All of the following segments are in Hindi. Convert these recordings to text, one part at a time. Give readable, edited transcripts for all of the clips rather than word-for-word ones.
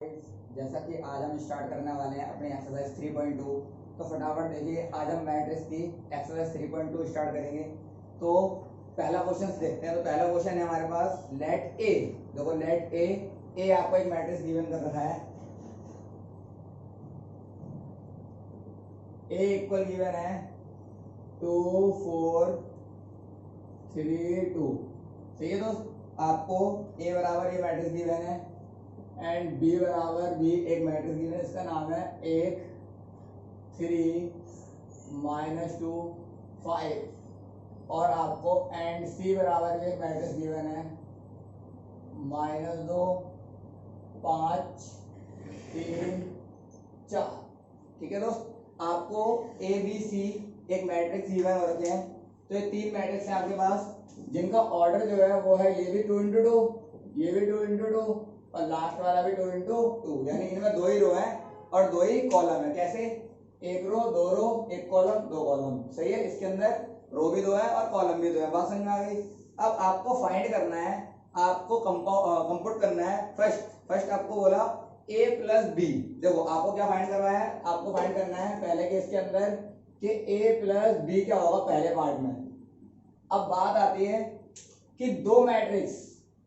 जैसा कि आज हम स्टार्ट करने वाले हैं अपनी एक्सरसाइज 3.2। तो फटाफट देखिए, आज हम मैट्रिक्स की एक्सरसाइज 3.2 स्टार्ट करेंगे। तो पहला क्वेश्चन देखते हैं। तो पहला क्वेश्चन है हमारे पास लेट ए। देखो लेट ए आपको एक मैट्रिक्स गिवन कर रखा है। ए इक्वल गिवन है 2 4 3 2। सही है दोस्त। आपको ए बराबर ये मैट्रिक्स गिवन है एंड बी बराबर भी एक मैट्रिक्स गिवन है। इसका नाम है 1 3 -2 5। और आपको एंड सी बराबर भी एक मैट्रिक्स गिवन है -2 5 3 4। ठीक है दोस्त। आपको ए बी सी एक मैट्रिक्स गिवन हो रखे हैं। तो ये तीन मैट्रिक्स हैं आपके पास, जिनका ऑर्डर जो है वो है ये भी 2 × 2, ये भी 2 × 2 और लास्ट वाला भी 2 × 2। यानी इनमें दो ही रो है और दो ही कॉलम है। कैसे? एक रो, दो रो, एक कॉलम, दो कॉलम। सही है। इसके अंदर रो भी दो है और कॉलम भी दो है। बात समझ में आ गई। अब आपको फाइंड करना है, आपको कंप्यूट करना है। फर्स्ट आपको बोला a + b। देखो आपको क्या फाइंड करना है, आपको फाइंड करना है पहले केस के अंदर कि a + b क्या होगा पहले पार्ट में। अब बात आती है कि दो मैट्रिक्स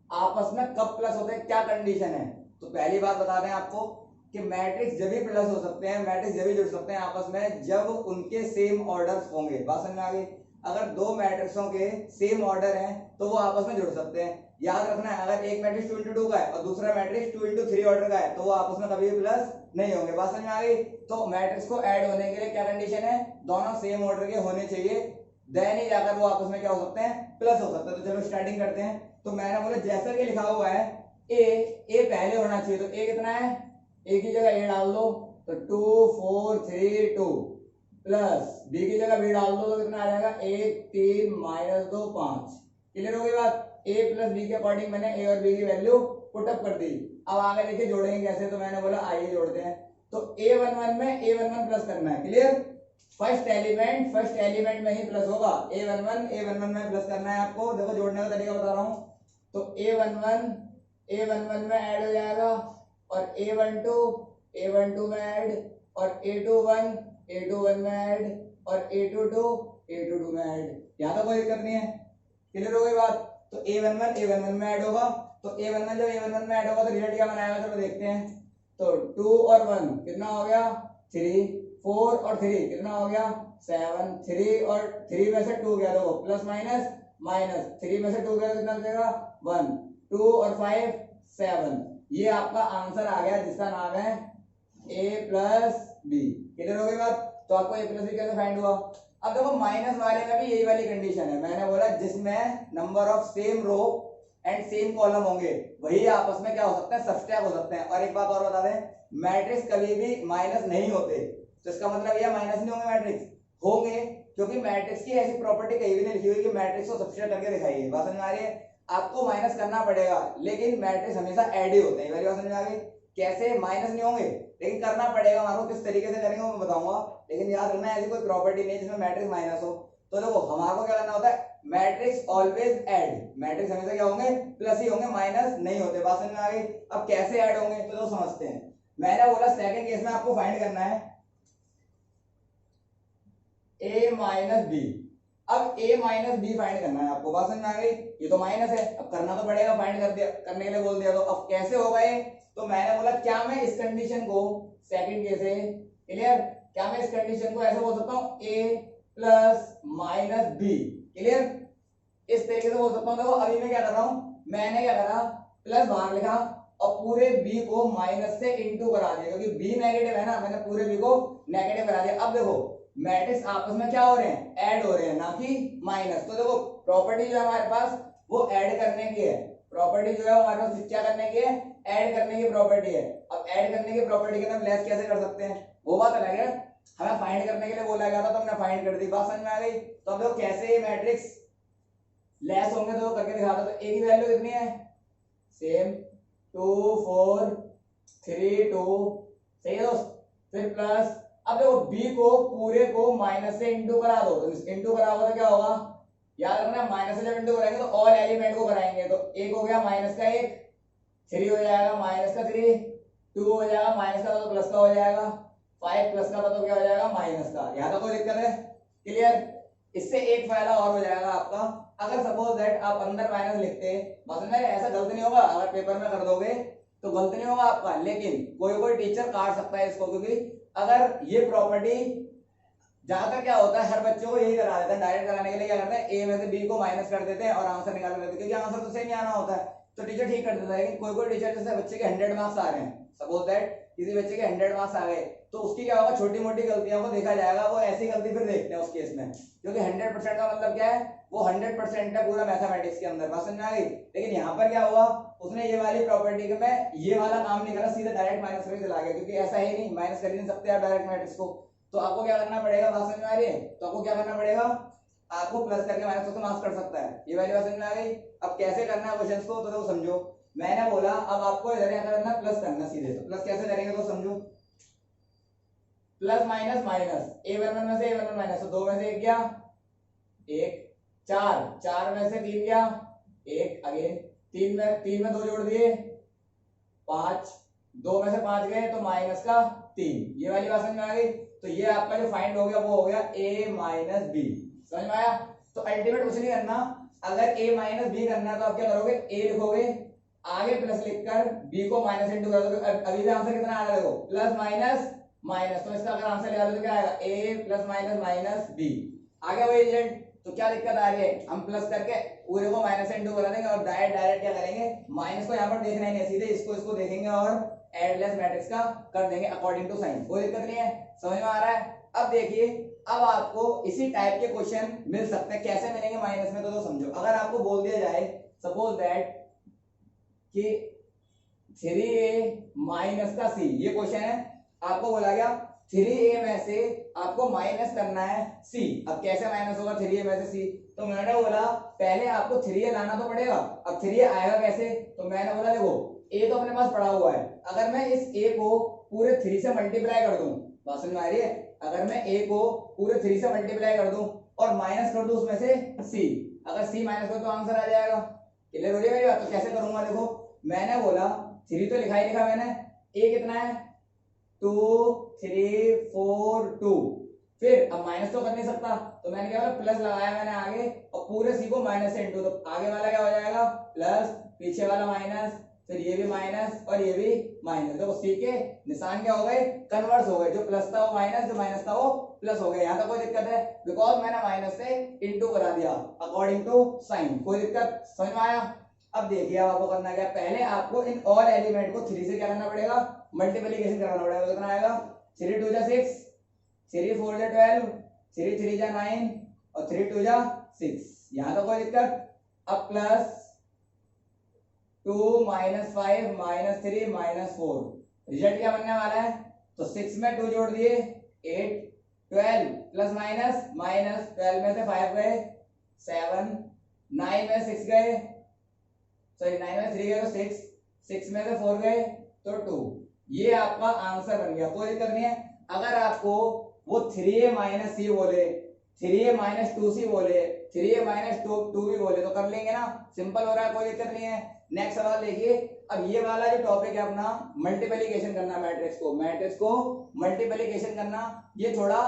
आपस में कब प्लस होते हैं, क्या कंडीशन है। तो पहली बात बता दें आपको कि मैट्रिक्स जब भी प्लस हो सकते हैं, मैट्रिक्स जब भी जुड़ सकते हैं आपस में जब उनके सेम ऑर्डर्स होंगे। बात समझ में आ गई। अगर दो मैट्रिक्सों के सेम ऑर्डर हैं तो वो आपस में जुड़ सकते हैं। याद रखना है, अगर एक मैट्रिक्स 2 × 2 का है और दूसरा मैट्रिक्स 2 × 3 ऑर्डर का है तो वो आपस में कभी भी प्लस नहीं होंगे। बात समझ में आ गई। तो मैट्रिक्स को ऐड होने के लिए क्या कंडीशन है, दोनों सेम ऑर्डर के होने चाहिए, देन ही जाकर वो आपस में क्या हो सकते हैं, प्लस हो सकते हैं। तो चलो स्टार्टिंग करते हैं। तो मैंने बोला जैसा कि लिखा हुआ है ए पहले होना चाहिए। तो ए कितना है, ए की जगह ए डाल दो तो 2 4 3 2 प्लस बी की जगह बी डाल दो तो कितना आ जाएगा 1 3 -2 5। क्लियर हो गई बात। ए + बी के अकॉर्डिंग मैंने ए और बी की वैल्यू पुट अप कर दी। अब आगे देखिए जोड़ेंगे कैसे। तो मैंने बोला आइए जोड़ते हैं। तो a11 में a11 प्लस करना है। क्लियर। फर्स्ट एलिमेंट में ही प्लस होगा। a11 में प्लस करना है आपको। देखो जोड़ने का तरीका बता रहा हूं। तो a11 में ऐड हो जाएगा और a12 में ऐड और a21 में ऐड और a22 में ऐड। यहां तक कोई दिक्कत नहीं है। क्लियर हो गई बात। तो a11 में ऐड होगा। तो a11 जब a11 में ऐड होगा तो रिजल्ट क्या बनाएगा, चलो देखते हैं। तो 2 और 1 कितना हो गया 3, 4 और 3 कितना हो गया 7, 3 और 3 में से 2 गया तो प्लस माइनस 3 में से 2 गया तो कितना बचेगा 1, 2 और 5 7। ये आपका आंसर आ गया जिसका नाम है a + b। क्लियर हो गई बात। तो आपको a + b कैसे फाइंड हुआ। अब देखो माइनस वाले में भी यही वाली कंडीशन है। मैंने बोला जिसमें number of same row and same column होंगे वही आपस में क्या हो सकते हैं, सब्सट्रैक्ट हो सकते हैं। और एक बात और बता दें, मैट्रिक्स कभी भी माइनस नहीं होते। तो इसका मतलब यह माइनस नहीं होंगे, मैट्रिक्स होंगे, क्योंकि मैट्रिक्स की ऐसी प्रॉपर्टी कहीं भी नहीं लिखी हुई कि मैट्रिक्स को सब्सट्रैक्ट करके दिखाइए। बात समझ आ रही है। आपको माइनस करना पड़ेगा लेकिन मैट्रिक्स हमेशा ऐड ही होते हैं। वाली बात समझ आ गई। कैसे माइनस नहीं होंगे लेकिन करना पड़ेगा हमारे को। किस तरीके से करेंगे वो मैं बताऊंगा। लेकिन याद रखना ऐसी कोई प्रॉपर्टी नहीं है जिसमें मैट्रिक्स माइनस हो। तो देखो हमारे को क्या करना होता है, मैट्रिक्स ऑलवेज ऐड। मैट्रिक्स हमेशा क्या होंगे, प्लस ही होंगे, माइनस नहीं होते। बात समझ में आ गई। अब कैसे ऐड होंगे तो समझते हैं। मैंने बोला सेकंड केस में आपको फाइंड करना है a - b। अब a - b फाइंड करना है आपको। बात समझ में आ गई। ये तो माइनस है, अब करना तो पड़ेगा, फाइंड कर दिया, करने के लिए बोल दिया। तो अब कैसे होगा ये। तो मैंने बोला क्या मैं इस कंडीशन को सेकंड केस है, क्लियर, क्या मैं इस कंडीशन को ऐसे बोल सकता हूं a + -b। क्लियर। इस तरीके से बोल सकता हूं। देखो अभी मैं क्या कर रहा हूं, मैंने क्या करा प्लस बाहर लिखा और पूरे b को माइनस से इनटू करा दिया, क्योंकि b नेगेटिव है ना। मैंने पूरे b को नेगेटिव करा दिया। अब देखो मैट्रिक्स आपस में क्या हो रहे हैं, ऐड हो रहे हैं, ना कि माइनस। तो देखो प्रॉपर्टी जो है हमारे पास वो ऐड करने की है। प्रॉपर्टी जो है हमारे पास क्या करने की है, ऐड करने की प्रॉपर्टी है। अब ऐड करने की प्रॉपर्टी के हम लेस कैसे कर सकते हैं वो बात अलग है। हमें फाइंड करने के लिए बोला गया था तो हमने फाइंड कर दी। बात समझ में आ गई। तो अब देखो कैसे ये मैट्रिक्स लेस होंगे तो करके दिखाता। तो a की वैल्यू कितनी है, सेम 2 4 3 2। सही है दोस्त। फिर प्लस, अब देखो b को पूरे को माइनस से इंटू करा दो। तो इंटू कराओगे तो क्या होगा, याद रखना माइनस से जब इंटू कराएंगे तो ऑल एलिमेंट को कराएंगे। तो एक हो गया -1, 3 हो जाएगा -3 2 हो जाएगा, माइनस का था तो प्लस का हो जाएगा, 5 प्लस का था तो क्या हो जाएगा माइनस का। यहाँ तक कोई दिक्कत है? क्लियर? इससे एक फायदा और हो जाएगा आपका, अगर सपोज दैट आप अंदर माइनस लिखते, मतलब ऐसा गलत नहीं होगा, अगर पेपर में कर दोगे तो गलत नहीं होगा आपका, लेकिन कोई कोई टीचर काट सकता है इसको, क्योंकि अगर ये प्रॉपर्टी ज्यादातर क्या होता है, हर बच्चे को यही करा देते हैं, डायरेक्ट कराने के लिए क्या करते हैं, ए में से बी को माइनस कर देते हैं और आंसर निकाल देते हैं, क्योंकि आंसर तो सेम ही आना होता है, तो टीचर ठीक कर देता है। लेकिन कोई कोई टीचर जैसे बच्चे के 100 मार्क्स आ रहे हैं, सपोज दैट किसी बच्चे के 100 मार्क्स आ गए, तो उसकी क्या होगा, छोटी मोटी गलतियों को देखा जाएगा, वो ऐसी गलती फिर देखते हैं उस केस में, क्योंकि 100% का मतलब क्या है, वो 100% है पूरा मैथमेटिक्स के अंदर, बात समझ में आ गई। लेकिन यहाँ पर क्या हुआ, उसने ये वाली प्रॉपर्टी में ये वाला काम नहीं करा, सीधा डायरेक्ट माइनस करके चला गया, क्योंकि ऐसा ही नहीं, माइनस कर ही नहीं सकते आप डायरेक्ट मैट्रिक्स को, तो आपको क्या करना पड़ेगा, बात समझ में आ रही है, तो आपको क्या करना पड़ेगा, आपको प्लस करके माइनस को माफ कर सकता है, ये वाली बात समझ में आ गई। अब कैसे करना है क्वेश्चंस को, तो समझो, मैंने बोला अब आपको इधर क्या करना, प्लस करना सीधे, तो प्लस कैसे करेंगे तो समझो, प्लस माइनस माइनस, a11 में से a11 माइनस, तो 2 में से 1 गया 1, 4 में से 3 गया 1, अगेन 3 में 2 जोड़ दिए 5, 2 में से 5 गए तो माइनस का 3, ये वाली बात समझ में आ गई। तो ये आपका जो फाइंड हो गया वो हो गया a माइनस बी, समझ में आया। तो अल्टीमेट कुछ नहीं करना, अगर a माइनस बी करना है तो आप क्या करोगे, a लिखोगे, आगे प्लस लिखकर b को माइनस इंटू कर दोगे, अभी भी आंसर कितना आ रहा है देखो, प्लस माइनस माइनस, तो इसका अगर आंसर निकालो तो क्या आएगा, a plus minus minus b, आगे वही रिजल्ट। तो क्या दिक्कत आ रही है, हम प्लस करके पूरे को माइनस इंटू करा देंगे और डायरेक्ट क्या करेंगे, माइनस को यहाँ पर देखना ही नहीं, सीधे इसको देखेंगे और एडलेस मैट्रिक्स का कर देंगे अकॉर्डिंग टू साइन, कोई दिक्कत नहीं है, समझ में आ रहा है। अब देखिए, अब आपको इसी टाइप के क्वेश्चन मिल सकते हैं, कैसे मिलेंगे माइनस में, तो समझो, अगर आपको बोल दिया जाए सपोज दैट कि 3a माइनस का c, ये क्वेश्चन है, आपको बोला गया 3a में से आपको माइनस करना है c, अब कैसे माइनस होगा 3a में से c, तो मैंने बोला पहले आपको 3a लाना तो पड़ेगा, अब 3a आएगा कैसे, तो मैंने बोला देखो a तो अपने पास पड़ा हुआ है, अगर मैं इस a को पूरे 3 से मल्टीप्लाई कर दूं, बात समझ में आ रही है, अगर मैं a को पूरे 3 से मल्टीप्लाई कर दूं और माइनस कर दूं उसमें से c, अगर c माइनस करो तो आंसर आ जाएगा, क्लियर हो रही है मेरी बात। तो कैसे करूंगा, देखो मैंने बोला 3 तो लिखा ही लिखा मैंने, a कितना है 2 3 4 2, फिर अब माइनस तो कर नहीं सकता, तो मैंने क्या बोला प्लस लगाया मैंने आगे, और पूरे सी को माइनस से इंटू, तो आगे वाला क्या हो जाएगा प्लस, पीछे वाला माइनस, फिर ये भी माइनस और ये भी माइनस, देखो सी के निशान क्या हो गए, कन्वर्स हो गए, जो प्लस था वो माइनस, जो माइनस था वो प्लस हो गया। यहाँ तक कोई दिक्कत है, बिकॉज मैंने माइनस से इंटू करा दिया अकॉर्डिंग टू साइन, कोई दिक्कत, समझ में आया। अब देखिए अब आपको करना क्या, पहले आपको इन ऑल एलिमेंट को 3 से क्या करना पड़ेगा, मल्टीप्लिकेशन कराना पड़ेगा, कितना आएगा 3 2 6, 3 4 12, 3 3 9 और 3 2 6, यहां तो कोई दिक्कत। अब plus 2 minus 5 minus 3 minus 4, result क्या बनने वाला है, तो 6 में 2 जोड़ दिए 8, 12 प्लस माइनस माइनस, 12 में से 5 गए 7, 9 में 6 गए, सॉरी 9 में 3 गए तो 6, 6 में से 4 गए तो 2, ये आपका आंसर बन गया, कोई दिक्कत नहीं है। अगर आपको वो 3a माइनस सी बोले, 3a माइनस 2c बोले, 3a माइनस 2 भी बोले तो कर लेंगे ना, सिंपल हो रहा है, कोई दिक्कत नहीं है। नेक्स्ट सवाल देखिए, अब ये वाला जो टॉपिक है अपना मल्टीप्लिकेशन करना, मैट्रिक्स को मल्टीप्लिकेशन करना, ये थोड़ा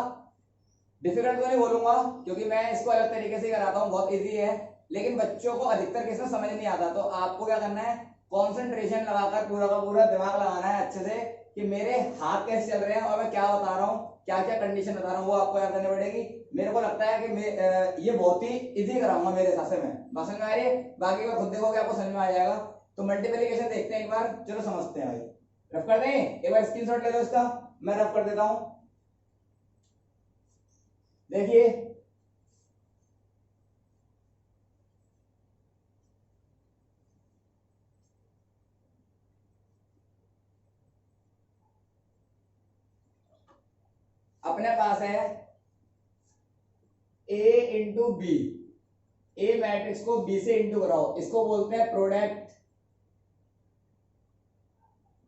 डिफिकल्ट तो नहीं बोलूंगा, क्योंकि मैं इसको अलग तरीके से कराता हूँ, बहुत इजी है, लेकिन बच्चों को अधिकतर केस में समझ नहीं आता, तो आपको क्या करना है, कंसंट्रेशन लगाकर पूरा का पूरा दिमाग लगाना है अच्छे से, कि मेरे हाथ कैसे चल रहे हैं और मैं क्या बता रहा हूँ, क्या क्या कंडीशन बता रहा हूँ, वो आपको याद करनी पड़ेगी। मेरे को लगता है कि ये बहुत ही इजी कराऊंगा मेरे हिसाब से, मैं समझ में आ रही है, बाकी का खुद देखोगे आपको समझ में आ जाएगा। तो मल्टीप्लिकेशन देखते हैं एक बार, चलो समझते हैं भाई, रफ कर दें एक बार, स्क्रीनशॉट ले लो इसका, मैं रफ कर देता हूँ। देखिए अपने पास है a into b, a matrix को बी से इंटू कराओ, इसको बोलते हैं प्रोडक्ट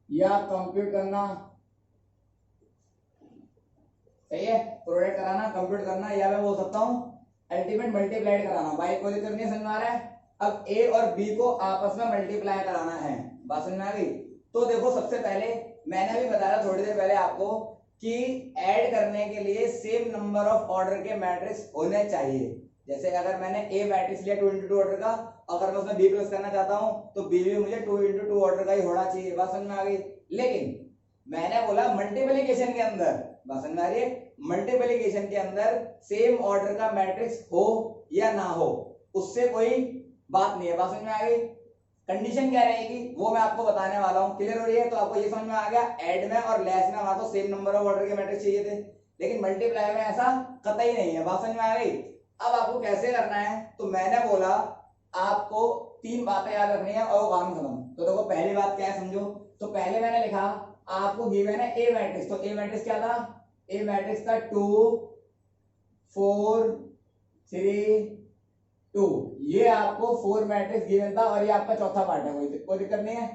या कंप्यूट करना, सही है, प्रोडक्ट कराना, कंप्यूट करना, या मैं बोल सकता हूं अल्टीमेट मल्टीप्लाइड कराना, भाई कोई दिक्कत नहीं, समझ में आ रहा है। अब a और b को आपस में मल्टीप्लाई कराना है, बात समझ में आ गई। तो देखो सबसे पहले मैंने अभी बताया थोड़ी देर पहले आपको कि ऐड करने के लिए सेम नंबर ऑफ ऑर्डर के मैट्रिक्स होने चाहिए। जैसे अगर मैंने ए मैट्रिक्स लिया 2 into 2 ऑर्डर का, अगर मैं उसमें बी प्लस करना चाहता हूं तो बी भी मुझे 2 into 2 ऑर्डर का ही होना चाहिए। बात समझ में आ गई? लेकिन मैंने बोला मल्टीप्लिकेशन के अंदर, बात समझ में आ रही है, मल्टीप्लिकेशन के अंदर सेम ऑर्डर का मैट्रिक्स हो या ना हो उससे कोई बात नहीं है। बात समझ में आ गई? कंडीशन क्या रहेगी वो मैं आपको बताने वाला हूं। क्लियर हो रही है? तो आपको ये समझ में आ गया ऐड में और लेस में हमारे को सेम नंबर ऑफ ऑर्डर के मैट्रिक्स चाहिए थे, लेकिन मल्टीप्लाई में ऐसा कतई नहीं है। बात समझ में आ गई? अब आपको कैसे करना है, तो मैंने बोला आपको 3 बातें याद रखनी है और काम खत्म। तो देखो पहली बात क्या है समझो। तो पहले मैंने लिखा आपको गिवन है ए मैट्रिक्स, तो ए मैट्रिक्स क्या था? ए मैट्रिक्स था 2 4 3 2। ये आपको 4 मैट्रिक्स गिवन था और ये आपका चौथा पार्ट है, कोई दिक्कत नहीं है।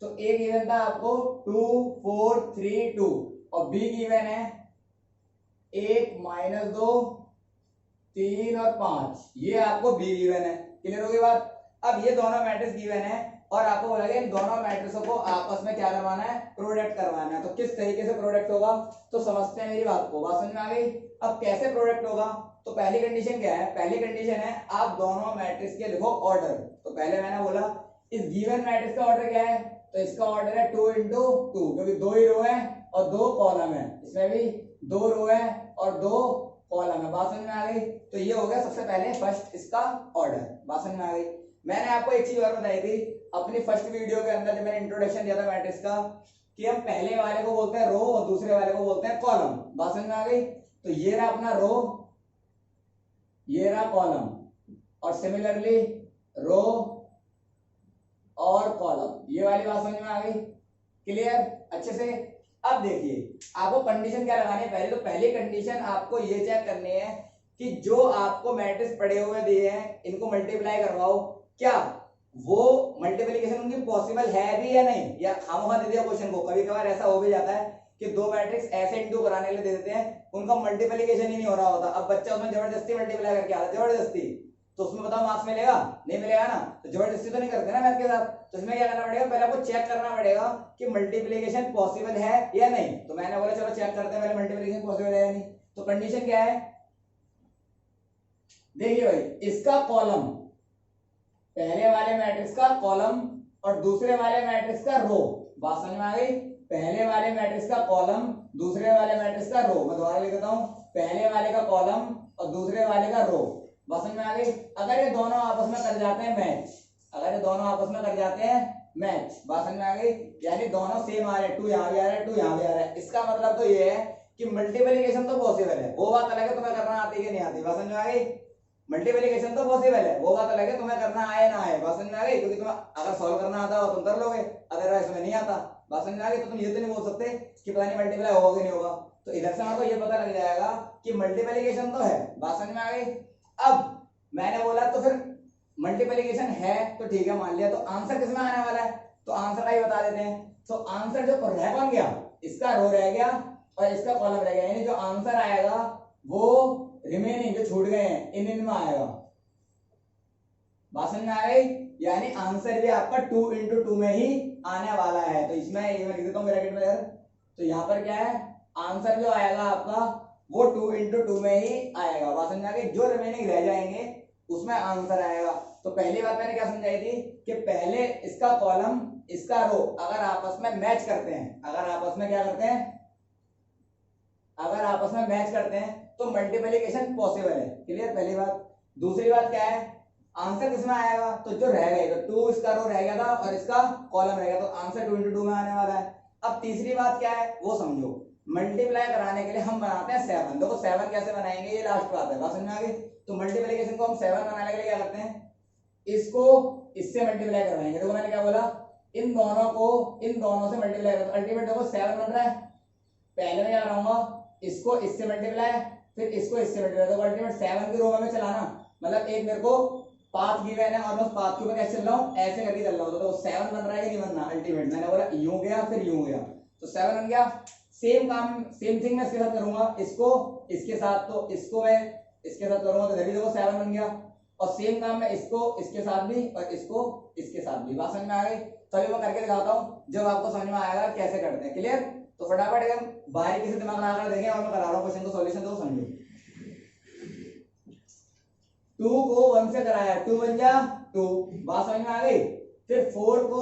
तो ए गिवन था आपको 2 4 3 2 और बी गिवन है 1 -2 3 और 5। ये आपको बी गिवन है। क्लियर हो गई बात? अब ये दोनों मैट्रिक्स गिवन है और आपको बोला गया इन दोनों मैट्रिक्सों को आपस में क्या करवाना है? प्रोडक्ट करवाना है। तो किस तरीके से प्रोडक्ट होगा तो समझते हैं मेरी बात को। बात समझ में आ गई? अब कैसे प्रोडक्ट होगा? तो पहली कंडीशन क्या है? पहली कंडीशन है आप दोनों मैट्रिक्स के लिखो ऑर्डर। तो पहले मैंने बोला इस गिवन मैट्रिक्स का ऑर्डर क्या है? तो इसका ऑर्डर है 2 into 2, क्योंकि 2 ही रो है और 2 कॉलम है। इसमें भी 2 रो है और 2 कॉलम है। बात समझ में आ गई? तो ये हो गया सबसे पहले फर्स्ट इसका ऑर्डर। बात समझ में आ गई? मैंने आपको एक चीज और बताई थी अपनी फर्स्ट वीडियो के अंदर जब मैंने इंट्रोडक्शन दिया था मैट्रिक्स का, कि हम पहले वाले को बोलते हैं रो और दूसरे वाले को बोलते हैं कॉलम। बात समझ में आ गई? तो ये रहा अपना रो, ये रहा कॉलम, और सिमिलरली रो और कॉलम। ये वाली बात समझ में आ गई? क्लियर अच्छे से? अब देखिए आपको कंडीशन क्या लगानी है पहले। तो पहली कंडीशन आपको ये चेक करनी है कि जो आपको मैट्रिक्स पड़े हुए दिए हैं इनको मल्टीप्लाई करवाओ, क्या वो मल्टीप्लिकेशन उनकी पॉसिबल है भी या नहीं, या खामोखा दे दिया क्वेश्चन को। कभी कभार ऐसा हो भी जाता है कि 2 मैट्रिक्स ऐसे इंटू कराने के लिए दे देते हैं उनका मल्टीप्लिकेशन ही नहीं हो रहा होता। अब बच्चा उसमें जबरदस्ती मल्टीप्लाई करके आता है, जबरदस्ती, तो उसमें बताओ मार्क्स मिलेगा? नहीं मिलेगा ना। तो जबरदस्ती तो नहीं करते ना मैथ के साथ। तो इसमें क्या करना पड़ेगा? पहले आपको चेक करना पड़ेगा कि मल्टीप्लिकेशन पॉसिबल है या नहीं। तो मैंने बोला चलो चेक करते हैं पहले मल्टीप्लिकेशन पॉसिबल है या नहीं। तो कंडीशन क्या है? देखिए भाई, इसका कॉलम, पहले वाले मैट्रिक्स का कॉलम और दूसरे वाले मैट्रिक्स का रो। बात समझ में आ गई? पहले वाले मैट्रिक्स का कॉलम, दूसरे वाले मैट्रिक्स का रो। मैं दोबारा लिख देता हूं, पहले वाले का कॉलम और दूसरे वाले का रो। बात समझ में आ गई? अगर ये दोनों आपस में कर जाते हैं मैच, अगर ये दोनों आपस में कर जाते हैं मैच, बात समझ में आ गई? यानी दोनों सेम आ रहे हैं, 2 यहाँ भी आ रहा है 2 यहाँ भी आ रहा है, इसका मतलब तो ये है कि मल्टीप्लिकेशन तो पॉसिबल है। वो बात अलग है तुम्हें करना आती है कि नहीं आती। बात समझ में आ गई? मल्टीप्लिकेशन तो पॉसिबल है, वो बात अलग है तुम्हें करना आए ना आए। बात समझ में आ गई? क्योंकि तुम्हें अगर सॉल्व करना आता हो तुम कर लोगे, अदरवाइज तुम्हें नहीं आता। बात समझ में आ गई? तो तुम ये तो नहीं बोल सकते कि पता नहीं मल्टीप्लाई होगा कि नहीं होगा। तो इधर से हमको ये पता लग जाएगा कि मल्टीप्लिकेशन तो है। बात समझ में आ गई? अब मैंने बोला तो फिर मल्टीप्लिकेशन है तो ठीक है मान लिया, तो आंसर किसमें आने वाला है? तो आंसर का ही बता देते हैं। तो आंसर जो रह कौन गया? इसका रो रह गया और इसका कॉलम रह गया, यानी जो आंसर आएगा वो रिमेनिंग जो छूट गए हैं इन में आएगा। बात समझ में आ गई? यानी आंसर भी आपका 2 into 2 में ही आने वाला है। तो इसमें ये मैं लिख देता हूं ब्रैकेट में यार। तो यहाँ पर क्या है? आंसर जो आएगा आपका वो 2 into 2 में ही आएगा। बात समझ में आ गई? जो रिमेनिंग रह जाएंगे उसमें आंसर आएगा। तो पहली बात मैंने क्या समझाई थी कि पहले इसका कॉलम इसका रो अगर आपस में मैच करते हैं, अगर आपस में क्या करते हैं, अगर आपस में मैच करते हैं तो मल्टीप्लिकेशन पॉसिबल है। क्लियर? पहली बात। दूसरी बात क्या है? आंसर किसमें आएगा? तो जो रह गए, तो 2 इसका रो रह गया था और इसका कॉलम रह गया, तो आंसर 2 into 2 में आने वाला है। अब तीसरी बात क्या है वो समझो। मल्टीप्लाई कराने के लिए हम बनाते हैं 7। देखो 7 कैसे बनाएंगे ये लास्ट बात है। बात समझ में आ गई? तो मल्टीप्लिकेशन को हम 7 बनाने के लिए क्या करते हैं? इसको इससे मल्टीप्लाई करवाएंगे। देखो मैंने क्या बोला, इन दोनों को इन दोनों से मल्टीप्लाई करो, अल्टीमेट देखो 7 बन रहा है। पहले मैं क्या कराऊंगा, इसको इससे मल्टीप्लाई, फिर इसको इससे मल्टीप्लाई, तो अल्टीमेट 7 की रो में चलाना, मतलब एक मेरे को पाथ गिवन है और मैं पाथ के ऊपर कैसे चल रहा हूं, ऐसे करके चल रहा हूं। तो 7 बन रहा है कि नहीं बनना? अल्टीमेट मैंने बोला यूं गया फिर यूं गया, तो 7 बन गया। सेम काम सेम थिंग मैं इसके साथ करूंगा, इसको इसके साथ, तो इसको मैं इसके साथ करूंगा तो इधर भी देखो 7 बन गया, और सेम काम मैं इसको इसके साथ भी और इसको इसके साथ भी। बात समझ में आ गई? तो अभी मैं करके दिखाता हूँ, जब आपको समझ में आएगा कैसे करते हैं। क्लियर? तो फटाफट एकदम बारीकी से दिमाग लगाकर देखें, और मैं करा रहा हूँ क्वेश्चन को सॉल्यूशन, तो समझो। 2 को 1 से कराया, 2 बन जा 2, बात समझ में आ गई। फिर 4 को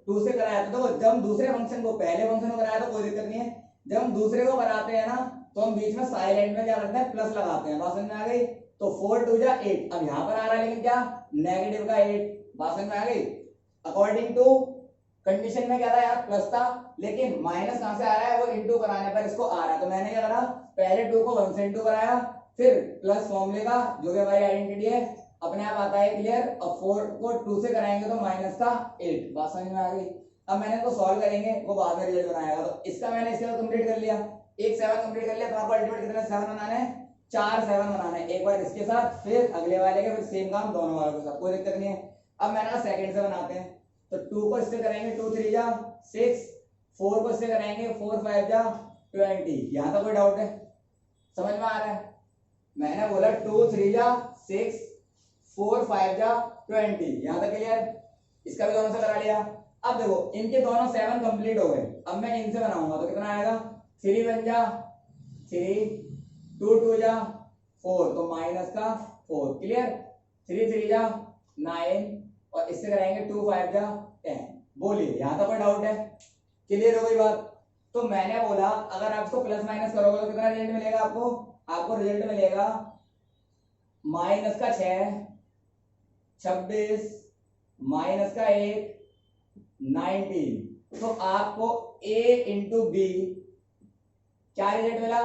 2 से कराया, तो जब हम दूसरे फंक्शन को पहले फंक्शन को कराया तो कोई दिक्कत नहीं है, जब हम दूसरे को कराते हैं ना तो हम बीच में साइलेंट में क्या करते हैं, प्लस लगाते हैं। बात समझ में आ गई। तो 4 2 जा 8, अब यहाँ पर आ रहा है लेकिन क्या, नेगेटिव का 8। बात समझ में आ गई। अकॉर्डिंग टू कंडीशन में क्या था यार, प्लस था, लेकिन माइनस कहां से आ रहा है, वो इंटू कराने पर इसको आ रहा है। तो मैंने क्या करा, पहले 2 को 1 से इंटू कराया, फिर प्लस फॉर्मूले का जो कि हमारी आइडेंटिटी है अपने आप आता है। क्लियर? अब 4 को 2 से कराएंगे तो माइनस का 8। बात समझ में आ गई। अब मैंने इसको सॉल्व करेंगे, वो बाद में रिजल्ट बनाएगा। तो इसका मैंने इसके बाद कंप्लीट कर लिया, एक 7 कंप्लीट कर लिया। तो आपको अल्टीमेट कितने 7 बनाने हैं, 4 7 बनाने हैं। एक बार इसके साथ, फिर अगले वाले के, फिर सेम काम दोनों वालों के साथ, कोई दिक्कत नहीं है। अब मैंने सेकंड से बनाते हैं। तो 2 को इससे करेंगे 2 3 जा 6, 4 को इससे कराएंगे 4 5 जा 20। यहां तक कोई डाउट है? समझ में आ रहा है? मैंने बोला 2 3 जा 6, 4 5 जा 20, यहां तक क्लियर? इसका भी दोनों से करा लिया। अब देखो इनके दोनों 7 कंप्लीट हो गए, अब मैं इनसे बनाऊंगा तो कितना आएगा, 3 बन जा 3, 2 2 जा 4, तो माइनस का 4। क्लियर? 3 3 जा 9, और इससे कराएंगे 2 5 जा 10। बोलिए यहां तक कोई डाउट है? क्लियर हो गई बात? तो मैंने बोला अगर आप इसको प्लस माइनस करोगे तो कितना रिजल्ट मिलेगा आपको, आपको रिजल्ट मिलेगा माइनस का 6 26, माइनस का 1 19। तो आपको a इंटू बी क्या रिजल्ट मिला,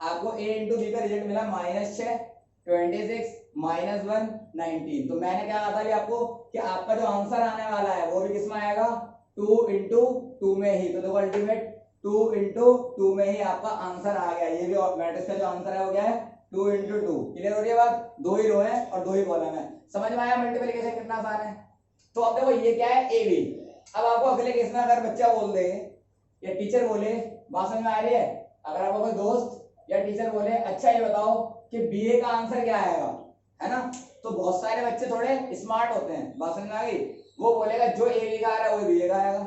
आपको a इंटू बी का रिजल्ट मिला -6 26 -1 19। तो मैंने क्या कहा था आपको कि आपका जो आंसर आने वाला है वो भी किसमें आएगा, 2 इंटू 2 में ही। तो देखो अल्टीमेट 2 इंटू 2 में ही आपका आंसर आ गया। ये भी मैट्रिक्स का जो आंसर है वो क्या है, 2 इंटू 2। क्लियर हो रही है बात? 2 ही रो है और 2 ही कॉलम है। समझ में आया मल्टीप्लिकेशन कितना आसान है? तो अब देखो ये क्या है, ए बी। अब आपको अगले केस में अगर बच्चा बोल दे या टीचर बोले, बात समझ में आ रही है, अगर आपको कोई दोस्त या टीचर बोले अच्छा ये बताओ कि बीए का आंसर क्या आएगा, है ना, तो बहुत सारे बच्चे थोड़े स्मार्ट होते हैं, बात समझ में आ गई, वो बोलेगा जो ए लिखा आ रहा है वो बीए का आएगा।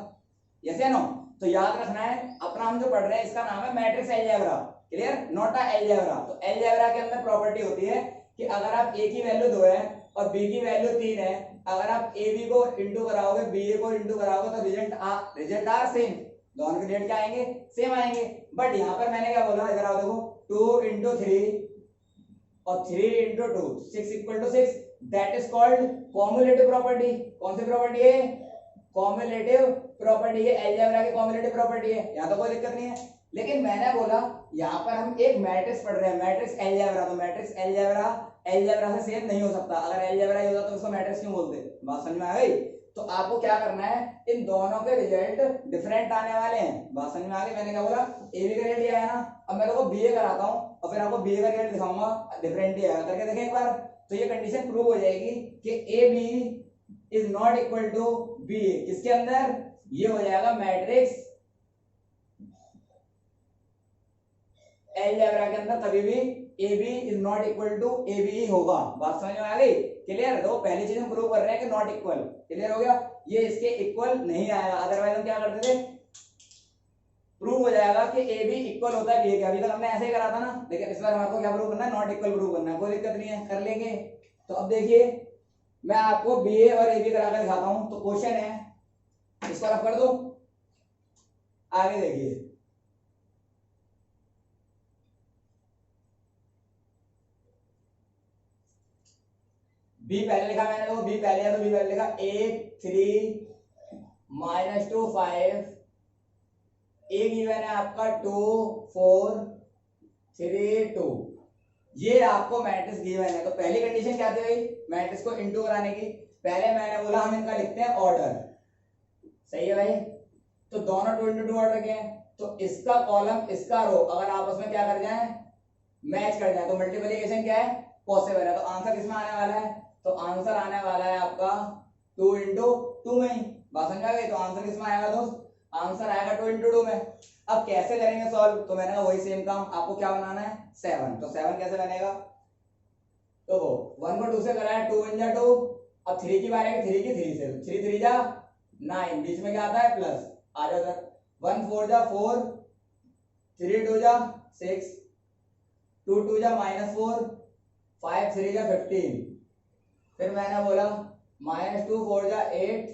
यस या नो? तो याद रखना है अपना हम जो पढ़ रहे हैं इसका नाम है matrix algebra. Clear? Not a algebra. तो अलजेब्रा के अंदर प्रॉपर्टी होती है कि अगर आप ए की वैल्यू 2 है और बी की वैल्यू 3 है, अगर आप ए बी को इंटू कराओगे बी ए को इंटू कराओगे तो रिजल्ट आर सेम, दोनों के रिजल्ट क्या आएंगे, सेम आएंगे। बट यहाँ पर मैंने क्या बोला, इधर आओ देखो, 2 इंटू 3 और 3 into 2 6 equal to 6, that is called commutative property. कौन सी प्रॉपर्टी है, कॉम्युलेटिव प्रॉपर्टी है, अलजेब्रा की कॉम्युलेटिव प्रॉपर्टी है, यहाँ तो कोई दिक्कत नहीं है। लेकिन मैंने बोला यहाँ पर हम एक मैट्रिक्स पढ़ रहे हैं, मैट्रिक्स अलजेब्रा, तो मैट्रिक्स अलजेब्रा से सेम नहीं हो सकता। अगर अलजेब्रा ही होता तो उसको मैट्रिक्स क्यों बोलते? बात समझ में आ गई? तो आपको क्या करना है, इन दोनों के रिजल्ट डिफरेंट आने वाले हैं। बात समझ में आ गई? मैंने क्या बोला, ए बी का रिजल्ट आया ना, अब मैं देखो बीए कराता हूँ और फिर आपको बीए का रिजल्ट दिखाऊंगा, डिफरेंट ही आएगा। करके देखें एक बार, तो ये कंडीशन प्रूव हो जाएगी कि A B is not equal to b. किसके अंदर? ये हो जाएगा मैट्रिक्स अलजेब्रा के अंदर, कभी भी A B is not equal to A B ही होगा। बात समझ में आ गई? क्लियर? तो पहली चीज हम प्रूव कर रहे हैं कि नॉट इक्वल। क्लियर हो गया? ये इसके इक्वल नहीं आएगा, अदरवाइज हम क्या करते थे, प्रूव हो जाएगा कि ए बी इक्वल होता है बी के। अभी तक हमने ऐसे ही करा था ना, लेकिन इस बार हमारे क्या प्रूव करना है, नॉट इक्वल प्रूव करना है। कोई दिक्कत नहीं है, कर लेंगे। तो अब देखिए मैं आपको बी ए और ए बी करा कर दिखाता हूं। तो क्वेश्चन है, इसको रख कर दो, आगे देखिए। बी पहले लिखा मैंने, तो बी पहले है तो बी पहले लिखा 8 3 -2 5, ए गिवन है आपका 2 4 3 2। ये आपको मैट्रिक्स गिवन है। तो पहली कंडीशन क्या थी भाई, मैट्रिक्स को इनटू कराने की। पहले मैंने बोला हम इनका लिखते हैं ऑर्डर, सही है भाई? तो दोनों 2 इंटू 2 ऑर्डर के हैं, तो इसका कॉलम इसका रो अगर आपस में क्या कर जाए, मैच कर जाए, तो मल्टीप्लिकेशन क्या है, पॉसिबल है। तो आंसर किसमें आने वाला है, तो आंसर आने वाला है आपका 2 इंटू 2 में ही। बात समझ आ गई? तो आंसर किसमें आएगा दोस्त, आंसर आएगा 2 इंटू 2 में। अब कैसे करेंगे सॉल्व, तो मैंने वही सेम काम, आपको क्या बनाना है 7। तो 7 कैसे बनेगा, तो 1 को 2 से कराया, 2 1 जा 2, अब 3 की बार है 3 की 3 से, 3 3 जा 9, बीच में क्या आता है प्लस, आ जाओ उधर, 1 4 जा 4, 3 2 जा 6, 2 2 जा -4, 5 3 जा 15, फिर मैंने बोला -2 4 जा 8,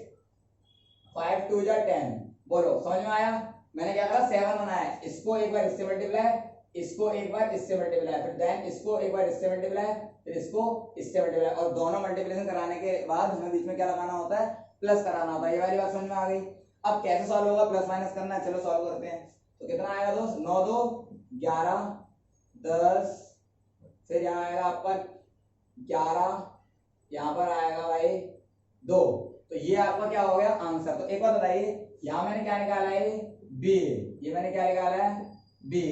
5 2 जा 10, बोलो समझ में आया। मैंने क्या करा 7 बनाया, इसको एक बार इससे मल्टीप्लाई, इसको एक बार इससे मल्टीप्लाई, फिर देन इसको एक बार इससे मल्टीप्लाई, फिर इसको इससे मल्टीप्लाई, और दोनों मल्टीप्लिकेशन कराने के बाद हमें बीच में क्या लगाना होता है, प्लस कराना होता है। ये वाली बात समझ में आ गई। अब कैसे सॉल्व होगा, प्लस माइनस करना है, चलो सॉल्व करते हैं। तो कितना आएगा दोस्त, 9 2 11 10, फिर यहाँ आएगा आपका 11, यहाँ पर आएगा भाई 2, तो ये आपका क्या हो गया आंसर। तो एक बार बताइए, यहाँ मैंने क्या निकाला है, बी, ये मैंने क्या निकाला है, बी।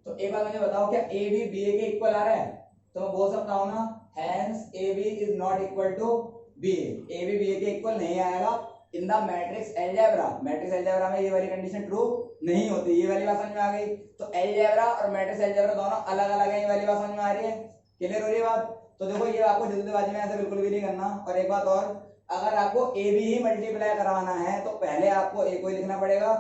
तो एक बार मुझे बताओ, क्या ए बी बी ए के इक्वल आ रहा है, तो मैं बोल सकता हूँ ना, hence A B is not equal to B A B B A के इक्वल नहीं आएगा in the matrix algebra. Matrix algebra में ये वाली कंडीशन ट्रू नहीं होती। ये वाली बात समझ में आ गई। तो अलजेब्रा और मैट्रिक्स अलजेब्रा दोनों अलग अलग है, ये वाली बात समझ में आ रही है, क्लियर हो रही है बात। तो देखो ये आपको जल्दबाजी में ऐसे बिल्कुल भी नहीं करना। और एक बात और, अगर आपको ए बी ही मल्टीप्लाई कराना है तो पहले आपको ए को लिखना पड़ेगा,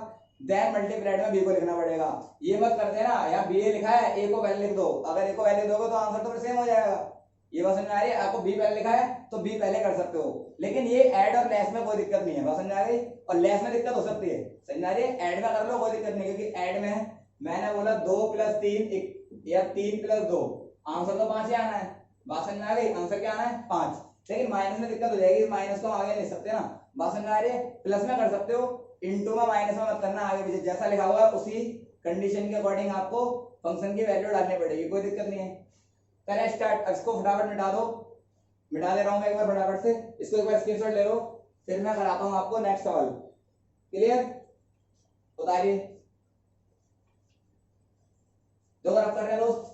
देन मल्टीप्लाइड में बी को लिखना पड़ेगा। ये मत करते ना, यहाँ बी ए लिखा है ए को पहले लिख दो, अगर ए को पहले लिख दोगे तो आंसर तो फिर सेम हो जाएगा। ये बात समझ में आ रही है, आपको बी पहले लिखा है तो बी पहले कर सकते हो, लेकिन ये ऐड और लेस में कोई दिक्कत नहीं है, बात समझ आ गई। और लेस में दिक्कत हो सकती है, समझ आ रही है, ऐड में कर लो कोई दिक्कत नहीं, क्योंकि ऐड में मैंने बोला 2 + 3 या 3 + 2, आंसर तो 5 ही आना है, बात समझ में आ गई, आंसर क्या आना है 5। लेकिन माइनस में दिक्कत हो जाएगी, माइनस को आगे लिख सकते हैं ना, बात समझ में आ रही है। प्लस में कर सकते हो, इनटू में माइनस में मत करना, आगे पीछे जैसा लिखा हुआ है उसी कंडीशन के अकॉर्डिंग आपको फंक्शन की वैल्यू डालनी पड़ेगी, कोई दिक्कत नहीं है। करें स्टार्ट, इसको फटाफट मिटा दो, मिटा दे रहा हूं मैं एक बार फटाफट से, इसको एक बार स्क्रीनशॉट ले लो, फिर मैं कराता हूं आपको नेक्स्ट सवाल। क्लियर, उतारिए, दो बार कर रहे हैं दोस्त।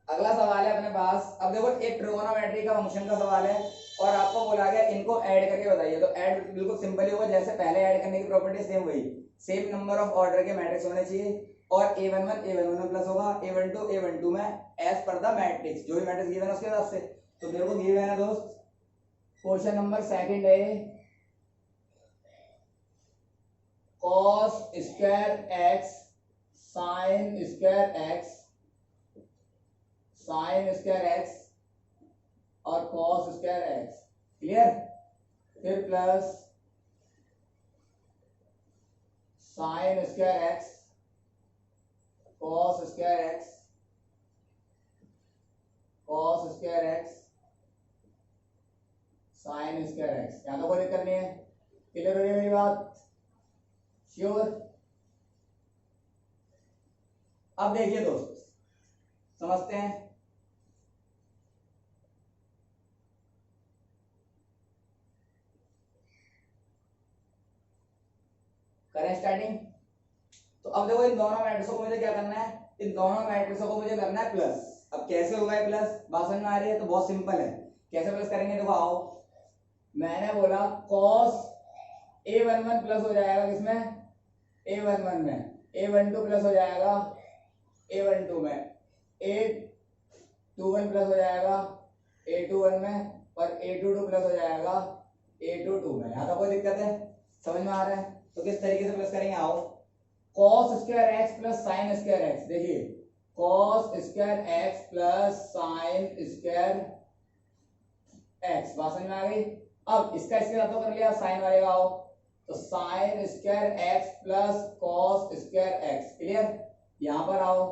अगला सवाल है अपने पास, अब देखो एक ट्रिगोनोमेट्री का फंक्शन का सवाल है और आपको बोला गया इनको ऐड करके बताइए। तो ऐड बिल्कुल सिंपल ही होगा, जैसे पहले ऐड करने की प्रॉपर्टी सेम वही, सेम नंबर ऑफ ऑर्डर के मैट्रिक्स होने चाहिए और a11 में प्लस होगा, a12 में एज पर द मैट्रिक्स, जो भी मैट्रिक्स गिवन है उसके हिसाब से। तो मेरे को गिवन है दोस्त क्वेश्चन नंबर सेकंड है, cos square x sin square x, sine square x और कॉस स्क्वायर एक्स, क्लियर। फिर plus sine square x, cos square x, cos square x, sine square x. यहां तो कोई दिक्कत नहीं है, क्लियर हो रही है मेरी बात, श्योर। अब देखिए दोस्त, समझते हैं। करें स्टार्टिंग। तो अब देखो इन दोनों मैट्रिक्सों को मुझे क्या करना है, इन दोनों मैट्रिक्सों को मुझे करना है प्लस। अब कैसे होगा प्लस, बात समझ में आ रही है, तो बहुत सिंपल है, कैसे प्लस करेंगे देखो आओ। मैंने बोला cos a11 प्लस हो जाएगा किसमें, a11 में, a12 प्लस हो जाएगा a12 में, a21 प्लस हो जाएगा a21 में और a22 प्लस हो जाएगा a22 में। यहाँ तो कोई दिक्कत है, समझ में आ रहा है। तो किस तरीके से प्लस करेंगे आओ, cos square x plus sine square x, देखिए cos square x plus sine square x, बात समझ में आ गई। अब इसका इसके साथ तो कर लिया, साइन वाले का आओ, तो sine square x plus cos square x, clear. यहां पर आओ,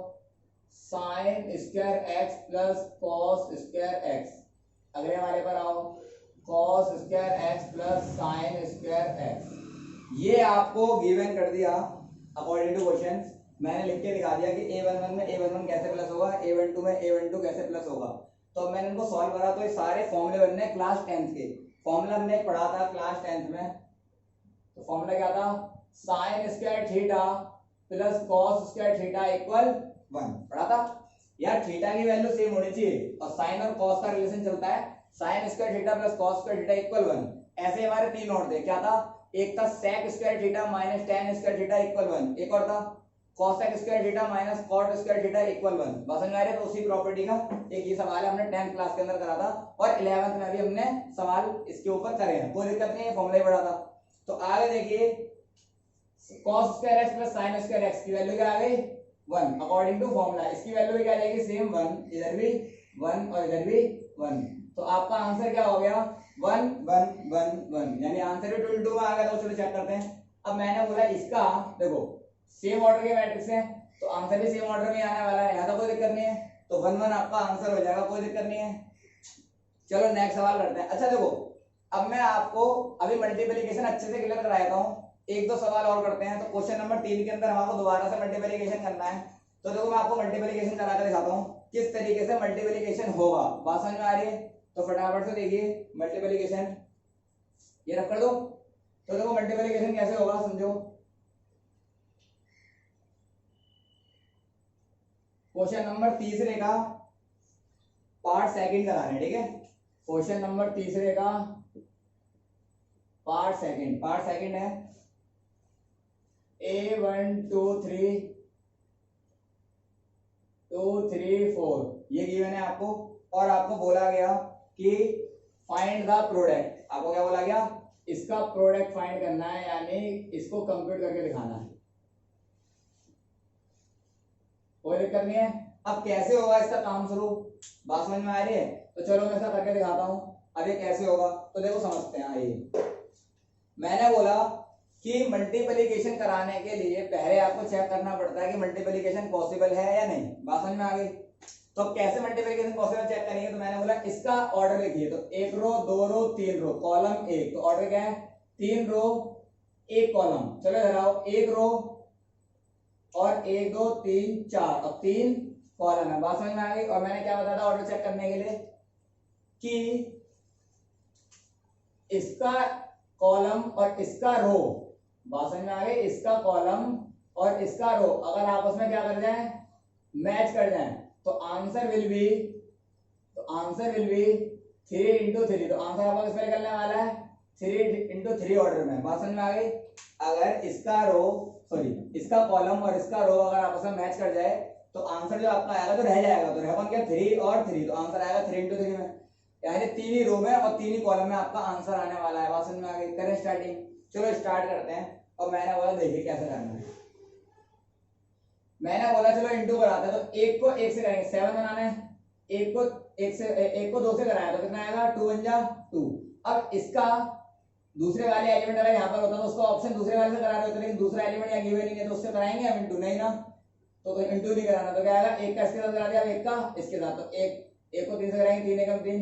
sine square x plus cos square x, अगले वाले पर आओ, cos square x plus sine square x। ये आपको गिवन कर दिया अकॉर्डिंग टू क्वेश्चन, मैंने लिख के दिखा दिया कि a11 में a11 कैसे प्लस होगा, a12 में a12 कैसे प्लस होगा। तो मैंने इनको सॉल्व करा, तो ये सारे फॉर्मूले बनने क्लास 10th के। फॉर्मूला हमने पढ़ा था क्लास 10th में, तो फॉर्मूला क्या था, sine square theta plus cos square theta equal 1, पढ़ा था यार। थीटा की वैल्यू सेम होनी चाहिए और साइन और कॉस का रिलेशन चलता है, sine square theta plus cos square theta equal 1। ऐसे हमारे तीन और थे, क्या था, एक था sec square theta minus tan square theta equal 1, एक और था cosec square theta minus cot square theta equal 1। बस समझ में आ रहा है। तो उसी प्रॉपर्टी का एक ये सवाल है, हमने 10th क्लास के अंदर करा था और 11th में भी हमने सवाल इसके ऊपर करे हैं, कोई दिक्कत नहीं है, फॉर्मूला ही पढ़ा था। तो आगे देखिए cos square x plus sin square x की वैल्यू क्या आ गई 1 अकॉर्डिंग टू फॉर्मूला। इसकी वैल्यू भी क्या आ जाएगी सेम 1, इधर भी 1 और इधर भी 1। तो आपका आंसर क्या हो गया 1 1 1 1, यानी आंसर भी 22 में आ गया। तो चलो चेक करते हैं। अब मैंने बोला इसका देखो सेम ऑर्डर के मैट्रिक्स है तो आंसर भी सेम ऑर्डर में आने वाला है, यहाँ तो कोई दिक्कत नहीं है। तो 1 1 आपका आंसर हो जाएगा, कोई दिक्कत नहीं है। चलो नेक्स्ट सवाल करते हैं। अच्छा देखो अब मैं आपको अभी मल्टीप्लिकेशन अच्छे से क्लियर कराता हूँ, एक दो सवाल और करते हैं। तो क्वेश्चन नंबर 3 के अंदर हमको दोबारा से मल्टीप्लिकेशन करना है। तो देखो मैं आपको मल्टीप्लिकेशन करा कर दिखाता हूँ किस तरीके से मल्टीप्लिकेशन होगा, बात समझ में आ रही है। तो फटाफट से देखिए मल्टीप्लिकेशन ये रख कर दो। तो देखो मल्टीप्लिकेशन कैसे होगा समझो। क्वेश्चन नंबर तीसरे का पार्ट सेकंड करा रहे हैं, ठीक है। क्वेश्चन नंबर तीसरे का पार्ट सेकंड है A1 2 3 2 3 4 ये गिवन है आपको। और आपको बोला गया कि फाइंड द प्रोडक्ट, आपको क्या बोला गया इसका प्रोडक्ट फाइंड करना है, यानी इसको कंप्यूट करके दिखाना है, कोई दिक्कत नहीं है। अब कैसे होगा इसका काम शुरू, बात समझ में आ रही है। तो चलो मैं इसका करके दिखाता हूं अब ये कैसे होगा। तो देखो समझते हैं। आइए मैंने बोला कि मल्टीप्लिकेशन कराने के लिए पहले आपको चेक करना पड़ता है कि मल्टीप्लिकेशन पॉसिबल है या नहीं, बात समझ में आ गई। तो अब कैसे मल्टीप्लिकेशन पॉसिबल चेक करेंगे। तो मैंने बोला इसका ऑर्डर लिखिए। तो 1 रो 2 रो 3 रो कॉलम 1, तो ऑर्डर क्या है 3 रो 1 कॉलम। चलो इधर आओ 1 रो और 1 2 3 4, अब 3 कॉलम है, बात समझ में आ गई। और मैंने क्या बताया था ऑर्डर चेक करने के लिए कि इसका कॉलम और इसका रो, बात समझ में आ गई, इसका कॉलम और इसका रो अगर आपस में क्या कर जाए मैच कर जाए तो आंसर विल बी 3 into 3। तो आंसर आपको किस पे निकलने वाला है 3 into 3 ऑर्डर में, बात समझ में आ गई। अगर इसका रो इसका कॉलम और इसका रो अगर आपस में मैच कर जाए तो आंसर जो आपका आएगा तो रह जाएगा, तो रहेगा क्या 3 और 3, तो आंसर आएगा 3 into 3 में, यानी 3 ही रो में और 3 ही कॉलम में आपका आंसर आने वाला है, बात समझ में आ गई। करें स्टार्टिंग, चलो स्टार्ट करते हैं। और मैंने बोला देखिए कैसे करना है। मैंने बोला चलो इंटू कराते हैं। तो 1 को 1 से करेंगे 7 बनाना है, 1 को 2 से कराया तो कितना आएगा 2 1 जा 2। अब इसका दूसरे वाले एलिमेंट अगर यहाँ पर होता तो उसका ऑप्शन दूसरे वाले से करा रहे होते, लेकिन दूसरा एलिमेंट यहाँ गिवन नहीं है तो उससे कराएंगे हम इंटू, नहीं ना तो इंटू नहीं कराना। तो क्या आएगा 1 का इसके साथ करा दिया, 1 का इसके साथ। तो 1 को 3 से कराएंगे 3 एकम 3,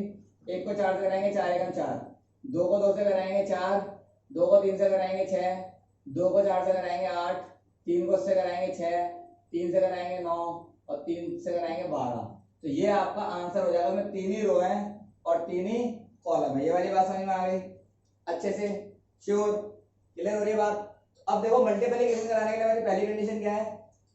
1 को 4 से कराएंगे 4 एकम 4, 2 को 2 से कराएंगे 4, 2 को 3 से कराएंगे 6, 2 को 4 से कराएंगे 8, 3 को इससे कराएंगे 6, 3 से कराएंगे 9 और 3 से कराएंगे 12। तो ये आपका आंसर हो जाएगा। उसमें 3 ही रो है और 3 ही कॉलम है। ये वाली बात समझ में आ गई अच्छे से, श्योर क्लियर हो रही है बात। अब देखो मल्टीप्लिकेशन कराने के लिए मेरी पहली कंडीशन क्या है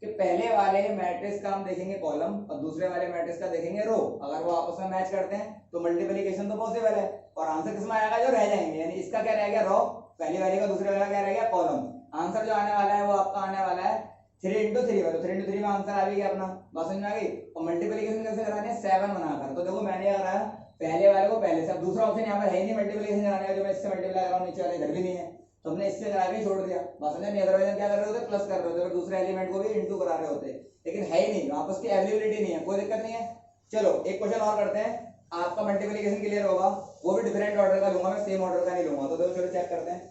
कि पहले वाले मैट्रिक्स का हम देखेंगे कॉलम और दूसरे वाले मैट्रिक्स का देखेंगे रो। अगर वो आपस में मैच करते हैं तो मल्टीप्लिकेशन तो पॉसिबल है और आंसर किसमें आएगा जो रह जाएंगे, यानी इसका क्या रह गया रो पहली वाले का, दूसरे वाले का क्या रह गया कॉलम। आंसर जो आने वाला है वो आपका आने वाला है 3 into 3 वाला। 3 into 3 में आंसर आ गया अपना, बात समझ में आ गई। और मल्टीप्लिकेशन कैसे कराने हैं 7 बनाकर। तो देखो मैंने क्या कराया पहले वाले को पहले से, अब दूसरा ऑप्शन यहाँ पर है ही नहीं मल्टीप्लिकेशन कराने का, जो मैं इससे मल्टीप्लाई कर रहा हूँ नीचे वाले इधर भी नहीं है तो हमने इससे करा के छोड़ दिया, बात समझ नहीं। अदरवाइज क्या कर रहे होते प्लस कर रहे होते, दूसरे एलिमेंट को भी इंटू करा रहे होते, लेकिन है ही नहीं, आपस की अवेलेबिलिटी नहीं है, कोई दिक्कत नहीं है। चलो एक क्वेश्चन और करते हैं, आपका मल्टीप्लिकेशन क्लियर होगा, वो भी डिफरेंट ऑर्डर का लूंगा मैं, सेम ऑर्डर का नहीं लूंगा। तो चलो चेक करते हैं।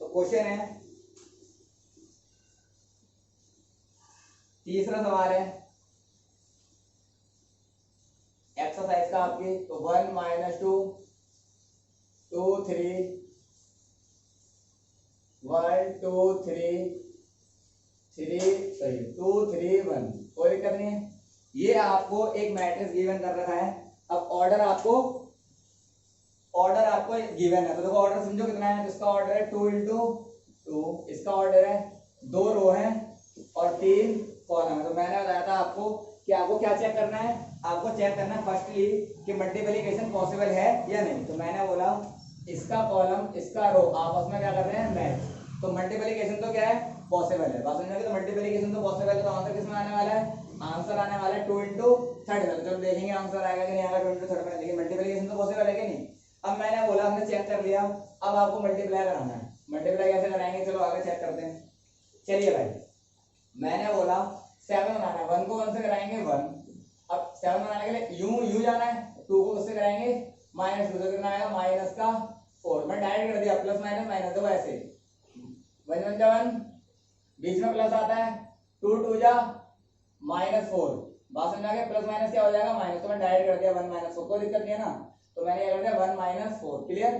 तो क्वेश्चन है तीसरा सवाल है एक्सरसाइज का आपकी। तो 1 - 2 2 3 1 2 3 2 3 1, कोई दिक्कत नहीं है। ये आपको एक मैट्रिक्स गिवन कर रखा है। अब ऑर्डर आपको गिवन है तो देखो ऑर्डर समझो कितना है। इसका ऑर्डर है 2 into 2, इसका ऑर्डर है 2 रो है और 3 कॉलम है। तो मैंने बताया था आपको कि आपको क्या चेक करना है, आपको चेक करना है फर्स्टली कि मल्टीप्लिकेशन पॉसिबल है या नहीं। तो मैंने बोला इसका कॉलम इसका रो आपस में क्या कर रहे हैं, मैच। तो मल्टीप्लिकेशन तो क्या है, पॉसिबल है। बात समझ में आ गई? तो मल्टीप्लिकेशन तो पॉसिबल है, तो आंसर किसमें आने वाला है, आंसर आने वाला है 2 इंटू थर्ड में। चलो देखेंगे आंसर आएगा कि नहीं आएगा 2 इंटू थर्ड में, लेकिन मल्टीप्लिकेशन तो पॉसिबल है कि नहीं। अब मैंने बोला, हमने चेक कर लिया, अब आपको मल्टीप्लाई कराना है। मल्टीप्लाई कैसे कराएंगे, चलो आगे चेक करते हैं। चलिए भाई, मैंने बोला 7 बनाना है, 1 को 1 से कराएंगे 1। अब 7 बनाने के लिए यू जाना है, 2 को उससे कराएंगे -2 से, कितना आएगा माइनस का 4। मैं डायरेक्ट कर दिया, प्लस माइनस माइनस, तो ऐसे 1 1 जा 1, बीच में प्लस आता है, 2 2 जा -4। बात समझ आ गया, प्लस माइनस क्या हो जाएगा, माइनस। तो मैं डायरेक्ट कर दिया 1 -4, कोई दिक्कत नहीं है ना। तो मैंने क्या कर दिया 1 -4, क्लियर।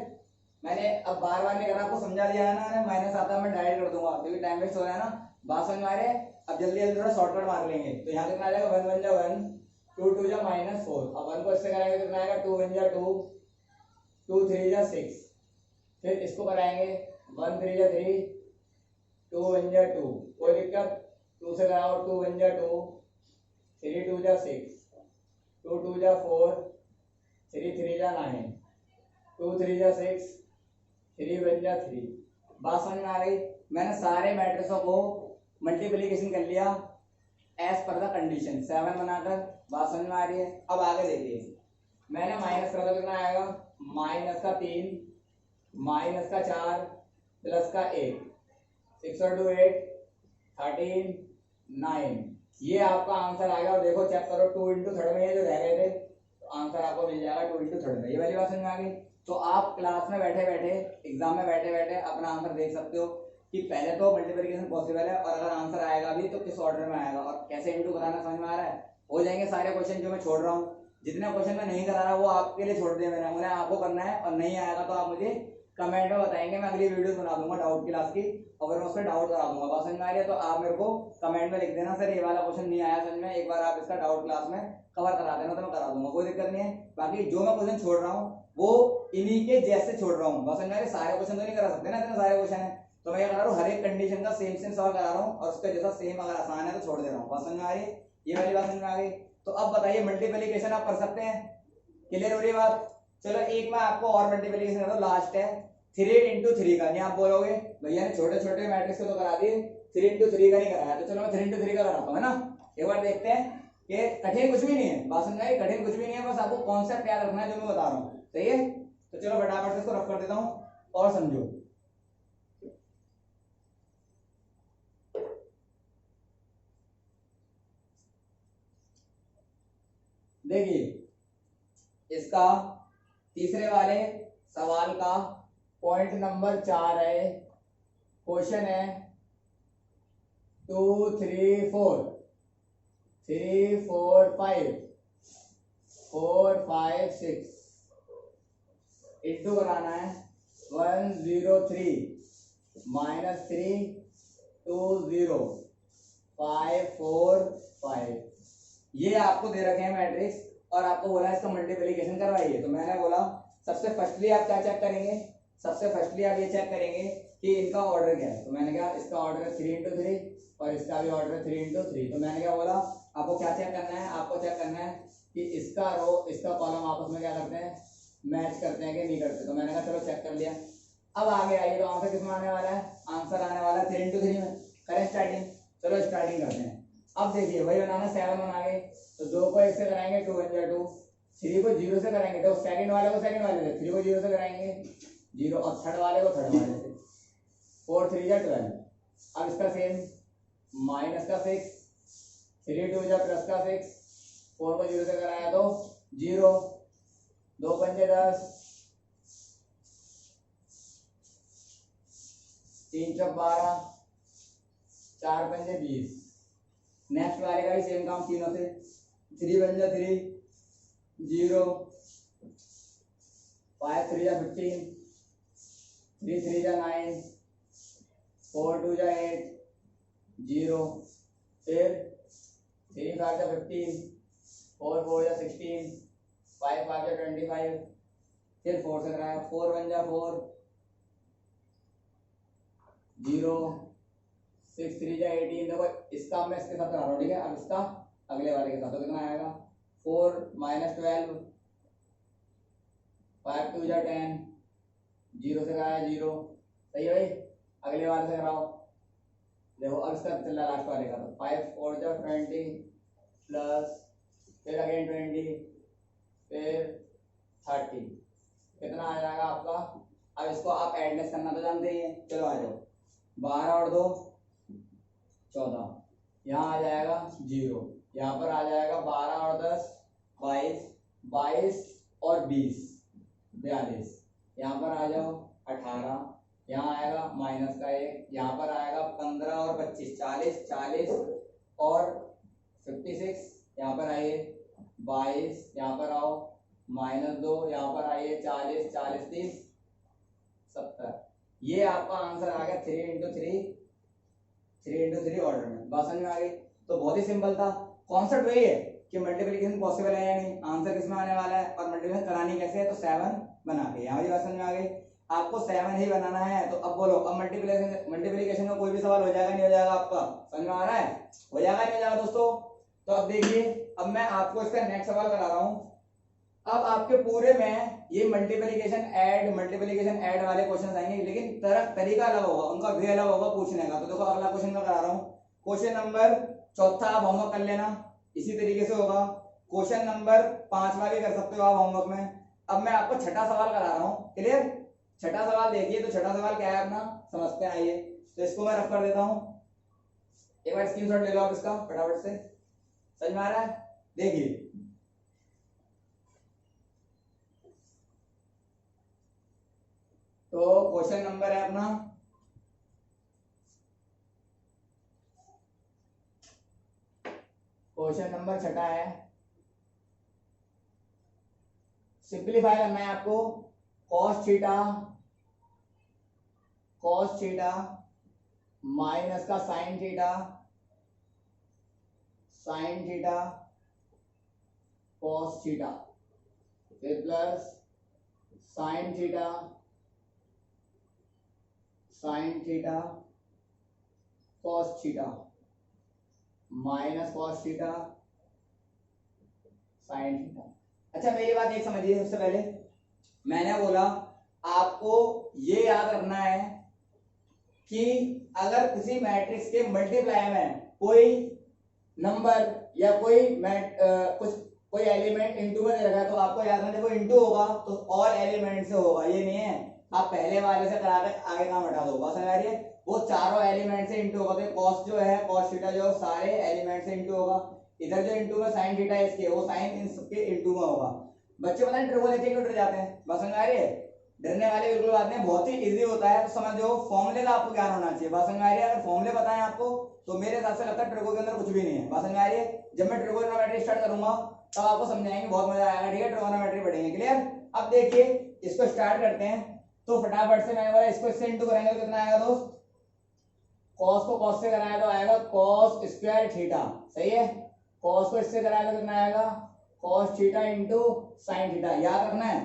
मैंने अब बार बार नहीं करना, आपको समझा दिया है ना मैंने, माइनस आता है मैं डायरेक्ट कर दूंगा क्योंकि टाइम वेस्ट हो रहा है ना। बात समझ में आ रही है? अब जल्दी जल्दी थोड़ा शॉर्टकट मार लेंगे। तो यहाँ कितना आ जाएगा, 1 1 जा 1, 2 2 जा -4। अब 1 को इससे कराएंगे तो कितना आएगा, 2 1 जा 2, 2 3 जा 6। फिर इसको कराएंगे 1 3 जा 3, 2 1 जा 2, कोई दिक्कत। 2 से कराओ 2 1 जा 2, 3 2 जा 6, 2 2 जा 4, 3 3 जा 9, 2 3 जा 6, 3 1 जा 3। बात समझ में आ गई? मैंने सारे मैट्रिक्सों को मल्टीप्लिकेशन कर लिया एज पर द कंडीशन 7 बनाकर। बात समझ में आ रही है? अब आगे देखिए, मैंने माइनस करा तो कितना आएगा, -3, -4, +1, 6 और 2 8, 13 9। ये आपका आंसर आएगा। और देखो चेक करो, 2 इंटू थर्ड में ये जो रह गए थे, तो आंसर आपको मिल जाएगा 2 इंटू थर्ड में। ये वाली बात समझ में आ गई? तो आप क्लास में बैठे बैठे, एग्जाम में बैठे बैठे अपना आंसर देख सकते हो कि पहले तो मल्टीप्लिकेशन पॉसिबल है, और अगर आंसर आएगा भी तो किस ऑर्डर में आएगा और कैसे इंटू कराना, समझ में आ रहा है? हो जाएंगे सारे क्वेश्चन जो मैं छोड़ रहा हूँ। जितने क्वेश्चन मैं नहीं करा रहा वो आपके लिए छोड़ दिया मैंने, उन्हें आपको करना है। और नहीं आएगा तो आप मुझे कमेंट में बताएंगे, मैं अगली वीडियो बना दूंगा डाउट क्लास की, और मैं उस पर डाउट करा दूंगा। बात समझ में आ रही है? तो आप मेरे को कमेंट में लिख देना, सर ये वाला क्वेश्चन नहीं आया समझ में, एक बार आप इसका डाउट क्लास में कवर करा देना, तो मैं करा दूंगा, कोई दिक्कत नहीं है। बाकी जो मैं क्वेश्चन छोड़ रहा हूँ वो इन्हीं के जैसे छोड़ रहा हूँ। बस समझ में आ रही है? सारे क्वेश्चन तो नहीं करा सकते ना, इतने सारे क्वेश्चन है, तो मैं क्या करा रहा हूँ, हर एक कंडीशन का सेम सेम सवाल करा रहा हूँ, और उसका जैसा सेम अगर आसान है तो छोड़ दे रहा हूँ। बात समझ में आ रही है? ये वाली बात समझ में आ गई? तो अब बताइए, मल्टीप्लिकेशन आप कर सकते हैं? क्लियर हो रही बात? चलो एक मैं आपको और मल्टीप्लिकेशन कर, लास्ट है 3 इंटू 3 का। नहीं आप बोलोगे भैया ने छोटे छोटे मैट्रिक्स को तो करा दिए, 3 इंटू 3 का नहीं कराया, तो चलो मैं 3 इंटू 3 का कराता हूँ, है ना। एक बार देखते हैं कि कठिन कुछ भी नहीं है। बात समझ आई? कठिन कुछ भी नहीं है, बस आपको कॉन्सेप्ट याद रखना है जो मैं बता रहा हूँ, सही है? तो चलो फटाफट से इसको रफ कर देता हूँ और समझो। देखिए, इसका तीसरे वाले सवाल का पॉइंट नंबर 4 है। क्वेश्चन है 2 3 4 3 4 5 4 5 6 इंटू कराना है 1 0 3 -3 2 0 5 4 5। ये आपको दे रखे हैं मैट्रिक्स, और आपको बोला है इसका मल्टीप्लिकेशन करवाइए। तो मैंने बोला सबसे फर्स्टली आप क्या चेक करेंगे, सबसे फर्स्टली आप ये चेक करेंगे कि इनका ऑर्डर क्या है। तो मैंने कहा इसका ऑर्डर है 3 इंटू 3 और इसका भी ऑर्डर है 3 इंटू 3। तो मैंने क्या बोला, आपको क्या चेक करना है, आपको चेक करना है कि इसका रो इसका कॉलम आपस में क्या करते हैं, मैच करते हैं कि नहीं करते। तो मैंने कहा चलो चेक कर लिया। अब आगे आइए, तो आंसर किसमें आने वाला है, आंसर आने वाला है 3 इंटू 3 में। करें स्टार्टिंग, चलो स्टार्टिंग करते हैं। अब देखिए वही बनाना, 7 बना के, तो 2 को 1 से कराएंगे 2 1 जा 2, 3 को 0 से कराएंगे, तो सेकंड वाले को सेकंड वाले से, 3 को 0 से कराएंगे 0, और थर्ड वाले को थर्ड वाले से, 4 3 जा 12। अब इसका सेम माइनस का 6, 3 2 जा प्लस का 6, 4 को 0 से कराया तो 0, 2 पंजे 10, 3 चौक 12, 4 पंजे 20। नेक्स्ट वाले का भी सेम काम तीनों से, 3 1 जा 3 0, 5 3 जा 15, 3 3 जा 9, 4 2 जा 8 0, फिर 3 5 जा 15, 4 4 जा 16, 5 5 जा 25, फिर 4 से कराया, 4 1 जा 4 0, 6 3 जा 18। देखो इसका मैं इसके साथ करा रहा हूँ, ठीक है। अब इसका अगले वाले के साथ, तो कितना आएगा 4 -12, 5 2 जा 10, जीरो से कराया जीरो, सही है भाई। अगले वाले से कराओ, देखो अब इसका चल रहा लास्ट वाले का, तो 5 4 जा 20 प्लस फिर अगेन 20 फिर 30, कितना आ जाएगा आपका। अब इसको आप एडनेस करना तो जानते ही हैं, चलो आ जाओ। 12 और 2 14, यहाँ आ जाएगा जीरो, यहाँ पर आ जाएगा 12 और 10 22, 22 और 20 42, यहाँ पर आ जाओ 18, यहाँ आएगा माइनस का 1, यहाँ पर आएगा 15 और 25 40, 40 और 56, यहाँ पर आइए 22, यहाँ पर आओ -2, यहाँ पर आइए 40 40 30 70। ये आपका आंसर आ गया 3 इंटू 3 ऑर्डर में। बात समझ में आ गई। तो बहुत ही सिंपल था, कॉन्सेप्ट वही है कि मल्टीप्लिकेशन पॉसिबल है या नहीं, आंसर किसमें आने वाला है और मल्टीप्लिकेशन करानी कैसे है, तो 7 बना के। यहाँ बात समझ में आ गई, आपको 7 ही बनाना है। तो अब बोलो, अब मल्टीप्लिकेशन का कोई भी सवाल हो जाएगा नहीं हो जाएगा, आपका समझ में आ रहा है, हो जाएगा नहीं हो जाएगा दोस्तों। तो अब देखिए, अब मैं आपको इसका नेक्स्ट सवाल करा रहा हूँ। अब आपके पूरे में ये मल्टीप्लिकेशन ऐड वाले क्वेश्चन आएंगे, लेकिन तरीका अलग होगा, उनका वे अलग होगा पूछने का। तो देखो अगला क्वेश्चन मैं करा रहा हूँ, क्वेश्चन नंबर 4 आप होमवर्क कर लेना, इसी तरीके से होगा। क्वेश्चन नंबर 5 भी कर सकते हो आप होमवर्क में। अब मैं आपको छठा सवाल करा रहा हूँ, क्लियर। छठा सवाल देखिए, तो छठा सवाल क्या है अपना, समझते हैं आइए। तो इसको मैं रफ कर देता हूँ, एक बार स्क्रीनशॉट ले लो आप इसका फटाफट से, समझ में आ रहा है। देखिए तो क्वेश्चन नंबर है अपना क्वेश्चन नंबर छठा है, सिंपलीफाई करना है आपको। cos थीटा माइनस का sin थीटा cos थीटा फिर plus sin theta cos theta minus cos theta sin theta. अच्छा मेरी बात एक समझिए, सबसे पहले मैंने बोला आपको ये याद रखना है कि अगर किसी मैट्रिक्स के मल्टीप्लाई में कोई नंबर या कोई एलिमेंट इनटू में दे रखा है, तो आपको याद रखना, जब इनटू होगा तो और एलिमेंट से होगा, ये नहीं है आप पहले वाले से करा के आगे काम हटा दो। बस समझ रही है, वो चारों एलिमेंट से इनटू होगा। तो cos जो है cos थीटा जो सारे एलिमेंट से इनटू होगा, इधर जो इनटू में sin थीटा इसके, वो sin इन सबके इनटू में होगा। बच्चे पता नहीं ट्रिगोनोमेट्री क्यों डर जाते हैं, बस समझ आ रही है, डरने वाले बिल्कुल बात नहीं, बहुत ही इजी होता है। तो समझो फॉर्मूले का आपको ज्ञान होना चाहिए, बात समझ में आ रही है। अगर फॉर्मूले बताएं आपको तो मेरे हिसाब से लगता है ट्रिगो के अंदर कुछ भी नहीं है, बात समझ में आ रही है। जब मैं ट्रिगोनोमेट्री स्टार्ट करूंगा तब आपको समझाएंगे, बहुत मजा आएगा, ठीक है। ट्रिगोनोमेट्री पढ़ेंगे, क्लियर। अब देखिए इसको स्टार्ट करते हैं, तो फटाफट से मैंने बोला इसको इससे इंटू करेंगे तो कितना आएगा दोस्त, cos को cos से कराया तो आएगा cos स्क्वायर थीटा, सही है। cos को इससे कराया तो कितना आएगा cos theta into sin theta, याद रखना है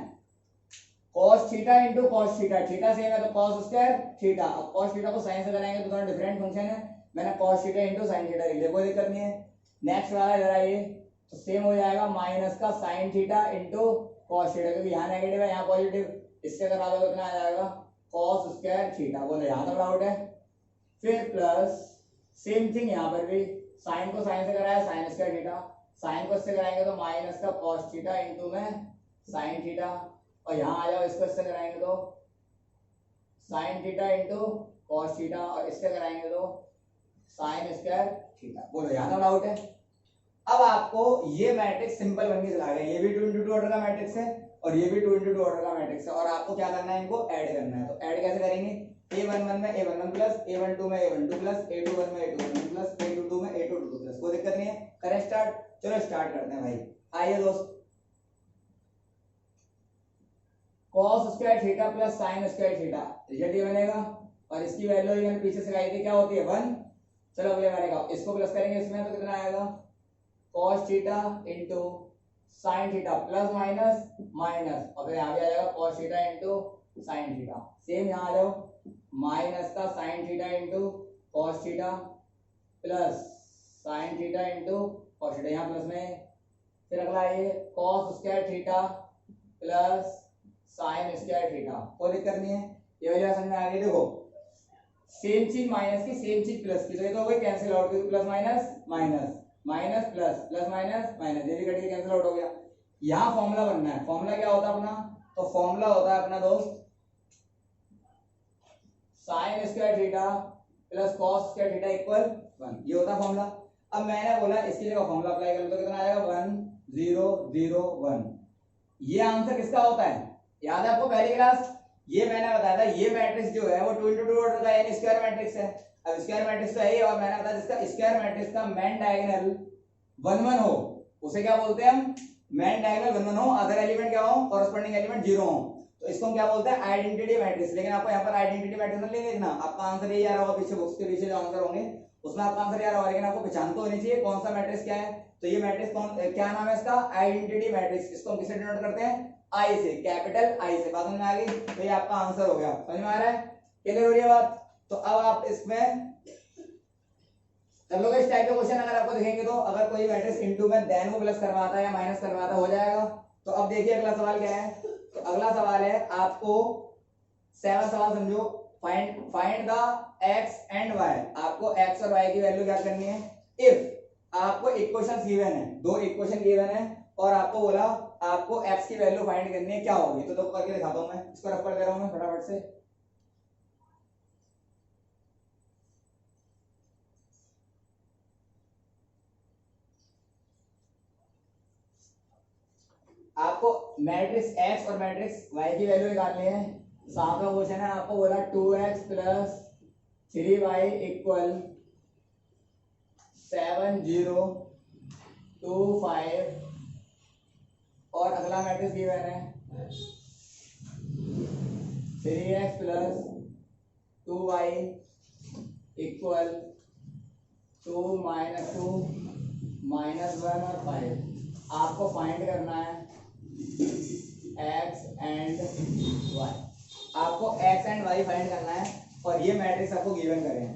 cos theta into cos theta, theta same है तो cos स्क्वायर थीटा। अब cos थीटा को sin से कराएंगे तो थोड़ा डिफरेंट फंक्शन है, मैंने cos theta into sin theta लिख लिया, कोई दिक्कत नहीं है। नेक्स्ट वाला इधर आइए, तो सेम हो जाएगा माइनस का sin theta into cos theta, क्योंकि यहाँ नेगेटिव है यहाँ पॉजिटिव, इससे करा दो कितना आ जाएगा cos स्क्वायर थीटा। बोलो यहाँ तक डाउट है। फिर प्लस सेम थिंग यहाँ पर भी, साइन को साइन से कराया साइन स्क्वायर थीटा, साइन को इससे कराएंगे तो माइनस का cos थीटा इंटू में साइन थीटा, और यहाँ आ जाओ इसको इससे कराएंगे तो sine theta into cos theta, और इससे कराएंगे तो साइन स्क्वायर थीटा। बोलो यहाँ तक डाउट है। अब आपको ये मैट्रिक्स सिंपल बन के चला गया, ये भी 2 into 2 ऑर्डर का मैट्रिक्स है और ये भी 2 into 2 ऑर्डर का मैट्रिक्स है, और आपको क्या करना है, इनको ऐड करना है। तो ऐड कैसे करेंगे, a11 में a11 प्लस a12 में a12 प्लस a21 में a21 प्लस a22 में a22 प्लस, कोई दिक्कत नहीं है। करें स्टार्ट, चलो स्टार्ट करते हैं भाई। आइए दोस्त, cos square theta plus sin square theta, result ये बनेगा, और इसकी वैल्यू मैंने पीछे से लगाई थी, क्या होती है 1। चलो अगले वाले का, इसको प्लस करेंगे इसमें तो कितना आएगा cos theta into sine theta plus minus minus, और फिर यहाँ भी आ जाएगा cos theta into sine theta. Same यहाँ आ जाओ, माइनस का sine theta into cos theta plus sine theta into cos theta, यहाँ प्लस में। फिर अगला ये cos square theta plus sine square theta, कोई दिक्कत नहीं है। ये वाली बात समझ में आ गई। देखो सेम चीज माइनस की, सेम चीज प्लस की, तो ये तो हो गई कैंसिल आउट, क्योंकि plus minus minus, minus plus, plus minus minus, ये भी कट के कैंसिल आउट हो गया। यहाँ फॉर्मूला बनना है। फॉर्मूला क्या होता है अपना? तो फॉर्मूला होता है अपना दोस्त sine square theta plus cos square theta equal 1, ये होता है फॉर्मूला। अब मैंने बोला इसकी जगह फॉर्मूला अप्लाई कर, तो कितना आएगा 1 0 0 1। ये आंसर किसका होता है? याद है आपको पहली क्लास, ये मैंने बताया था, ये मैट्रिक्स जो है वो 2 into 2 ऑर्डर का यानी स्क्वायर मैट्रिक्स है। अब स्क्वायर मैट्रिक्स तो है ही, और मैंने बताया जिसका स्क्वायर मैट्रिक्स का मेन डायगोनल 1 1 हो उसे क्या बोलते हैं हम? मेन डायगोनल 1 1 हो, अदर एलिमेंट क्या हो? कॉरेस्पॉन्डिंग एलिमेंट 0 हो, तो इसको हम क्या बोलते हैं? Identity matrix. लेकिन आपको यहाँ पर आइडेंटिटी मैट्रिक्स नहीं लिखना, आपका आंसर यही आ रहा होगा पीछे, बुक्स के पीछे जो आंसर होंगे उसमें आपका आंसर आ रहा होगा, लेकिन आपको पहचान तो होनी चाहिए कौन सा मैट्रिक्स क्या है। तो ये मैट्रिक्स कौन, क्या नाम है इसका? Identity matrix. इसको हम किससे डिनोट करते हैं? आई से, कैपिटल आई से। बात समझ में आ गई? तो ये आपका आंसर हो गया। समझ में आ रहा है? क्लियर हो रही है बात? तो अब आप इसमें सब लोग इस टाइप के क्वेश्चन अगर आपको दिखेंगे, तो अगर कोई मैट्रिक्स इनटू में देन को प्लस करवाता है या माइनस करवाता है, हो जाएगा। तो अब देखिए अगला सवाल क्या है। तो अगला सवाल है आपको 7 सवाल समझो। Find the x and y। आपको x और y की वैल्यू क्या करनी है? इफ आपको इक्वेशंस गिवन है, दो इक्वेशन गिवन है, और आपको बोला आपको x की वैल्यू फाइंड करनी है, क्या होगी? तो करके दिखाता हूं मैं, इसको रफ कर दे रहा हूं मैं फटाफट से। आपको मैट्रिक्स x और मैट्रिक्स y की वैल्यू निकालनी है। सातवां क्वेश्चन है, आपको बोला 2x प्लस 3y इक्वल 7 0 2 5, और अगला मैट्रिक्स गिवन है 3x प्लस 2y इक्वल 2 -2 -1 और 5। आपको फाइंड करना है x एंड y। आपको x एंड y फाइंड करना है, और ये मैट्रिक्स आपको गिवन करे हैं।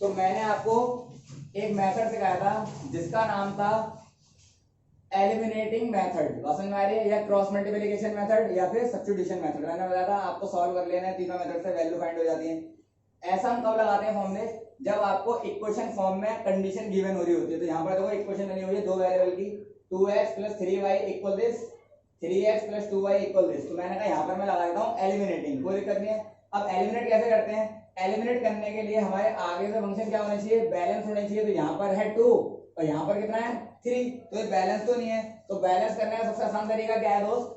तो मैंने आपको एक मेथड सिखाया था जिसका नाम था एलिमिनेटिंग मेथड, समझ में आ रही है? या क्रॉस मल्टीप्लिकेशन मेथड या फिर सब्स्टिट्यूशन मेथड। मैंने बताया था आपको सॉल्व कर लेना है, तीनों मेथड से वैल्यू फाइंड हो जाती है। ऐसा हम कब लगाते हैं फॉर्मूले? जब आपको इक्वेशन फॉर्म में कंडीशन गिवन हो रही होती है। तो यहाँ पर देखो इक्वेशन बनी हुई है दो वेरिएबल की, 2x plus 3y equal this, 3x plus 2y equal this. तो मैंने कहा यहाँ पर मैं लगा देता हूँ एलिमिनेटिंग, कोई दिक्कत नहीं है। अब एलिमिनेट कैसे करते हैं? एलिमिनेट करने के लिए हमारे आगे से फंक्शन क्या होना चाहिए? बैलेंस होना चाहिए। तो यहाँ पर है 2 और यहाँ पर कितना है 3, तो ये बैलेंस तो नहीं है। तो बैलेंस करने का सबसे आसान तरीका क्या है दोस्त?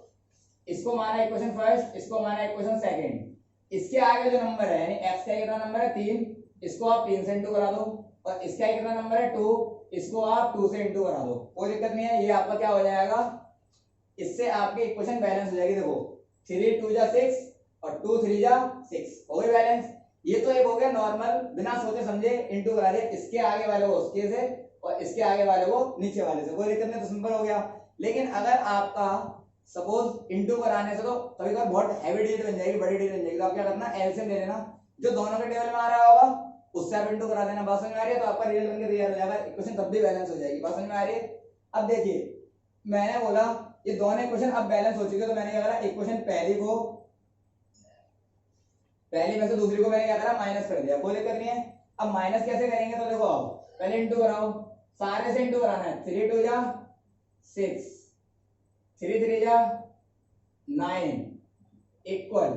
इसको माना इक्वेशन फर्स्ट, इसको माना इक्वेशन सेकंड, इसके आगे जो नंबर है यानी x का कितना नंबर है 3, इसको आप 3 से इंटू करा दो, और इसका कितना नंबर है 2, इसको आप 2 से इंटू करा दो, कोई दिक्कत नहीं है। ये आपका क्या हो जाएगा? इससे आपकी इक्वेशन बैलेंस हो जाएगी। देखो 3 2 जा 6 और 2 3 जा 6, हो गई बैलेंस। ये तो एक हो गया नॉर्मल, बिना सोचे समझे इंटू करा दिया, इसके आगे वाले को उसके से और इसके आगे वाले को नीचे वाले से, कोई दिक्कत नहीं, तो सिंपल हो गया। लेकिन अगर आपका सपोज इंटू कराने से तो कभी कभी बहुत हैवी डिजिट बन जाएगी, बड़ी डिजिट बन जाएगी, तो आप क्या करना? एलसीएम ले लेना, जो दोनों के टेबल में आ रहा होगा उससे आप इंटू करा देना। बात समझ में आ रही है? तो आपका रिजल्ट बनकर तैयार हो जाएगा, इक्वेशन तब भी बैलेंस हो जाएगी। बात समझ में आ रही है? अब देखिए मैंने बोला ये दोनों इक्वेशन अब बैलेंस हो चुके, तो मैंने क्या करा? इक्वेशन पहली में से दूसरी को मैंने क्या करा? माइनस कर दिया, कोई दिक्कत नहीं है। अब माइनस कैसे करेंगे? तो देखो अब पहले इंटू कराओ, सारे से इंटू कराना है। 3 2 जा 6, 3 3 जा 9 इक्वल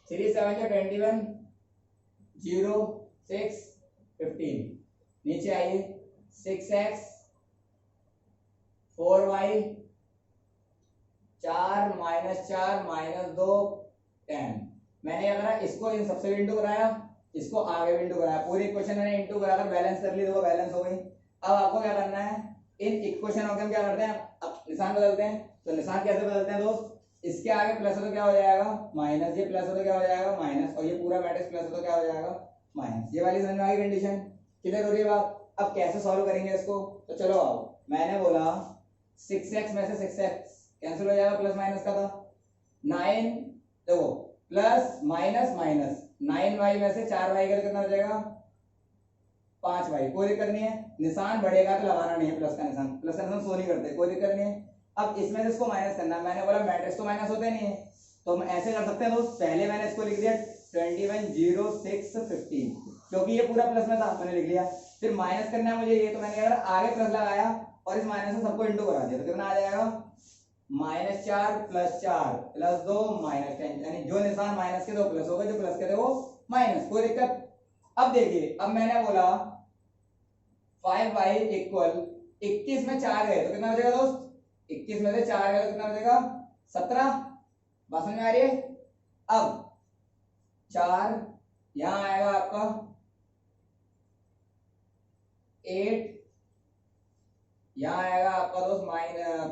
3 7 जा 21 0 6 15। नीचे आइए 6x 4y 4 -4 -2 10। मैंने क्या करा? इसको इन सबसे इंटू कराया, इसको आगे इंटू कराया, पूरी इक्वेशन मैंने इंटू कराकर बैलेंस कर ली, देखो बैलेंस हो गई। अब आपको क्या करना है? इन इक्वेशनों के हम क्या करते हैं? अब निशान बदलते हैं। तो निशान कैसे बदलते हैं दोस्त? इसके आगे प्लस हो तो क्या हो जाएगा? माइनस, ये प्लस हो तो क्या हो जाएगा? माइनस, और ये पूरा मैट्रिक्स प्लस हो तो क्या हो जाएगा? माइनस। ये वाली समझ में आ गई कंडीशन? क्लियर हो रही है बात? अब कैसे सॉल्व करेंगे इसको? तो चलो आओ, मैंने बोला 6x में से 6x कैंसिल हो जाएगा, प्लस माइनस का था 9, देखो प्लस माइनस माइनस, 9y में से 4y का कितना हो जाएगा? 5y, कोई दिक्कत नहीं है। निशान बढ़ेगा तो लगाना नहीं है प्लस का निशान, प्लस का निशान शो नहीं करते, कोई दिक्कत नहीं है। अब इसमें से इसको माइनस करना है। मैंने बोला मैट्रिक्स तो माइनस होते नहीं है, तो हम ऐसे कर सकते हैं दोस्त, पहले मैंने इसको लिख दिया 21 0 6 15, क्योंकि ये पूरा प्लस में था मैंने लिख लिया। फिर माइनस करना है मुझे ये, तो मैंने क्या करा, आगे प्लस लगाया और इस माइनस से सबको इंटू करा दिया, तो कितना आ जाएगा -4 + 4 + 2 -10, यानी जो निशान माइनस के दो प्लस हो गए, जो प्लस के थे वो माइनस, कोई दिक्कत। अब देखिए, अब मैंने बोला 5y = 21 में 4 गए तो कितना बचेगा दोस्त, 21 में से 4 गए तो कितना बचेगा 17, बात समझ में आ रही है। अब 4 यहां आएगा आपका 8, यहां आएगा आपका दोस्त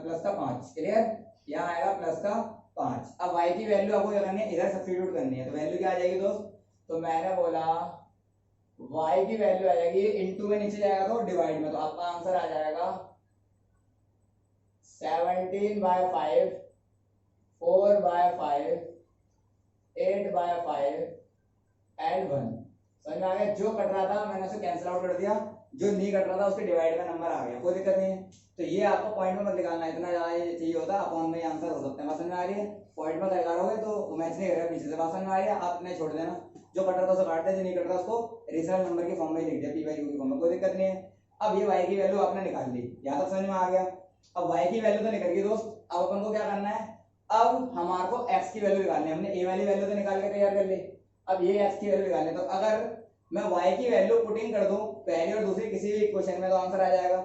प्लस का 5, क्लियर, यहां आएगा प्लस का 5। अब y की वैल्यू आपको क्या करनी है, इधर सब्स्टिट्यूट करनी है, तो वैल्यू क्या आ जाएगी दोस्त, तो मैंने बोला y की वैल्यू आ जाएगी इनटू में नीचे जाएगा तो डिवाइड में, तो आपका आंसर आ जाएगा 17/5, 4/5, 8/5 एंड 1। समझ में आ गया, जो कट रहा था मैंने उसे कैंसिल आउट कर दिया, जो नहीं कट रहा था उसके डिवाइड में नंबर आ गया, कोई दिक्कत नहीं है। तो ये आपको पॉइंट में मत निकालना, इतना ज्यादा ये चाहिए होता, अपॉन में आंसर हो सकते हैं, बात समझ में आ रही है। पॉइंट में निकालोगे तो मैच नहीं करेगा पीछे से, बात समझ में आ रही है, आप नहीं छोड़ देना, जो कट रहा था उसे काट दे, जो नहीं कट रहा उसको रिजल्ट नंबर के फॉर्म में लिख दिया, p/q की फॉर्म में, कोई दिक्कत नहीं है। अब ये y की वैल्यू आपने निकाल ली, यहाँ तक समझ में आ गया। अब y की वैल्यू तो निकल गई दोस्त, अब अपन को क्या करना है, अब हमारे को x की वैल्यू निकालनी है, हमने a वाली वैल्यू तो निकाल के तैयार कर ली, अब ये x की वैल्यू निकालनी है। तो अगर मैं y की वैल्यू पुटिंग कर दूं पहली और दूसरी किसी भी इक्वेशन में तो आंसर आ जाएगा,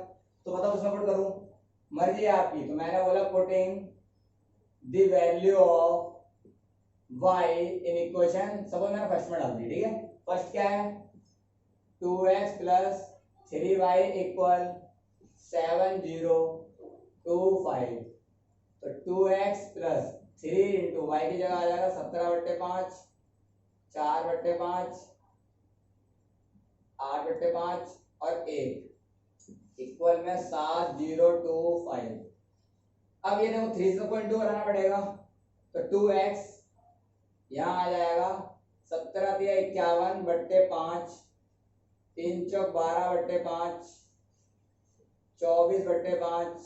तो बताओ उसमें पुट करूं, मर्जी है आपकी। तो मैंने बोला putting the value of y in equation, suppose मैंने फर्स्ट में डाल दी, ठीक है, फर्स्ट क्या है 2x + 3y = 7025, तो 2x + 3 इंटू y की जगह आ जाएगा 17/5, 4/5, 8/5 और 1 इक्वल में 7025। अब ये देखो 3 से को इंटू कराना पड़ेगा, तो 2x यहाँ आ जाएगा 17 × 51/5, 3 × 12/5, 24/5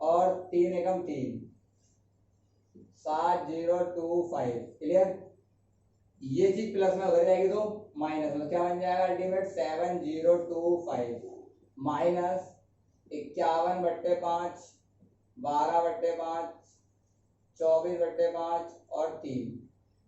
और 3 × 3 7025, क्लियर। ये चीज प्लस में उधर जाएगी तो माइनस में, क्या बन जाएगा अल्टीमेट 7025 माइनस 51/5, 12/5, 24/5 और 3।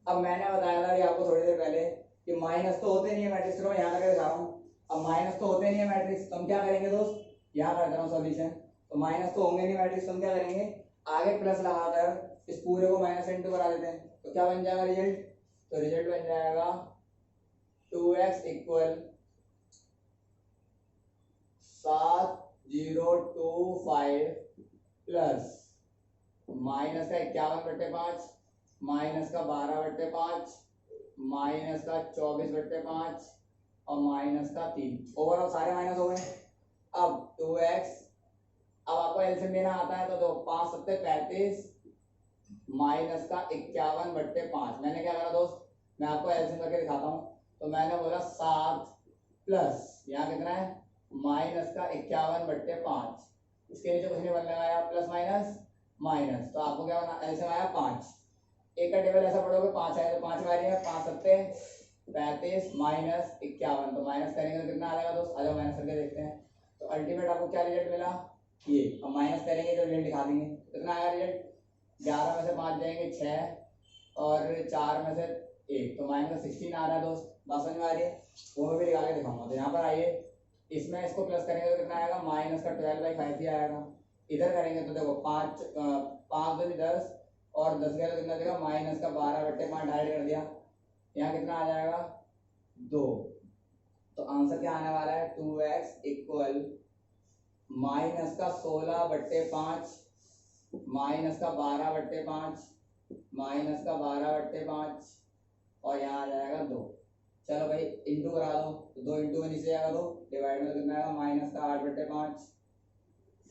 अब मैंने बताया था आपको थोड़ी देर पहले कि माइनस तो होते नहीं है मैट्रिक्स, को मैं यहाँ करके दिखा रहा हूँ। अब माइनस तो होते नहीं है मैट्रिक्स, तो हम क्या करेंगे दोस्त, यहाँ कर दे रहा हूँ सॉल्यूशन, तो माइनस तो होंगे नहीं मैट्रिक्स, तो हम क्या करेंगे आगे प्लस लगाकर इस पूरे को माइनस इंटू करा देते हैं, तो क्या बन जाएगा रिजल्ट, तो रिजल्ट बन जाएगा 2x = 7025 प्लस माइनस का 51/5, माइनस का 12/5, माइनस का 24/5 और माइनस का 3, ओवरऑल सारे माइनस हो गए। अब 2x, अब आपको एलसीएम लेना आता है, तो दो 5 × 7 = 35 माइनस का 51/5, मैंने क्या करा दोस्त, मैं आपको एलसीएम करके दिखाता हूँ, तो मैंने बोला 7 प्लस यहाँ कितना है माइनस का 51/5, इसके नीचे कुछ नहीं बनने आया, प्लस माइनस माइनस, तो आपको क्या बना एलसीएम आया 5, एक का टेबल ऐसा पढ़ोगे 5 आया, तो 5 बारी है 5 × 7 = 35 माइनस 51, तो माइनस करेंगे तो कितना आ जाएगा दोस्त, आ जाओ माइनस करके देखते हैं। तो अल्टीमेट आपको क्या रिजल्ट मिला, ये, अब माइनस करेंगे तो रिजल्ट दिखा देंगे, कितना आया रिजल्ट, 11 में से 5 जाएंगे 6 और 4 में से 1, तो माइनस 16 आ रहा है दोस्त, बात समझ में आ रही है, वो मैं भी निकाल के दिखाऊंगा। तो यहाँ पर आइए, इसमें इसको प्लस करेंगे तो कितना आएगा, माइनस का 12/5 ही आएगा, इधर करेंगे तो देखो 5 2 10 और 10 गया तो कितना देगा, माइनस का 12/5 डायरेक्ट कर दिया, यहाँ कितना आ जाएगा 2, तो आंसर क्या आने वाला है 2x = माइनस का 16/5 माइनस का 12/5 माइनस का 12/5 और यहाँ आ जाएगा 2। चलो भाई इंटू करा दो, तो 2 इंटू में नीचे जाएगा 2, डिवाइड में तो कितना आएगा माइनस का 8/5,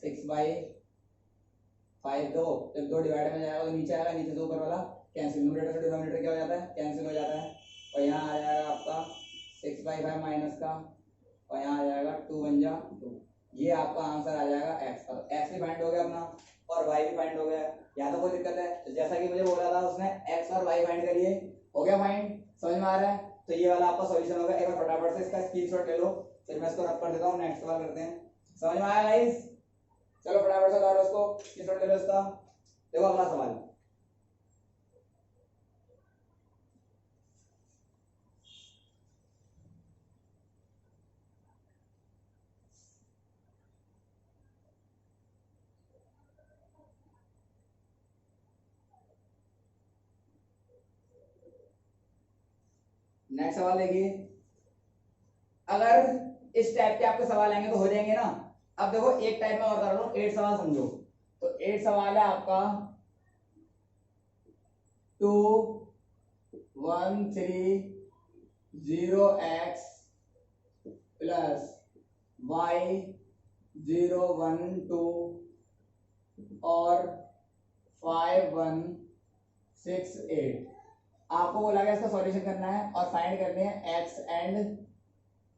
6/5 2, जब 2 डिवाइड में जाएगा तो नीचे आएगा, नीचे से ऊपर वाला कैंसिल, न्यूमरेटर से डिनोमिनेटर क्या हो जाता है कैंसिल हो जाता है, और यहाँ आ जाएगा आपका 6/5 माइनस का, और यहाँ आ जाएगा 2 × 2, ये आपका आंसर आ जाएगा x का। x भी फाइंड हो गया अपना, और y भी फाइंड हो गया, यहाँ तो कोई दिक्कत है। तो जैसा कि मुझे बोला था उसने x और y फाइंड करिए, हो गया फाइंड, समझ में आ रहा है। तो ये वाला आपका सॉल्यूशन होगा। एक बार फटाफट से इसका स्क्रीनशॉट ले लो, फिर मैं इसको रब कर देता हूँ, नेक्स्ट सवाल करते हैं। समझ में आया गाइस? चलो फटाफट से उतारो उसको, स्क्रीनशॉट ले लो इसका। देखो अगला सवाल, नेक्स्ट सवाल देखिए। अगर इस टाइप के आपके सवाल आएंगे तो हो जाएंगे ना। अब देखो एक टाइप में और कर लो, 8 सवाल समझो। तो 8 सवाल है आपका 2 1 3 0x प्लस y 0 1 2 और 5 1 6 8। आपको बोला गया इसका सॉल्यूशन करना है और फाइंड करनी है x एंड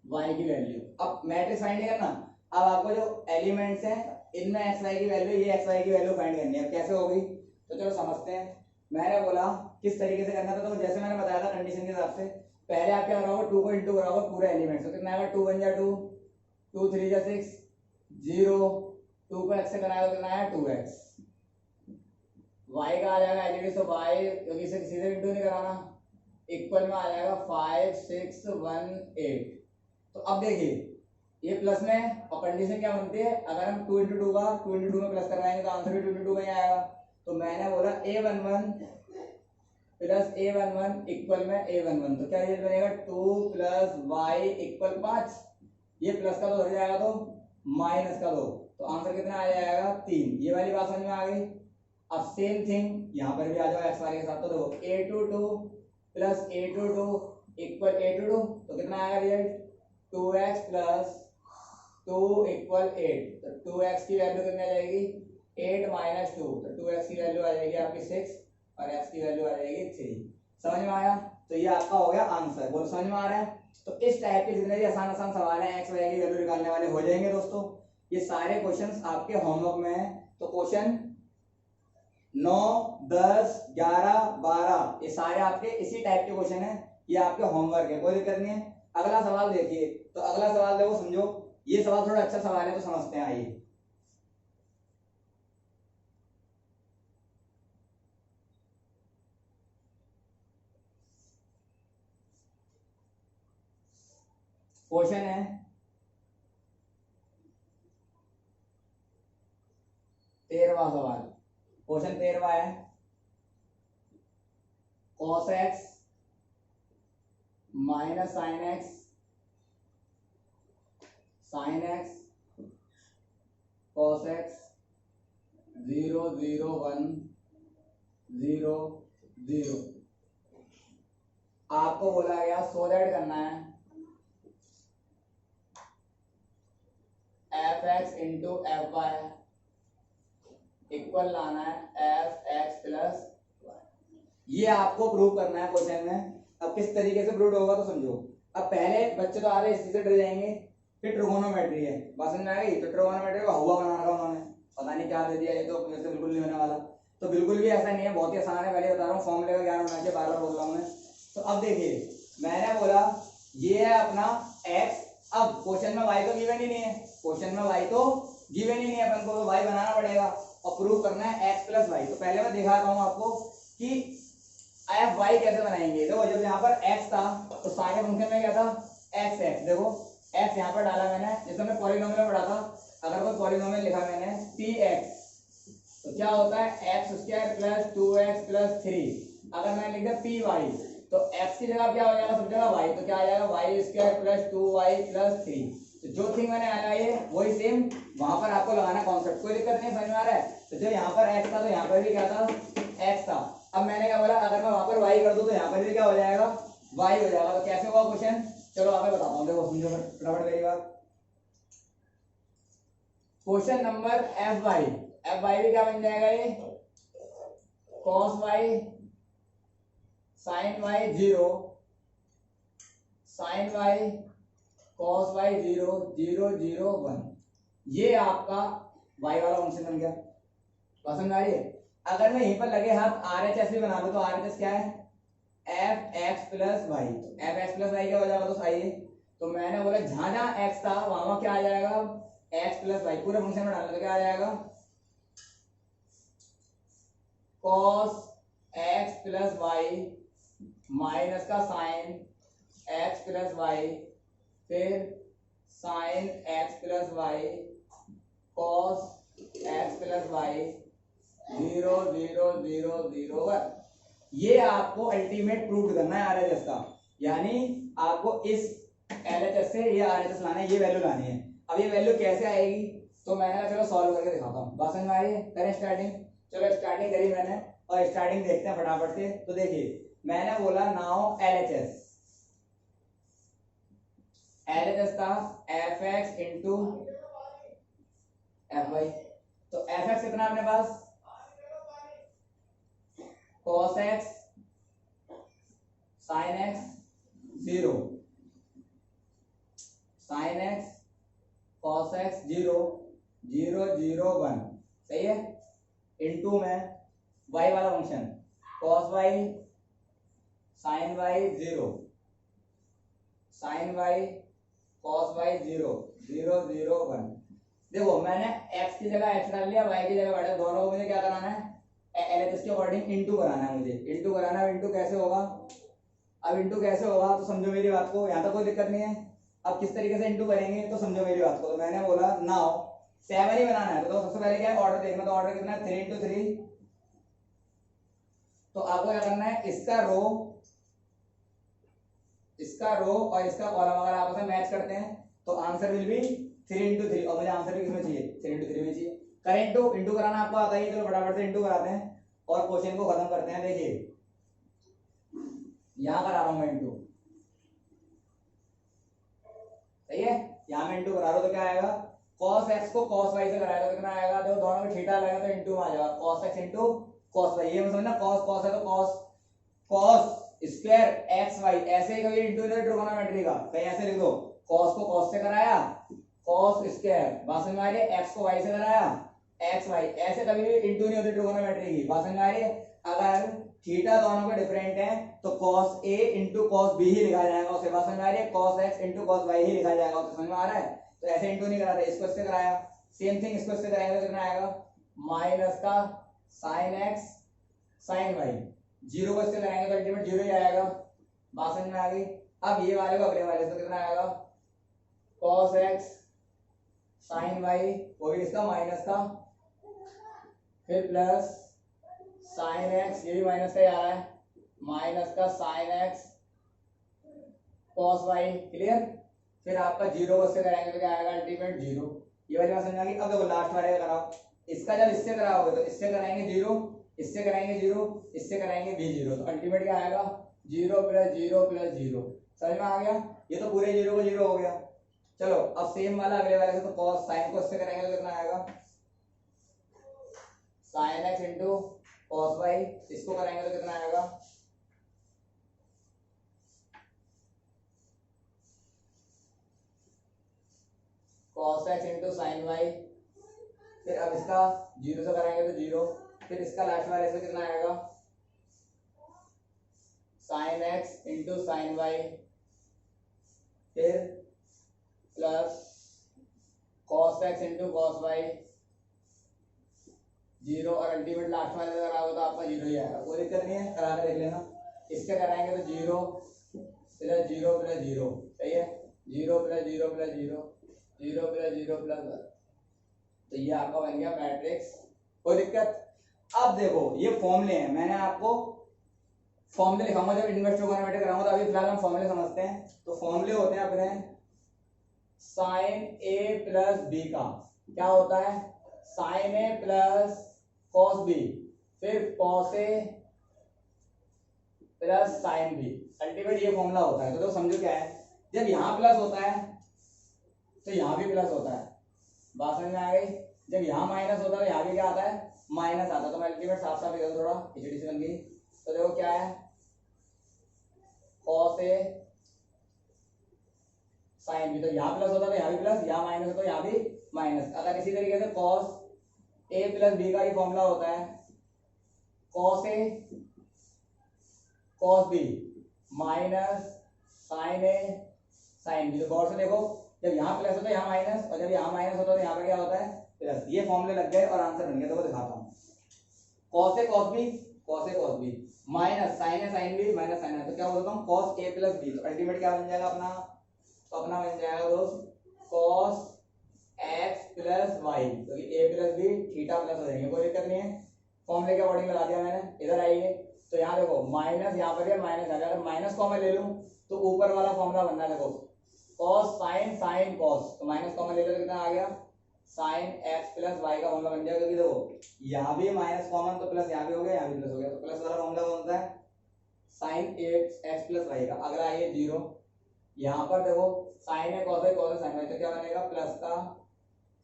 y की वैल्यू। अब मैट्रिक्स फाइंड नहीं करना, अब आपको जो एलिमेंट्स हैं इनमें x y की वैल्यू, ये x y की वैल्यू फाइंड करनी है। कैसे होगी तो चलो समझते हैं। मैंने बोला किस तरीके से करना था, तो जैसे मैंने बताया था कंडीशन के हिसाब से, पहले आप क्या कराओगे, 2 को इंटू कराओगे पूरे एलिमेंट से। कितना आएगा, 2 1 जा 2, 2 3 जा 6, 0, 2 को x से कराया तो कितना आया 2x। y का आ जाएगा एज तो y, क्योंकि इसे किसी से इंटू नहीं कराना, इक्वल में आ जाएगा 5 6 1 8। तो अब देखिए ये प्लस में, और कंडीशन क्या बनती है, अगर हम 2 इंटू 2 का 2 इंटू 2 में प्लस करवाएंगे तो आंसर भी 2 इंटू 2 में ही आएगा। तो मैंने बोला a11 प्लस a11 इक्वल में a11, तो क्या रिजल्ट बनेगा 2 प्लस y इक्वल 5। ये प्लस का 2 हो जाएगा तो माइनस का 2, तो आंसर कितना आ जाएगा 3। ये वाली बात समझ में आ गई। अब सेम थिंग यहाँ पर भी आ जाओ x वाले के साथ। तो देखो a22 plus a22 equal a22, तो कितना आएगा रिजल्ट 2x प्लस 2 इक्वल 8। तो 2x की वैल्यू कितनी आ जाएगी 8 माइनस 2, तो 2x की वैल्यू आ जाएगी आपकी 6 और x की वैल्यू आ जाएगी 3। समझ में आया? तो ये आपका हो गया आंसर। बोलो समझ में आ रहा है? तो इस टाइप के जितने भी आसान आसान सवाल हैं x y की वैल्यू निकालने वाले हो जाएंगे दोस्तों। ये सारे क्वेश्चंस आपके होमवर्क में है। तो क्वेश्चन 9 10 11 12 ये सारे आपके इसी टाइप के क्वेश्चन है, ये आपके होमवर्क है, कोई दिक्कत नहीं है। अगला सवाल देखिए। तो अगला सवाल देखो, समझो, ये सवाल थोड़ा अच्छा सवाल है तो समझते हैं, आइए। क्वेश्चन है 13वां सवाल। क्वेश्चन 13वां है, cos x minus sine x sin x cos x 0 0 1 0 0। आपको बोला गया सोल्यूट करना है f x into f y equal लाना है एफ एक्स प्लस वाई। ये आपको प्रूव करना है क्वेश्चन में। अब किस तरीके से प्रूव होगा तो समझो। अब पहले बच्चे तो आ रहे इसी से डर जाएंगे, फिर ट्रिगोनोमेट्री है, बात समझ में आ गई। तो ट्रिगोनोमेट्री को हुआ बना रखा उन्होंने, पता नहीं क्या दे दिया, ये तो वैसे बिल्कुल नहीं होने वाला। तो बिल्कुल भी ऐसा नहीं है, बहुत ही आसान है, पहले बता रहा हूँ, फॉर्मूले का ज्ञान होना चाहिए, बार बार बोल रहा हूँ मैं। तो अब देखिए मैंने बोला ये है अपना x। अब क्वेश्चन में y तो गिवन ही नहीं है, क्वेश्चन में y तो गिवन ही नहीं है, अपन को तो y बनाना पड़ेगा और प्रूव करना है x प्लस वाई। तो पहले मैं दिखाता हूँ आपको कि एफ वाई कैसे बनाएंगे। देखो जब यहाँ पर x था तो सारे फंक्शन में क्या था x x। देखो x यहाँ पर डाला मैंने, जैसे मैं पॉलिनोमियल में पढ़ा था, अगर कोई पॉलिनोमियल लिखा मैंने px तो क्या होता है x square plus 2x plus 3। अगर मैंने लिख दिया पी वाई तो x की जगह क्या हो जाएगा, सब जगह y, तो क्या आ जाएगा Y square plus 2y plus 3। तो जो थिंग मैंने लगाई है वही सेम वहां पर आपको लगाना कॉन्सेप्ट, कोई दिक्कत नहीं, समझ में आ रहा है। तो जब यहाँ पर x था तो यहाँ पर भी क्या था x था। अब मैंने क्या बोला अगर मैं वहां पर y कर दूं तो यहाँ पर भी क्या हो जाएगा y हो जाएगा। तो कैसे होगा क्वेश्चन, चलो आगे बताता हूँ, देखो समझो फटाफट मेरी बात। क्वेश्चन नंबर एफ वाई भी क्या बन जाएगा, ये cos y sin y 0 sin y cos y 0 0 0 1। ये आपका y वाला फंक्शन बन गया। पसंद आ रही है। अगर मैं यहीं पर लगे हाथ RHS भी बना लूं तो RHS क्या है, fx प्लस वाई। तो fx प्लस वाई क्या हो जाएगा, तो सही है। तो मैंने बोला जहां जहां x था वहां क्या आ जाएगा, x प्लस वाई। पूरे फंक्शन में डालना तो क्या आ जाएगा, cos x plus y minus का साइन x प्लस वाई, फिर sine x plus y cos x plus y 0 0 0 0 1। ये आपको अल्टीमेट प्रूफ करना है RHS का, यानी आपको इस LHS से ये RHS लाना है, ये वैल्यू लानी है। अब ये वैल्यू कैसे आएगी, तो मैंने कहा चलो सॉल्व करके दिखाता हूँ। बात समझ में आ रही है, करें स्टार्टिंग। चलो स्टार्टिंग करी मैंने, और स्टार्टिंग देखते हैं फटाफट से। तो देखिए मैंने बोला नाउ LHS था fx इंटू fy। तो fx कितना अपने पास, cos x sin x 0, sin x cos x 0 0 0 1, सही है। इनटू में y वाला function cos y sin y 0, sin y cos y 0 0 0 1। देखो मैंने x की जगह x डाल लिया, y की जगह y, दोनों को मुझे क्या कराना है, LHS के अकॉर्डिंग इनटू कराना है मुझे। इनटू कराना है, इनटू कैसे होगा, अब इनटू कैसे होगा तो समझो मेरी बात को, यहाँ तक कोई दिक्कत नहीं है। अब किस तरीके से इनटू करेंगे तो समझो मेरी बात को। तो मैंने बोला नाउ 7 ही बनाना है, तो सबसे पहले क्या है, ऑर्डर देखना। तो ऑर्डर कितना है, 3 इंटू 3। तो आपको क्या करना है, इसका रो और इसका कॉलम अगर आपस में मैच करते हैं तो आंसर विल बी 3 इंटू 3। और मुझे आंसर भी किसमें चाहिए, 3 इंटू 3 में चाहिए। करें टू इंटू कराना आपको आता है, चलो फटाफट से इंटू कराते हैं और क्वेश्चन को खत्म करते हैं। देखिए यहां करा रहा हूं मैं इंटू, सही है। यहां मैं इंटू करा रहा हूं तो क्या आएगा, cos x को cos y से कराया तो कितना आएगा, देखो दोनों में थीटा लगेगा तो इंटू में आ जाएगा, cos x into cos y। ये मतलब समझना, cos है तो cos स्क्वायर x y, ऐसे ही कभी इंटू इधर ट्रिगोनोमेट्री का कहीं ऐसे लिख दो, cos को cos से कराया cos स्क्वायर, बात समझ में आ रही है, x को y से कराया x y, ऐसे कभी भी इंटू नहीं होती ट्रिगोनोमेट्री की, बात समझ में आ रही है। अगर थीटा दोनों के डिफरेंट है तो cos a into cos b ही लिखा जाएगा उसे, बात समझ में आ रही है, cos x into cos y ही लिखा जाएगा उसे, समझ में आ रहा है। तो ऐसे इंटू नहीं कराते, इसको इससे कराया, सेम थिंग इसको इससे कराएंगे तो कितना आएगा, माइनस का sin x sin y, 0 को इससे कराएंगे तो अल्टीमेट 0 ही आएगा, बात समझ में आ गई। अब ये वाले को अगले वाले से तो कितना आएगा, cos x sin y, वो भी इसका माइनस का, फिर प्लस sin x, ये भी माइनस का ही आ रहा है, माइनस का sin x cos y, clear. फिर आपका 0 को इससे कराएंगे तो क्या आएगा, अल्टीमेट 0। ये वाली बात समझ आ गई। अब देखो लास्ट वाले का कराओ, इसका जब इससे कराओगे तो इससे कराएंगे 0, इससे कराएंगे 0, इससे कराएंगे भी 0, तो अल्टीमेट क्या आएगा, 0 प्लस 0 प्लस 0, समझ में आ गया। ये तो पूरे 0 को 0 हो गया। चलो अब सेम वाला अगले वाले से, तो cos sin को इससे कराएंगे तो कितना आएगा, sin x into cos y, इसको कराएंगे तो कितना आएगा, cos x into sin y। फिर अब इसका 0 से कराएंगे तो 0, फिर इसका लास्ट वाले से कितना आएगा, sin x into sin y, फिर plus cos x into cos y 0, और अल्टीमेट लास्ट वाले से कराओगे तो आपका 0 ही आएगा, कोई दिक्कत नहीं है, करा के देख लेना। इससे कराएंगे तो 0 प्लस 0 प्लस 0, सही है, 0 प्लस 0 प्लस 0, 0 प्लस 0 प्लस 1, तो ये आपका बन गया मैट्रिक्स, कोई दिक्कत। अब देखो ये फॉर्मूले हैं, मैंने आपको फॉर्मूले लिखाऊंगा जब इन्वर्स ट्रिगोनोमेट्री कराऊंगा, तो अभी फिलहाल हम फॉर्मूले समझते हैं। तो फॉर्मूले होते हैं अपने sin a प्लस b का क्या होता है, sin a plus cos b, फिर cos a plus sin b, ultimate ये फॉर्मूला होता है। तो समझो क्या है, जब यहाँ प्लस होता है तो यहाँ भी प्लस होता है, बात समझ में आ गई। जब यहाँ माइनस होता है तो यहाँ भी क्या आता है, माइनस आता है। तो मैं अल्टीमेट साफ साफ लिख थोड़ा खिचड़ी से बन गई। तो देखो क्या है, cos a sin b, तो यहाँ प्लस होता है तो यहाँ भी प्लस, यहाँ माइनस होता है तो यहाँ भी माइनस। अगर इसी तरीके से cos ए प्लस बी का ये फॉर्मूला होता है cos A cos B minus sign A sine B. तो गौर से देखो, जब यहाँ प्लस होता है यहाँ माइनस, और जब यहाँ माइनस होता है तो यहाँ पर क्या होता है प्लस। ये फॉर्मूले लग गए और आंसर बन गया। तो वो दिखाता हूँ, cos A cos B cos A cos B minus sign A sine B minus sign ए। तो क्या बोलता हूँ कॉस ए प्लस बी। तो अल्टीमेट क्या बन जाएगा अपना, तो अपना बन जाएगा दोस्त कॉस एक्स प्लस वाई। तो a plus b theta plus हो जाएंगे, कोई दिक्कत नहीं है। फॉर्मूले के अकॉर्डिंग लगा दिया मैंने। इधर आइए, तो यहाँ देखो माइनस, यहाँ पर है माइनस आ गया। अगर माइनस कॉमन ले लूँ तो ऊपर वाला फॉर्मूला बनना है, देखो कॉस साइन साइन कॉस। तो माइनस कॉमन ले लो तो कितना आ गया साइन एक्स प्लस वाई का फॉर्मूला बन जाएगा। क्योंकि देखो यहाँ भी माइनस कॉमन तो प्लस यहाँ भी हो गया, यहाँ भी प्लस हो गया। तो प्लस वाला फॉर्मूला बनता है साइन एक्स प्लस वाई का। अगला आइए जीरो, यहाँ पर देखो साइन है कॉस है कॉस है साइन है, तो क्या बनेगा प्लस का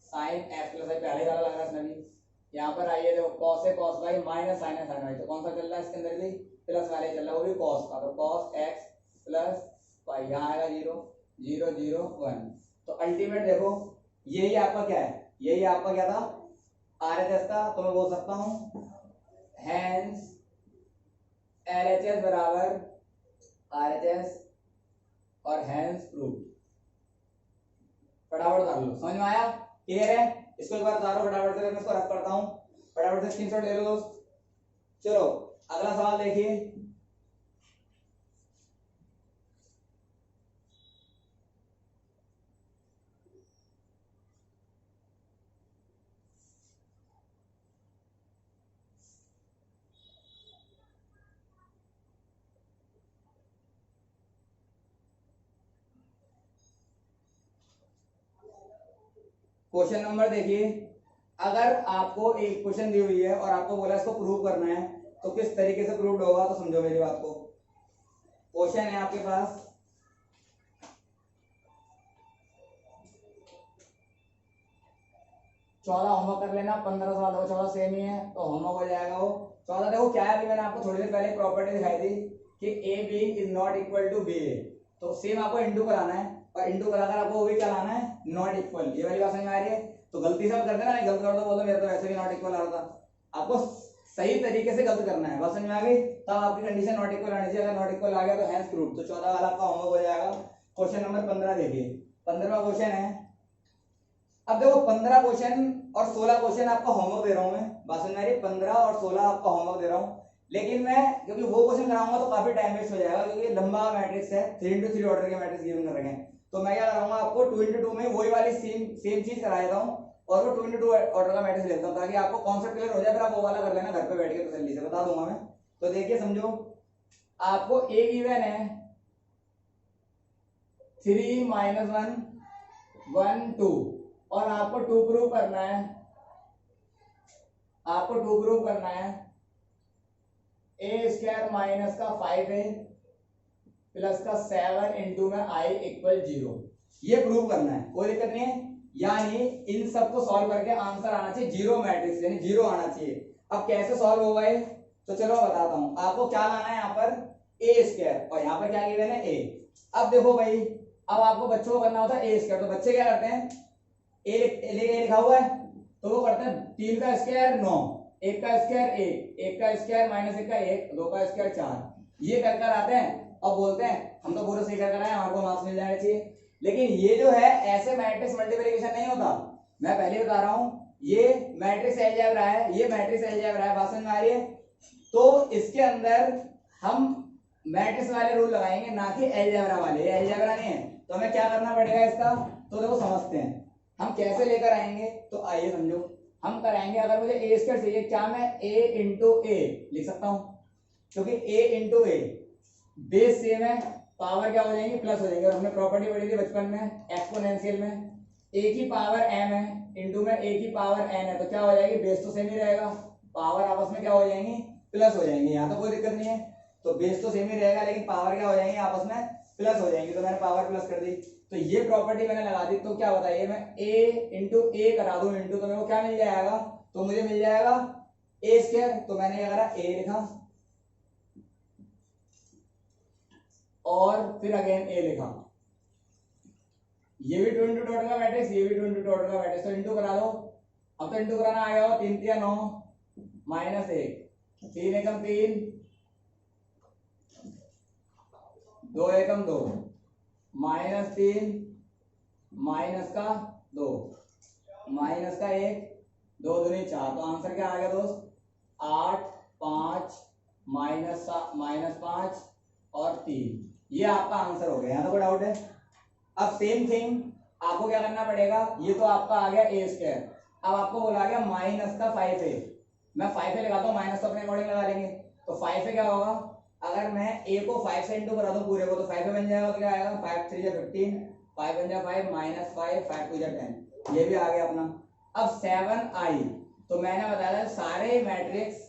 साइन एक्स प्लस वाई। पहले वाला लग रहा है इसमें भी। यहाँ पर आइए देखो कॉस है कॉस वाई माइनस साइन है साइन वाई। तो कौन सा चल रहा है इसके अंदर भी प्लस वाले चल रहा है, वो भी कॉस का। तो कॉस एक्स प्लस वाई, यहाँ आएगा जीरो जीरो जीरो वन। तो अल्टीमेट देखो यही आपका क्या है, यही आपका क्या था आरएचएस था। तो मैं बोल सकता हूँ हेंस एलएचएस बराबर आरएचएस और हेंस प्रूव। फटाफट उतार लो, समझ में आया, क्लियर है। इसको एक बार उतारो फटाफट से, मैं इसको रख करता हूँ, फटाफट से स्क्रीनशॉट ले लो दोस्त। चलो अगला सवाल देखिए। क्वेश्चन नंबर देखिए, अगर आपको एक क्वेश्चन दी हुई है और आपको बोला इसको प्रूव करना है, तो किस तरीके से प्रूव होगा, तो समझो मेरी बात को। क्वेश्चन है आपके पास 14 होमवर्क कर लेना, 15 सवाल देखो 14 सेम ही है तो होमवर्क हो जाएगा वो 14। देखो क्या है, अभी मैंने आपको थोड़ी देर पहले प्रॉपर्टी दिखाई थी कि A B is not equal to B A. तो सेम आपको इंटू कराना है, और इंटू कराकर आपको वो भी क्या लाना है नॉट इक्वल। ये वाली बात समझ में आ रही है। तो गलती से कर देना, नहीं गलत कर दो बोलो मेरे तो वैसे भी नॉट इक्वल आ रहा था। आपको सही तरीके से गलत करना है, बात समझ में आ गई। तब आपकी कंडीशन नॉट इक्वल आनी चाहिए। अगर नॉट इक्वल आ गया तो हैज प्रूव्ड। तो 14 वाला आपका होमवर्क हो जाएगा। क्वेश्चन नंबर 15 देखिए, 15वां क्वेश्चन है। अब देखो 15 क्वेश्चन और 16 क्वेश्चन आपका होमवर्क दे रहा हूं मैं, बात समझ में आ रही है। 15 और 16 आपका होमवर्क दे रहा हूं, लेकिन मैं क्योंकि वो क्वेश्चन कराऊंगा तो काफी टाइम वेस्ट हो जाएगा, क्योंकि लंबा मैट्रिक्स है, 3x3 ऑर्डर के मैट्रिक्स गिवन कर रखे हैं। तो मैं क्या कराऊंगा आपको 2x2 में वही वाली सेम चीज करा देता हूं, और वो 2x2 ऑर्डर का मैट्रिक्स लेता हूं, ताकि आपको कॉन्सेप्ट क्लियर हो जाए। फिर आप वो वाला कर लेना घर पे बैठ के, तसल्ली से बता दूंगा मैं। तो देखिए समझो, आपको ए गिवन है 3 - 1 1 2, और आपको 2 प्रूव करना है, आपको 2 प्रूव करना है ए स्क्वायर माइनस का 5a प्लस का 7 इंटू में i इक्वल 0। ये प्रूव करना है, कोई दिक्कत नहीं है। यानी इन सबको सॉल्व करके आंसर आना चाहिए जीरो मैट्रिक्स, यानी जीरो आना चाहिए। अब कैसे सॉल्व होगा ये, तो चलो बताता हूं। आपको क्या लाना है यहाँ पर ए स्क्वायर, और यहाँ पर क्या गिवन है ए। अब देखो भाई, अब आपको बच्चों को करना होता है ए स्क्वायर। तो बच्चे क्या करते हैं, ए लिखा हुआ है तो वो करते हैं 3 का स्क्वायर 9, 1 का स्क्वायर 1, 1 का स्क्वायर माइनस 1 का 1, 2 का स्क्वायर 4। ये कर कर आते हैं और बोलते हैं हम तो पूरा सही कर आए, हमारे को मार्क्स मिल जाना चाहिए। लेकिन ये जो है ऐसे मैट्रिक्स मल्टीप्लिकेशन नहीं होता, मैं पहले बता रहा हूं। ये मैट्रिक्स अलजेब्रा है, ये मैट्रिक्स अलजेब्रा है, बात समझ में आ रही है। तो इसके अंदर हम मैट्रिक्स वाले रूल लगाएंगे, ना कि अलजेब्रा वाले। ये अलजेब्रा नहीं है, तो हमें क्या करना पड़ेगा इसका, तो देखो समझते हैं हम कैसे लेकर आएंगे। तो आइए समझो, हम कराएंगे। अगर मुझे ए स्क्वायर चाहिए, क्या मैं ए इंटू ए लिख सकता हूं, क्योंकि ए इंटू ए बेस सेम है, पावर क्या हो जाएंगी प्लस हो जाएंगे। और हमने प्रॉपर्टी पढ़ी थी बचपन में एक्सपोनेंशियल में, ए की पावर m है इंटू में ए की पावर n है, तो क्या हो जाएगी बेस तो सेम ही रहेगा, पावर आपस में क्या हो जाएंगी प्लस हो जाएंगी। यहाँ तो कोई दिक्कत नहीं है, तो बेस तो सेम ही रहेगा, लेकिन पावर क्या हो जाएंगी आपस में प्लस हो जाएंगी। तो मैंने पावर प्लस कर दी, तो ये प्रॉपर्टी मैंने लगा दी। तो क्या बताइए, मैं a इंटू ए करा दूं इंटू, तो मेरे को क्या मिल जाएगा, तो मुझे मिल जाएगा ए स्क्वायर। तो मैंने क्या करा ए लिखा और फिर अगेन ए लिखा। ये भी 2 इंटू डॉट का मैट्रिक्स, ये भी 2 इंटू डॉट का मैट्रिक्स, तो इंटू करा दो। अब तो इंटू कराना आ गया होगा, 3 3 9 माइनस 1, 3 एकम 3, 2 एकम 2, माइनस 3 माइनस का 2 माइनस का 1, 2 दूनी 4। तो आंसर क्या आ गया दोस्त? 8 5 माइनस 5 और 3। ये आपका आंसर हो गया। यहाँ तो कोई डाउट है? अब सेम थिंग आपको क्या करना पड़ेगा, ये तो आपका आ गया ए स्क्वायर, अब आपको बोला गया माइनस का 5a। मैं 5a लगाता हूँ, माइनस तो अपने अकॉर्डिंग लगा लेंगे। तो 5a क्या होगा, अगर मैं a को 5 से इंटू करा दूं पूरे को तो 5a बन जाएगा। तो क्या आएगा, 5 3 15, 5 1 5 माइनस 5, 5 2 10। ये भी आ गया अपना। अब 7i, तो मैंने बताया था सारे मैट्रिक्स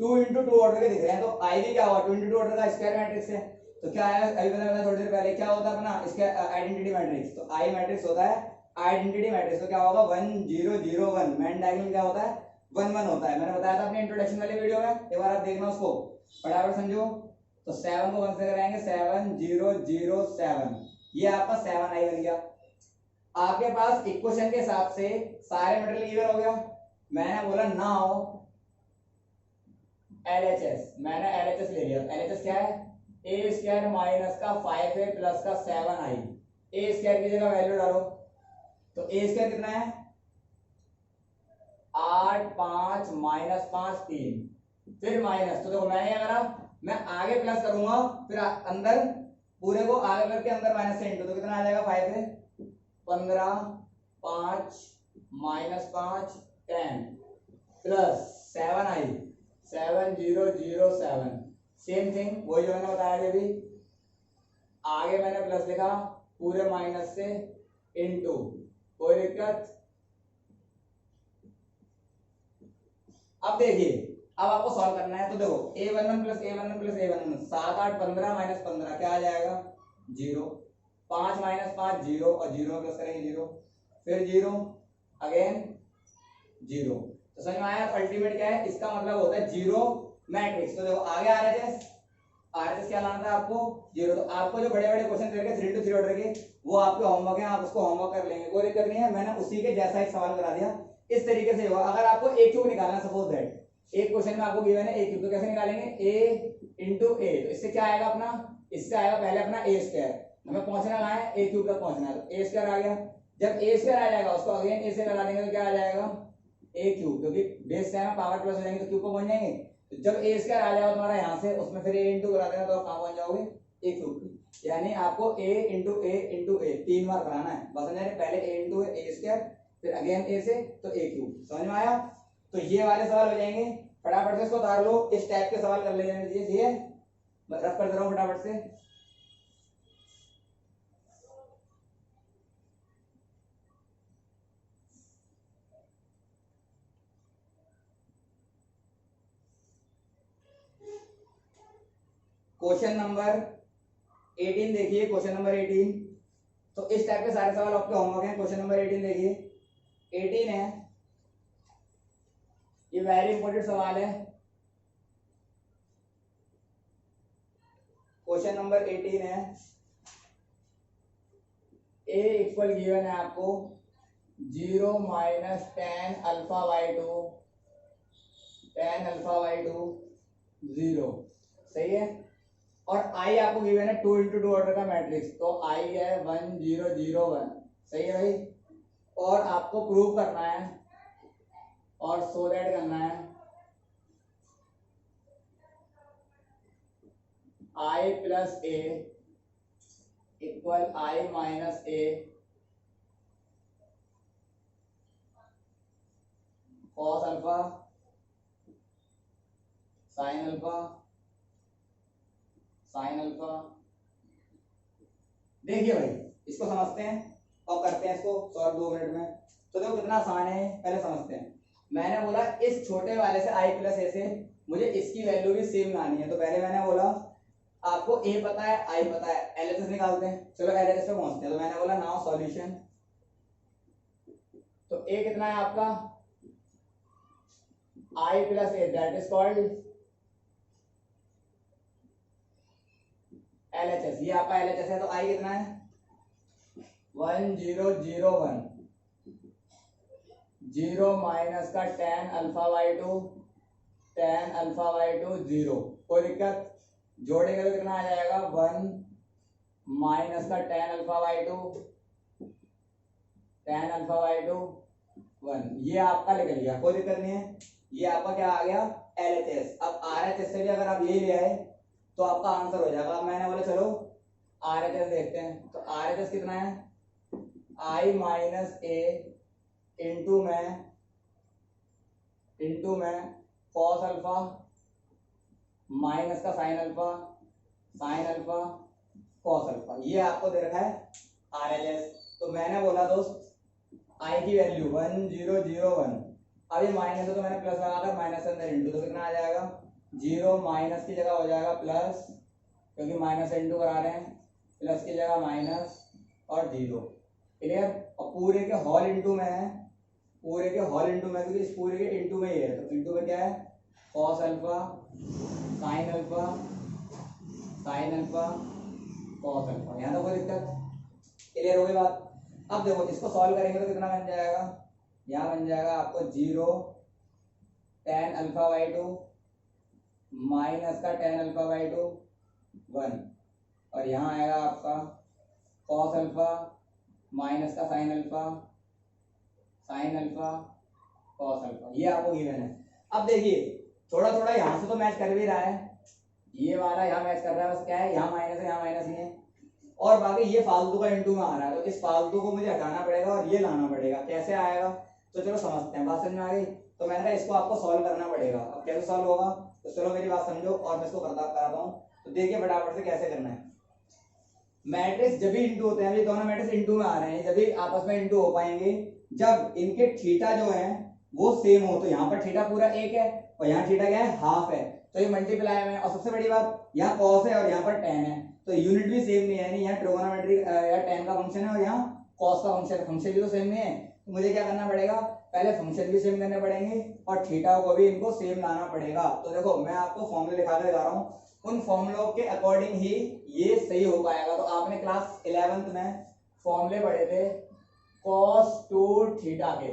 2 इंटू 2 ऑर्डर के दिख रहे हैं, तो i भी क्या होगा, 2 इंटू 2 ऑर्डर का स्क्वायर मैट्रिक्स है। तो क्या आया, अभी बताया थोड़ी देर पहले, क्या होता है अपना इसका आइडेंटिटी मैट्रिक्स। तो आई मैट्रिक्स होता है आइडेंटिटी मैट्रिक्स। तो क्या होगा, 1 0 0 1। मैन डायगोनल क्या होता है, 1 1 होता है। मैंने बताया था अपने इंट्रोडक्शन वाली वीडियो में, एक बार आप देखना उसको, फटाफट समझो। तो 7 को 1 से कराएंगे, 7 0 0 7, ये आपका 7i बन गया। आपके पास इक्वेशन के हिसाब से सारे मटेरियल इवन हो गया। मैंने बोला नाउ LHS, मैंने LHS ले लिया। LHS क्या है, ए स्क्वायर माइनस का 5a प्लस का 7i। ए स्क्वायर की जगह वैल्यू डालो, तो ए स्क्वायर कितना है, 8 5 माइनस 5 3, फिर माइनस। तो देखो मैंने क्या करा, मैं आगे प्लस करूंगा, फिर अंदर पूरे को आगे करके अंदर माइनस से इंटू, तो कितना आ जाएगा 5 से 15 5 minus 5 10 plus 7i 7 0 0 7। Same thing वही जो मैंने बताया अभी, आगे मैंने प्लस लिखा पूरे माइनस से इनटू, कोई दिक्कत। अब देखिए, अब आपको सॉल्व करना है। तो देखो a11 plus a11 plus a11, 7 8 15 minus 15 क्या आ जाएगा 0, 5 माइनस 5 0 और 0 प्लस करेंगे 0, फिर 0 अगेन 0। तो समझ में आया, अल्टीमेट क्या है, इसका मतलब होता है जीरो मैट्रिक्स। तो देखो आगे RHS क्या लाना था आपको, 0। तो आपको जो बड़े बड़े क्वेश्चन दे रखे 3 to 3 ऑर्डर के, वो आपके होमवर्क है, आप उसको होमवर्क कर लेंगे, कोई दिक्कत नहीं है। मैंने उसी के जैसा एक सवाल करा दिया, इस तरीके से होगा। अगर आपको ए क्यूब निकालना, सपोज दैट एक क्वेश्चन में आपको गिवन है ए क्यूब, तो कैसे निकालेंगे, a इंटू ए। तो इससे क्या आएगा अपना, इससे आएगा पहले अपना ए स्क्वायर, हमें पहुंचना कहाँ है, ए क्यूब तक पहुंचना है। तो ए स्क्वायर आ गया, जब ए स्क्वायर आ जाएगा उसको अगेन ए से लगा देंगे, तो क्या आ जाएगा ए क्यूब, क्योंकि बेस से है पावर प्लस हो जाएंगे तो क्यूब को पहुंच जाएंगे। तो जब ए स्क्वायर आ जाएगा तुम्हारा यहाँ से, उसमें फिर ए इंटू करा देना, तो आप कहाँ पहुंच जाओगे, ए क्यूब। यानी आपको a इंटू ए 3 बार कराना है, बस समझ रहे, पहले a इंटू ए स्क्वायर, फिर अगेन a से, तो a क्यूब। समझ में आया। तो ये वाले सवाल हो जाएंगे, फटाफट से इसको उतार लो, इस टाइप के सवाल कर ले जाने दीजिए, रफ कर दे रहा हूँ फटाफट से। क्वेश्चन नंबर 18 देखिए, क्वेश्चन नंबर 18। तो इस टाइप के सारे सवाल आपके होमवर्क हैं। क्वेश्चन नंबर 18 देखिए, 18 है, ये वेरी इंपॉर्टेंट सवाल है। क्वेश्चन नंबर 18 है, ए इक्वल गिवन है आपको 0 माइनस टेन अल्फा बाई 2, 0, सही है। और आई आपको गिवन है 2 इंटू 2 ऑर्डर का मैट्रिक्स, तो आई है 1 0 0 1, सही है भाई। और आपको प्रूव करना है और सो दैट करना है I plus A equal I minus A cos alpha sin alpha sin alpha. देखिए भाई, इसको समझते हैं और करते हैं इसको सॉल्व 2 मिनट में। तो देखो कितना आसान है, पहले समझते हैं। मैंने बोला इस छोटे वाले से आई प्लस ए से मुझे इसकी वैल्यू भी सेम लानी है। तो पहले मैंने बोला आपको ए पता है, आई पता है, एलएचएस निकालते हैं। चलो एलएचएस पे पहुंचते हैं। तो मैंने बोला नाउ सॉल्यूशन। तो ए कितना है आपका, I plus A, that is called LHS. ये आपका एलएचएस है। तो आई कितना है 1 0 0 1 0 माइनस का tan alpha by two, tan alpha by two 0। कोई दिक्कत? जोड़ेंगे तो कितना आ जाएगा 1 माइनस का tan alpha by two, tan alpha by two 1। ये आपका निकल गया, कोई दिक्कत नहीं है। ये आपका क्या आ गया LHS। अब RHS से भी अगर आप ये ले आए तो आपका आंसर हो जाएगा। अब मैंने बोला चलो RHS देखते हैं। तो RHS कितना है I माइनस ए इंटू में कॉस अल्फा माइनस का साइन अल्फा कॉस अल्फा। ये आपको दे रखा है RHS। तो मैंने बोला दोस्त I की वैल्यू 1001। अब ये माइनस है तो मैंने प्लस लगाकर माइनस अंदर इंटू, तो कितना आ जाएगा 0 माइनस की जगह हो जाएगा प्लस, क्योंकि माइनस इंटू करा रहे हैं, प्लस की जगह माइनस और 0। क्लियर? और पूरे के होल इंटू में है, पूरे के होल इंटू में, क्योंकि इस पूरे के इंटू में ही है। तो इंटू में क्या है cos alpha sin alpha cos alpha. यहाँ तो कोई दिक्कत? क्लियर हो गई बात? अब देखो इसको सॉल्व करेंगे तो कितना बन जाएगा, यहाँ बन जाएगा आपको 0 tan alpha by two minus का tan अल्फा बाई टू 1, और यहाँ आएगा आपका cos अल्फा माइनस का साइन अल्फा cos अल्फा। ये आपको गिवन है। अब देखिए थोड़ा थोड़ा यहाँ से तो मैच कर भी रहा है, ये वाला यहाँ मैच कर रहा है, बस क्या है यहाँ माइनस है यहाँ माइनस ही है, और बाकी ये फालतू का इंटू में आ रहा है। तो इस फालतू को मुझे हटाना पड़ेगा और ये लाना पड़ेगा। कैसे आएगा तो चलो समझते हैं, बात समझ में आ गई? तो मैंने कहा इसको आपको सॉल्व करना पड़ेगा। अब कैसे सॉल्व होगा तो चलो मेरी बात समझो और मैं इसको कराता हूँ। तो देखिए फटाफट से कैसे करना है। मैट्रिक्स जब भी इंटू होते हैं, ये दोनों मैट्रिक्स इंटू में आ रहे हैं, जब भी आपस में इंटू हो पाएंगे जब इनके थीटा जो है वो सेम हो। तो यहाँ पर थीटा पूरा एक है और यहाँ थीटा क्या है हाफ है, तो ये मल्टीप्लाई में। और सबसे बड़ी बात यहाँ कॉस है और यहाँ पर टेन है, तो यूनिट भी सेम नहीं है, यानी यहाँ ट्रिगोनोमेट्री या टेन का फंक्शन है और यहाँ कॉस का फंक्शन है, फंक्शन भी तो सेम नहीं है। तो मुझे क्या करना पड़ेगा, पहले फंक्शन भी सेम करने पड़ेंगे और थीटा को भी इनको सेम लाना पड़ेगा। तो देखो मैं आपको फॉर्मूले लिखा कर जा रहा हूँ, उन फॉर्मूलों के अकॉर्डिंग ही ये सही हो पाएगा। तो आपने क्लास 11th में फॉर्मूले पढ़े थे cos टू थीटा के,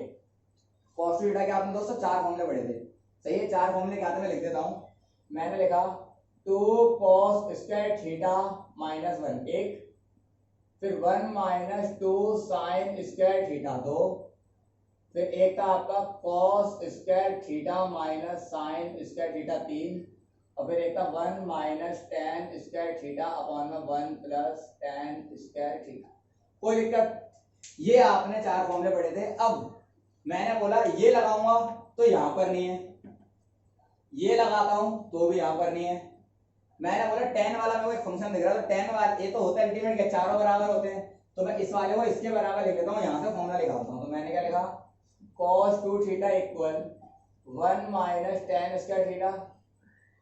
cos टू थीटा के आपने दोस्तों 4 फॉर्मूले पढ़े थे। सही है, 4 फॉर्मूले क्या थे मैं लिख देता हूँ। मैंने लिखा 2 cos स्क्वायर थीटा माइनस 1 एक, फिर 1 माइनस 2 साइन स्क्वायर थीटा 2, फिर एक था आपका cos square theta minus sine square theta 3, और फिर एक था 1 minus tan square theta upon में 1 प्लस tan स्क्वायर थीटा। कोई दिक्कत? ये आपने 4 फॉर्मूले पढ़े थे। अब मैंने बोला ये लगाऊंगा तो यहाँ पर नहीं है, ये लगाता हूं तो भी यहाँ पर नहीं है। मैंने बोला tan वाला मेरे को एक फंक्शन दिख रहा है, तो tan वाला ये तो होता है अल्टीमेट के चारों बराबर होते हैं, तो मैं इस वाले को इसके बराबर लिख लेता हूँ, यहाँ से फॉर्मूला निकालता हूँ। तो मैंने क्या लिखा cos two theta equal 1 minus tan square theta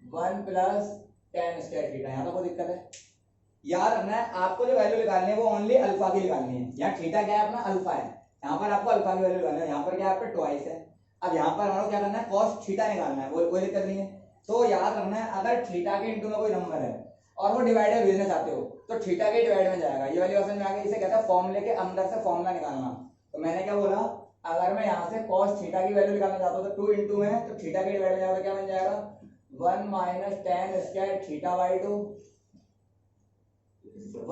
1 plus tan square theta. यहाँ तो कोई दिक्कत है? याद रखना है आपको जो वैल्यू निकालनी है वो ओनली अल्फा की निकालनी है। यहाँ थीटा क्या है अपना अल्फा है, यहाँ पर आपको अल्फा की वैल्यू निकालनी है, यहाँ पर क्या है आपका ट्वाइस है। अब यहाँ पर हमारा क्या करना है cos थीटा निकालना है, कोई दिक्कत नहीं है। तो याद रखना है अगर थीटा के इंटू में कोई नंबर है और वो डिवाइडर भेजना चाहते हो तो थीटा के डिवाइड में जाएगा। ये वाली बात समझ में आ गई? इसे कहते हैं फॉर्मूले के अंदर से फॉर्मूला निकालना। तो मैंने क्या बोला, अगर मैं यहाँ से cos थीटा की वैल्यू निकालना चाहता हूँ तो 2 इंटू में, तो थीटा के डिवाइड में जाएगा, क्या बन जाएगा 1 minus tan square theta by 2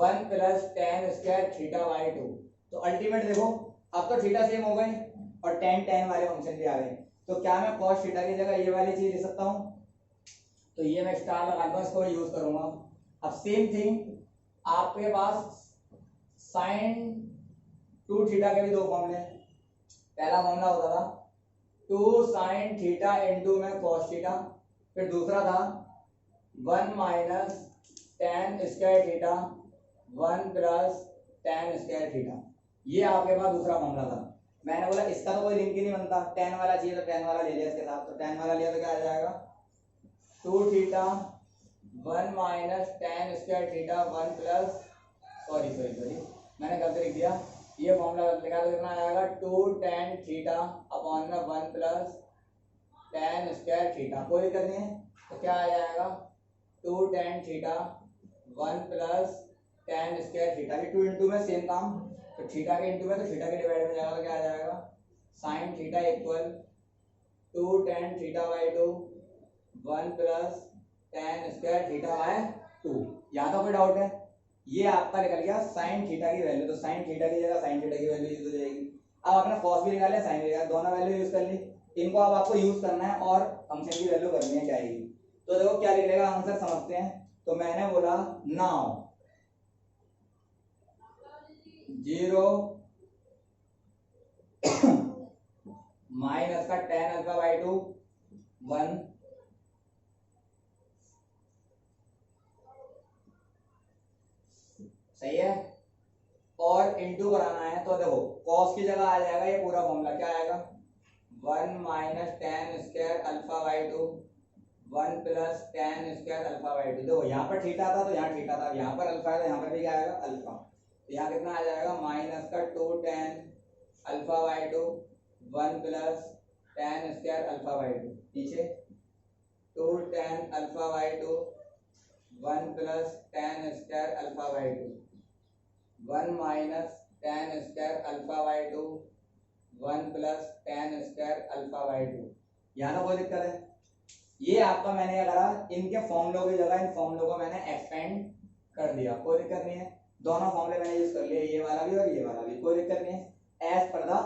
1 plus tan square theta by 2। तो अल्टीमेट देखो अब तो थीटा सेम हो गए और tan वाले फंक्शन भी आ गए, तो क्या मैं cos थीटा की जगह ये वाली चीज ले सकता हूँ? तो ये मैं स्टार लगा दूंगा, इसको यूज करूंगा। अब सेम थिंग आपके पास sin टू थीटा के भी 2 फॉर्मूले। पहला फॉर्मूला होता था 2 sin थीटा इंटू में cos थीटा, फिर दूसरा था 1 minus tan square theta 1 plus tan square theta. ये आपके पास दूसरा फॉर्मूला था। मैंने बोला इसका तो कोई लिंक ही नहीं बनता, tan वाला चाहिए तो tan वाला ले लिया इसके साथ। तो tan वाला लिया तो क्या आ जाएगा 2 theta 1 minus tan square theta 1 plus sorry मैंने गलत लिख दिया, ये फॉर्मूला लिखा तो कितना आएगा 2 tan थीटा अपॉन में 1 प्लस tan स्क्वायर थीटा। कोई दिक्कत नहीं है, तो क्या आ जाएगा 2 tan theta 1 plus tan square theta. भी 2 इंटू में सेम काम, तो थीटा के इंटू में तो थीटा के डिवाइड में जाएगा, तो क्या आ जाएगा sine theta equal 2 tan theta by 2 1 plus tan square theta by 2। यहाँ तो कोई डाउट है? ये आपका निकल गया साइन थीटा की वैल्यू, तो साइन थीटा की जगह साइन थीटा की वैल्यू यूज हो जाएगी। अब आपने कॉस भी निकाला, साइन भी निकाला, दोनों वैल्यू यूज कर ली। इनको अब आपको यूज करना है और फंक्शन की वैल्यू करनी है क्या आएगी। तो देखो क्या निकलेगा आंसर, समझते हैं। तो मैंने बोला नाउ 0 माइनस का tan अल्फा बाई 2 1 सही है, और इंटू कराना है। तो देखो कॉस की जगह आ जाएगा ये पूरा फॉर्मूला, क्या आएगा 1 minus tan square alpha by 2 1 plus tan square alpha by 2। देखो यहाँ पर थीटा था तो यहाँ थीटा था, यहाँ पर अल्फा है तो यहाँ पर भी क्या आएगा अल्फा। तो यहाँ कितना आ जाएगा माइनस का 2 tan alpha by 2 1 plus tan square alpha by 2, नीचे 2 tan alpha by 2 1 plus tan square alpha by 2 1 minus tan square alpha by 2 1 plus tan square alpha by 2। यहाँ तो कोई दिक्कत है? ये आपका मैंने क्या करा, इनके फॉर्मूलों की जगह इन फॉर्मूलों को मैंने एक्सपेंड कर दिया, कोई दिक्कत नहीं है। दोनों फॉर्मूले मैंने यूज कर लिए, ये वाला भी और ये वाला भी, कोई दिक्कत नहीं है। एज पर द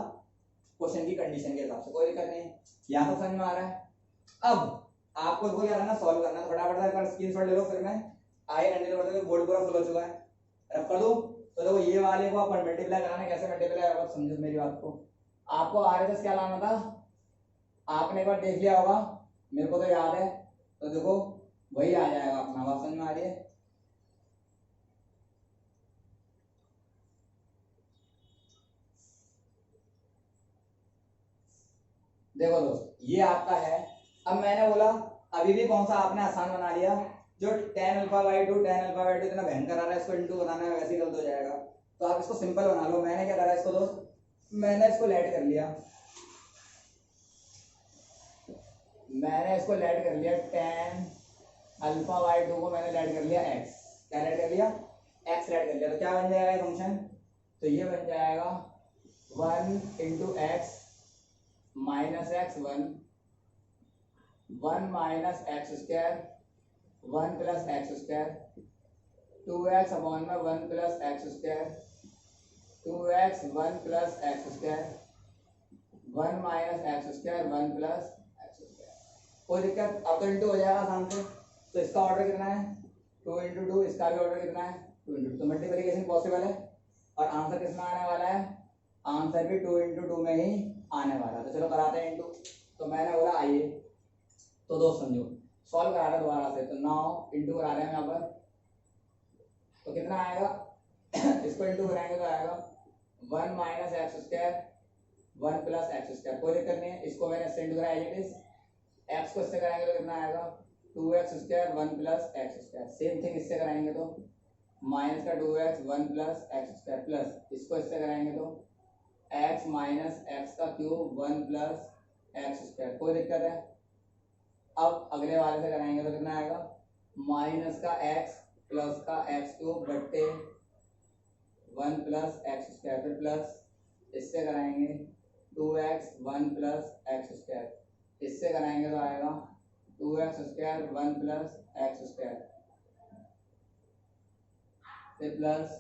क्वेश्चन की कंडीशन के हिसाब से, कोई दिक्कत नहीं है। यहाँ तो समझ में आ रहा है। अब आपको इसको क्या करना, सॉल्व करना। फटाफट एक बार स्क्रीनशॉट ले लो, फिर मैं आगे कंटिन्यू करते हुए, बोर्ड पूरा फुल हो चुका है, रब कर दूं। तो देखो ये वाले को आप मल्टीप्लाई कराना, कैसे मल्टीप्लाई होगा समझो मेरी बात को। आपको आरएचएस क्या लाना था, आपने एक बार देख लिया होगा, मेरे को तो याद है। तो देखो वही आ जाएगा अपना, बात समझ में आ रही है। देखो दोस्त ये आपका है। अब मैंने बोला अभी भी कौन सा आपने आसान बना लिया, जो tan अल्फा बाई 2 इतना भयंकर आ रहा है, इसको इंटू बनाना है, वैसे ही गलत हो जाएगा। तो आप इसको सिंपल बना लो। मैंने क्या करा इसको दोस्त, मैंने इसको लेट कर लिया, tan अल्फा बाई 2 को मैंने लेट कर लिया x। क्या लेट कर लिया, x लेट कर लिया। तो क्या बन जाएगा ये फंक्शन, तो ये बन जाएगा 1 into x minus x 1 minus x square 1 plus x square 2x upon में 1 plus x square 2x 1 plus x square 1 minus x square 1 plus x square. कोई दिक्कत, अब तो इंटू हो जाएगा आसान से। तो इसका ऑर्डर कितना है 2 इंटू 2, इसका भी ऑर्डर कितना है 2 इंटू 2। तो मल्टीप्लिकेशन पॉसिबल है और आंसर कितना आने वाला है, आंसर भी 2 इंटू 2 में ही आने वाला है। तो चलो कराते हैं इंटू। तो मैंने बोला आइए, तो दोस्त समझो सॉल्व करा रहे हैं दोबारा से। तो 9 इंटू करा रहे हैं यहाँ पर, तो कितना आएगा इसको इंटू कराएंगे तो आएगा 1 minus x square 1 plus x square. कोई दिक्कत नहीं है, इसको मैंने इससे इंटू कराया, इट इज एक्स को इससे कराएंगे तो कितना आएगा 2x square 1 plus x square. Same thing इससे कराएंगे तो माइनस का 2x 1 plus x square plus इसको इससे कराएंगे तो x माइनस एक्स का क्यूब 1 प्लस एक्स स्क्वायर। कोई दिक्कत है? अब अगले वाले से कराएंगे तो कितना आएगा माइनस का x प्लस का एक्स क्यूब बट्टे 1 प्लस एक्स स्क्वायर, फिर प्लस इससे कराएंगे 2x 1 प्लस एक्स स्क्वायर, इससे कराएंगे तो आएगा 2x square 1 plus x square, फिर प्लस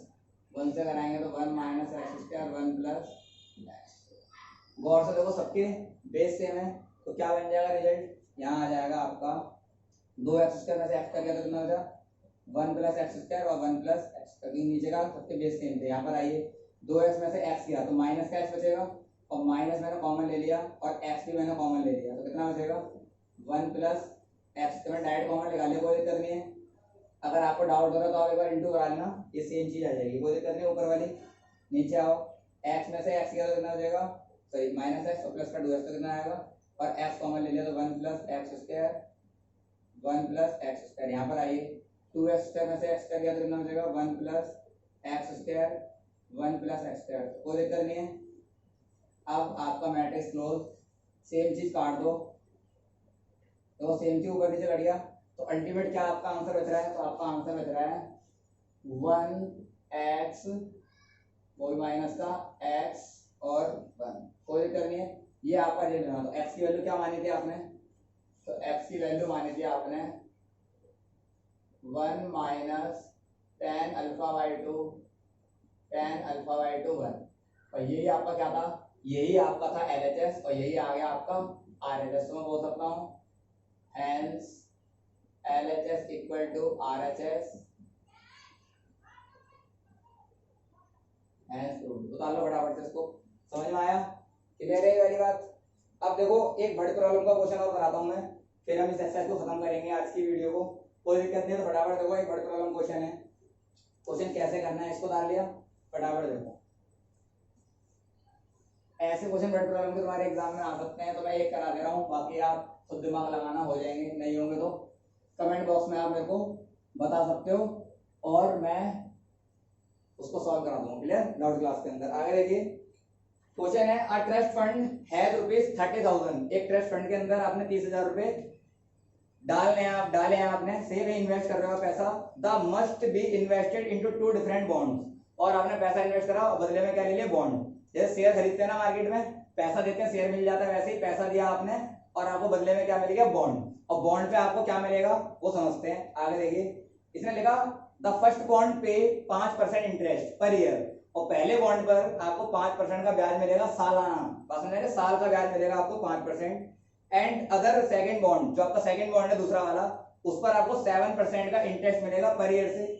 1 से कराएंगे तो 1 माइनस एक्स स्क्वायर 1 प्लस। गौर से देखो सबके बेस सेम है, तो क्या बन जाएगा रिजल्ट, यहाँ आ जाएगा आपका 2x स्क्वायर में से x का क्या कितना हो जाएगा 1 प्लस एक्स स्क्वायर और 1 प्लस एक्स, क्योंकि नीचे का सबके बेस सेम थे। यहाँ पर आइए 2x में से x गया तो माइनस का x बचेगा और माइनस मैंने कॉमन ले लिया और x भी मैंने कॉमन ले लिया, तो कितना बचेगा 1 प्लस एक्स। तो मैं डायरेक्ट कॉमन निकाल लिया, कोई दिक्कत नहीं है। अगर आपको डाउट हो रहा है तो आप एक बार इंटू करा लेना, ये सेम चीज आ जाएगी, कोई दिक्कत नहीं। ऊपर वाली नीचे आओ, x में से x गया तो कितना हो जाएगा सॉरी माइनस एक्स और प्लस का 2x तो कितना आएगा, और x कॉमन ले लिया तो 1 plus x square 1 plus x square. यहाँ पर आइए 2x स्क्वायर में से x स्क्वायर गया तो कितना हो जाएगा 1 plus x square 1 plus x square, कोई दिक्कत नहीं है। अब आपका मैट्रिक्स क्लोज, सेम चीज काट दो, तो सेम चीज ऊपर नीचे कट गया, तो अल्टीमेट क्या आपका आंसर बच रहा है, तो आपका आंसर बच रहा है 1x वही माइनस का x और 1, कोई दिक्कत नहीं है। ये आपका रेट बना। तो एक्स की वैल्यू क्या मानी थी आपने? तो एक्स की वैल्यू मानी थी आपने 1 minus tan alpha by two 1। और यही आपका क्या था? यही आपका था LHS और यही आ गया आपका RHS। तो मैं बोल सकता हूँ hence LHS equal to RHS। उतार लो फटाफट से इसको। समझ में आया? क्लियर है ये वाली बात? अब देखो एक बड़े प्रॉब्लम का क्वेश्चन और कराता हूँ मैं, फिर हम इस एक्सरसाइज को खत्म करेंगे आज की वीडियो को। कोई दिक्कत नहीं है, तो फटाफट देखो एक बड़े प्रॉब्लम क्वेश्चन है। क्वेश्चन कैसे करना है इसको डाल लिया, फटाफट देखो। ऐसे क्वेश्चन बड़े प्रॉब्लम के तुम्हारे एग्जाम में आ सकते हैं, तो मैं एक करा दे रहा हूँ, बाकी आप खुद दिमाग लगाना, हो जाएंगे। नहीं होंगे तो कमेंट बॉक्स में आप मेरे को बता सकते हो और मैं उसको सॉल्व करा दूंगा। क्लियर? डाउट क्लास के अंदर। आगे देखिए क्वेश्चन है, a trust fund has rupees 30,000। एक ट्रस्ट फंड के अंदर आपने 30,000 रुपए डाले हैं आपने, सेव इन्वेस्ट कर रहे हो पैसा। The must be invested into two different bonds. और आपने पैसा इन्वेस्ट करा और बदले में क्या ले लिया? बॉन्ड। जैसे शेयर खरीदते हैं ना मार्केट में, पैसा देते हैं शेयर मिल जाता है, वैसे ही पैसा दिया आपने और आपको बदले में क्या मिल गया? बॉन्ड। और बॉन्ड पे आपको क्या मिलेगा वो समझते हैं। आगे देखिए इसने लिखा द फर्स्ट बॉन्ड पे 5% इंटरेस्ट पर ईयर। और पहले बॉन्ड पर आपको 5% का ब्याज मिलेगा सालाना। साल का ब्याज मिलेगा आपको 5%। एंड अदर सेकंड बॉन्ड, जो आपका सेकंड बॉन्ड है दूसरा वाला, उस पर आपको 7% का इंटरेस्ट मिलेगा पर ईयर से।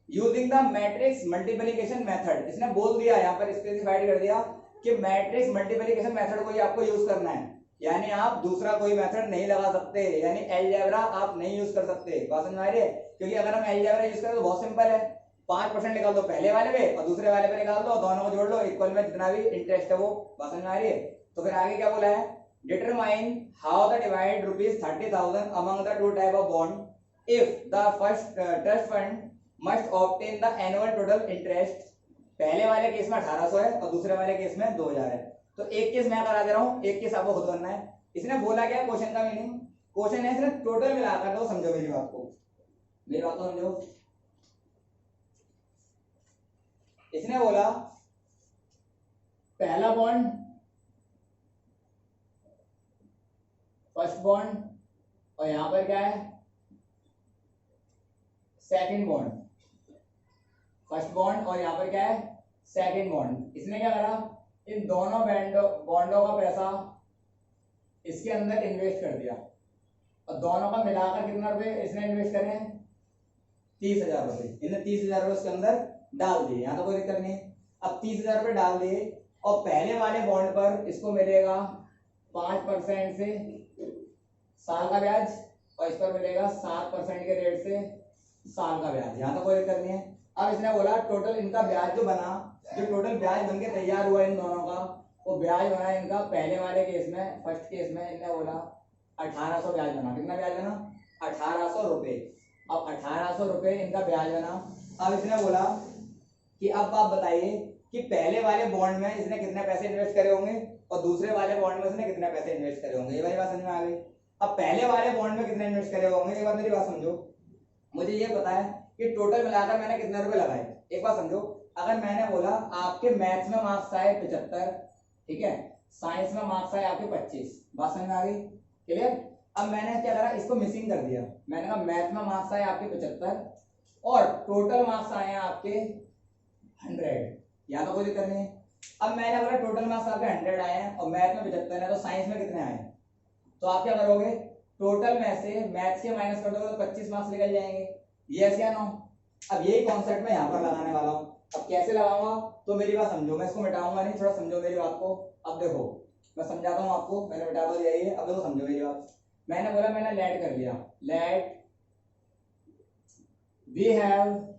Using the matrix multiplication method. इसने बोल दिया यहाँ पर, स्पेसिफाइड कर दिया कि मैट्रिक्स मल्टीप्लिकेशन मेथड को ही आपको यूज करना है, यानी आप दूसरा कोई मेथड नहीं लगा सकते, यानी अलजेब्रा आप नहीं यूज कर सकते। बात समझ में आ रही है? क्योंकि अगर हम अलजेब्रा यूज करें तो बहुत सिंपल है, 5% निकाल दो पहले वाले पे और दूसरे वाले पे निकाल दो, दोनों को जोड़ लो, इक्वल में जितना भी इंटरेस्ट है वो। बात समझ में आ रही है? तो फिर आगे क्या बोला है? Determine how the divide rupees 30,000 among the two type of bond if the first trust fund must obtain the annual total interest. पहले वाले केस में 1800 है और दूसरे वाले केस में 2000 है। तो एक केस मैं करा दे रहा हूँ, एक केस आपको खुद करना है। इसने बोला क्या क्वेश्चन का मीनिंग? क्वेश्चन है इसने टोटल मिलाकर दो। समझो मेरी बात को, मेरी बात को समझो। इसने बोला पहला बॉन्ड, फर्स्ट बॉन्ड, और यहां पर क्या है? Second bond. फर्स्ट बॉन्ड और यहां पर क्या है? Second bond. इसने क्या करा? इन दोनों बॉन्डों का पैसा इसके अंदर इन्वेस्ट कर दिया और दोनों का मिलाकर कितना रुपए इसने इन्वेस्ट करे? 30,000 रुपए। इसने 30,000 रुपए उसके अंदर डाल दिए, यहाँ तो कोई दिक्कत नहीं। अब 30,000 रुपए डाल दिए और पहले वाले बॉन्ड पर इसको मिलेगा 5% से साल का ब्याज और इस पर मिलेगा 7% के रेट से साल का ब्याज। यहाँ तो कोई दिक्कत नहीं है। अब इसने बोला टोटल इनका ब्याज जो बना, जो टोटल ब्याज बन के तैयार हुआ इन दोनों का, वो ब्याज बना इनका पहले वाले केस में, फर्स्ट केस में इन्होंने बोला 1800 ब्याज बना। कितना ब्याज बना? 1800 रुपए। अब 1800 रुपए इनका ब्याज बना। अब इसने बोला कि अब आप बताइए कि पहले वाले बॉन्ड में इसने कितने पैसे इन्वेस्ट करे होंगे और दूसरे वाले बॉन्ड में इसने कितने पैसे इन्वेस्ट करे होंगे। ये वाली बात समझ में आ गई? अब पहले वाले बॉन्ड में कितने इन्वेस्ट करे होंगे, एक बार मेरी बात समझो। मुझे ये पता है कि टोटल मिलाकर मैंने कितने रुपए लगाए। एक बात समझो, अगर मैंने बोला आपके मैथ्स में मार्क्स आए 75, ठीक है, साइंस में मार्क्स आए आपके 25, बात समझ में आ गई? क्लियर? अब मैंने क्या करा? इसको मिसिंग कर दिया। मैंने कहा मैथ में मार्क्स आए आपके 75 और टोटल मार्क्स आए हैं आपके 100। यहाँ तो कोई दिक्कत नहीं है। अब मैंने बोला टोटल मार्क्स आपके 100 आए हैं और मैथ में 75 है, तो साइंस में कितने आए? तो आप क्या करोगे? टोटल में से मैथ्स के माइनस कर दोगे तो 25 मार्क्स निकल जाएंगे। यस या नो? अब यही कॉन्सेप्ट मैं यहाँ पर लगाने वाला हूँ। अब कैसे लगाऊंगा तो मेरी बात समझो, मैं इसको मिटाऊंगा नहीं, थोड़ा समझो मेरी बात को। अब देखो मैं समझाता हूँ आपको, मैंने मिटा तो दिया है, अब देखो समझो मेरी बात। मैंने बोला मैंने लेट कर लिया, let we have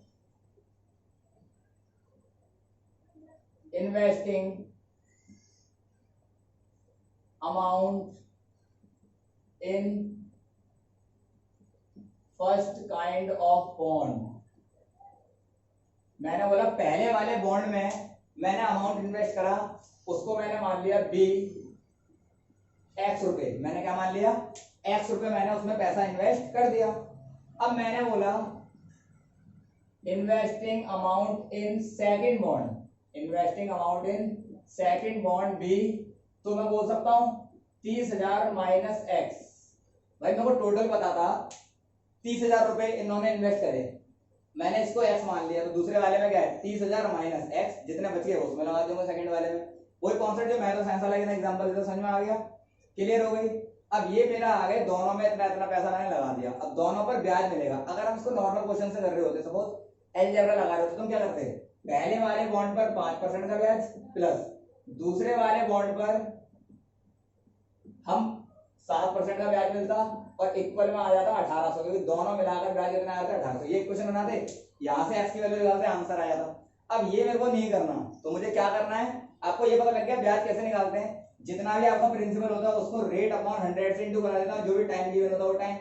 investing amount in first kind of bond. मैंने बोला पहले वाले बॉन्ड में मैंने अमाउंट इन्वेस्ट करा, उसको मैंने मान लिया बी एक्स रुपए। मैंने क्या मान लिया? एक्स रुपए मैंने उसमें पैसा इन्वेस्ट कर दिया। अब मैंने बोला investing amount in second bond, investing amount in second bond b तो मैं बोल सकता हूँ 30,000 माइनस एक्स। भाई मेरे को टोटल पता था 30,000 रुपए इन्होंने इन्वेस्ट करे, मैंने इसको एक्स मान लिया, तो दूसरे वाले में क्या है 30,000 माइनस एक्स, जितने बच गए उसमें लगा दूंगा सेकंड वाले में। वही कॉन्सेप्ट जो मैं तो साइंस वाला एग्जांपल देता, समझ में आ गया, क्लियर हो गई। अब ये मेरा आ गए दोनों में इतना इतना पैसा मैंने लगा दिया, अब दोनों पर ब्याज मिलेगा। अगर हम इसको नॉर्मल क्वेश्चन से कर रहे होते, सपोज अलजेब्रा लगा रहे होते, तुम क्या करते, पहले वाले बॉन्ड पर 5% का ब्याज प्लस दूसरे वाले बॉन्ड पर हम 7% का ब्याज मिलता और इक्वल में आ जाता 1800, क्योंकि दोनों मिलाकर ब्याज कितना आता है 1800। ये क्वेश्चन बनाते, यहाँ से एक्स की वैल्यू लगाते आंसर आ जाता। अब ये मेरे को नहीं करना, तो मुझे क्या करना है, आपको ये पता लग गया ब्याज कैसे निकालते हैं। जितना भी आपका प्रिंसिपल होता है उसको रेट अपॉन 100 से इंटू करा देता हूं, जो भी टाइम गिवन होता है वो टाइम,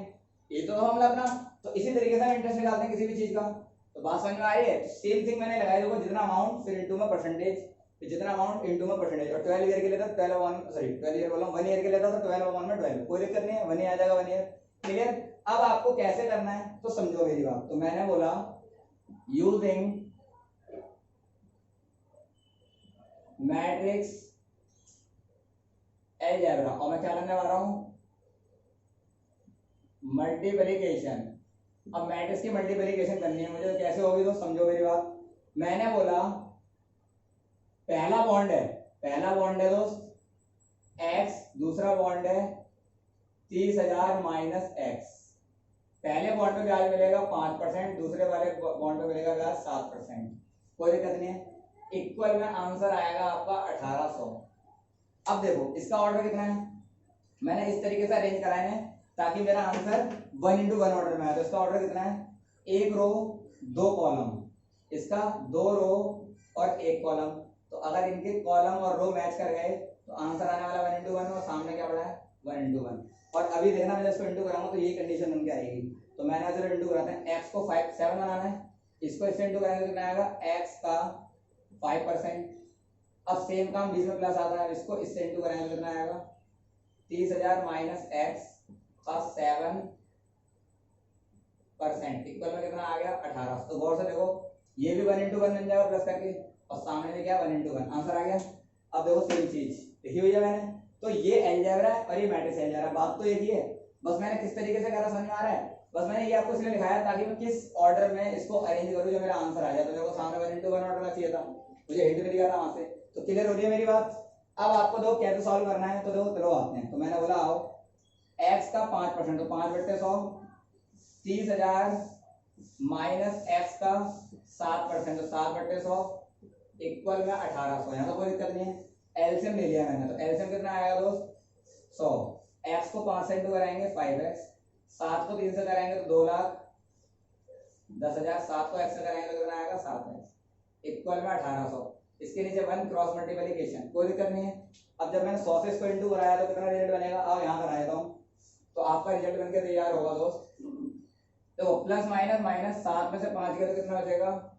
ये तो हम अपना। तो इसी तरीके से हम इंटरेस्ट निकालते हैं किसी भी चीज का। तो बात समझ में आ रही है। सेम थिंग मैंने लगाई, देखो जितना अमाउंट फिर इंटू में परसेंटेज, जितना अमाउंट इंटू में परसेंटेज। और 12 ईयर के लिए था 12 ईयर बोला 1 ईयर के लिए था तो 12 में 12, कोई दिक्कत नहीं है, 1 आ जाएगा 1 ईयर, क्लियर। अब आपको कैसे करना है तो समझो मेरी बात। तो मैंने बोला यूजिंग मैट्रिक्स अलजेब्रा, और मैं क्या करने वाला हूं, मल्टीप्लिकेशन। अब मैट्रिक्स की मल्टीप्लिकेशन करनी है मुझे, तो कैसे होगी तो समझो मेरी बात। मैंने बोला पहला बॉन्ड है दोस्त एक्स, दूसरा बॉन्ड है 30,000 माइनस एक्स। पहले बॉन्ड पे ब्याज मिलेगा 5%, दूसरे वाले बॉन्ड पे मिलेगा ब्याज 7%, कोई दिक्कत नहीं है। इक्वल में आंसर आएगा आपका 1800। अब देखो इसका ऑर्डर कितना है, मैंने इस तरीके से अरेंज कराए हैं ताकि मेरा आंसर 1:1 ऑर्डर में आए। तो इसका ऑर्डर कितना है, 1 रो 2 कॉलम, इसका 2 रो और 1 कॉलम। तो अगर इनके कॉलम और रो मैच कर गए तो आंसर आने वाला 1:1, और सामने क्या पड़ा है 1:1। और अभी देखना मैं इसको इंटू कराऊंगा तो यही कंडीशन बन के आएगी। तो मैंने चलो इंटू कराते हैं, एक्स को 7 बनाना है, इसको इससे इंटू कराएंगे कितना आएगा, एक्स का 5%। अब सेम काम बीच में प्लस आता है, इसको इससे इंटू कराएंगे कितना आएगा, 30,000 माइनस एक्स का 7% इक्वल में कितना आ गया 1800। तो गौर से देखो ये भी 1:1 बन जाएगा प्लस करके, और सामने में क्या 1:1 आंसर आ गया। अब देखो सेम चीज लिखी हुई है मैंने, तो ये अलजेब्रा है और ये मैट्रिक्स अलजेब्रा, बात तो एक ही है, बस मैंने किस तरीके से करा समझ में आ रहा है। बस मैंने ये आपको इसलिए लिखाया ताकि मैं किस ऑर्डर में इसको अरेंज करूं जो मेरा आंसर आ जाए। तो देखो सामने 1:1 ऑर्डर में चाहिए था, मुझे हिंट भी दिया था वहां से। तो क्लियर हो रही है मेरी बात। अब आपको देखो कैसे सॉल्व करना है, तो देखो चलो आते हैं। तो मैंने बोला आओ एक्स का 5%, तो 5/100, 30,000 माइनस एक्स का 7%, तो 7/100 इक्वल में 1800। यहाँ तो कोई दिक्कत नहीं है, एलसीएम ले लिया मैंने। तो एलसीएम कितना आएगा दोस्त 100, एक्स को 5 से इंटू कराएंगे 5x, 7 को 3 से कराएंगे तो 2,10,000, 7 को एक्स से कराएंगे तो कितना आएगा 7x इक्वल में 1800। इसके नीचे 1 क्रॉस मल्टीप्लिकेशन, कोई दिक्कत नहीं है। अब जब मैंने 100 से इसको इंटू कराया तो कितना रिजल्ट बनेगा, अब यहाँ करा देता हूँ तो आपका रिजल्ट बनके तैयार होगा दोस्त। देखो प्लस माइनस माइनस, 7 में से 5 गया तो कितना बचेगा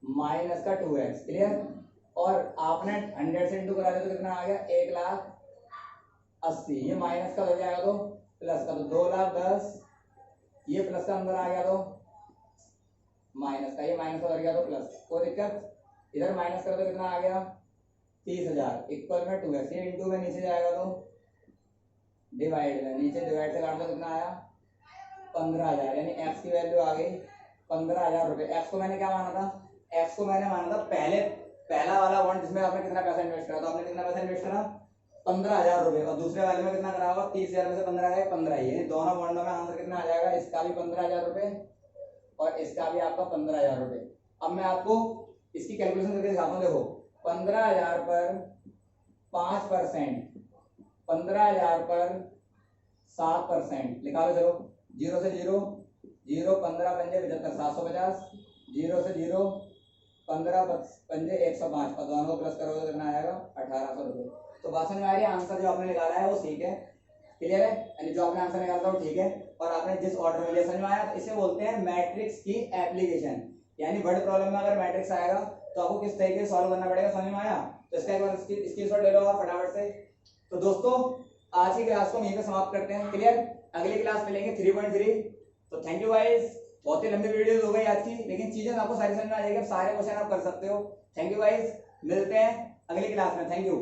माइनस का 2x, क्लियर। और आपने 100 से इंटू करा दिया तो कितना आ गया 1,80,000, ये माइनस का हो जाएगा तो प्लस का, तो 2,10,000, ये प्लस का अंदर आ गया तो माइनस का, ये माइनस का हो गया तो प्लस, कोई दिक्कत। इधर माइनस कर तो कितना आ गया 30,000 इक्वल में 2x, ये इंटू में नीचे जाएगा तो डिवाइड में, नीचे डिवाइड से काट दो कितना आया 15,000, यानी एक्स की वैल्यू आ गई 15,000 रुपए। एक्स को मैंने क्या माना था, एक्स को मैंने माना था पहला वाला बॉन्ड जिसमें आपने कितना पैसा इन्वेस्ट करा, तो आपने कितना पैसा इन्वेस्ट करा 15,000 रुपए, और दूसरे वाले में कितना करा होगा 30,000 में से 15 गए 15 ही, यानी दोनों बॉन्डों में आंसर कितना आ जाएगा, इसका भी 15,000 रुपए और इसका भी आपका 15,000 रुपए। अब मैं आपको इसकी कैलकुलेशन करके दिखाता हूँ। देखो 15,000 पर 5%, 15,000 पर 7% लिखा लो, चलो 0 से 0, 0 15 पंजे 75, 750, 0 से 0 15 पंजे 105, और दोनों को प्लस करोगे तो कितना आएगा 1,800 रुपये। तो बात समझ में आ रही है, आंसर जो आपने निकाला है वो ठीक है, क्लियर है, यानी जो आपने आंसर निकाला था वो ठीक है, और आपने जिस ऑर्डर में लिया समझ में आया। तो इसे बोलते हैं मैट्रिक्स की एप्लीकेशन, यानी वर्ड प्रॉब्लम में अगर मैट्रिक्स आएगा तो आपको किस तरीके से सॉल्व करना पड़ेगा, समझ में आया। तो इसका एक बार स्क्रीनशॉट ले लो आप फटाफट से। तो दोस्तों आज की क्लास को हम यहीं पे समाप्त करते हैं, क्लियर। अगली क्लास मिलेंगे 3.3। तो थैंक यू गाइस, बहुत ही लंबी वीडियो हो गई आज की, लेकिन चीजें आपको सारी समझ में आ जाएगी, सारे क्वेश्चन आप कर सकते हो। थैंक यू गाइस, मिलते हैं अगली क्लास में, थैंक यू।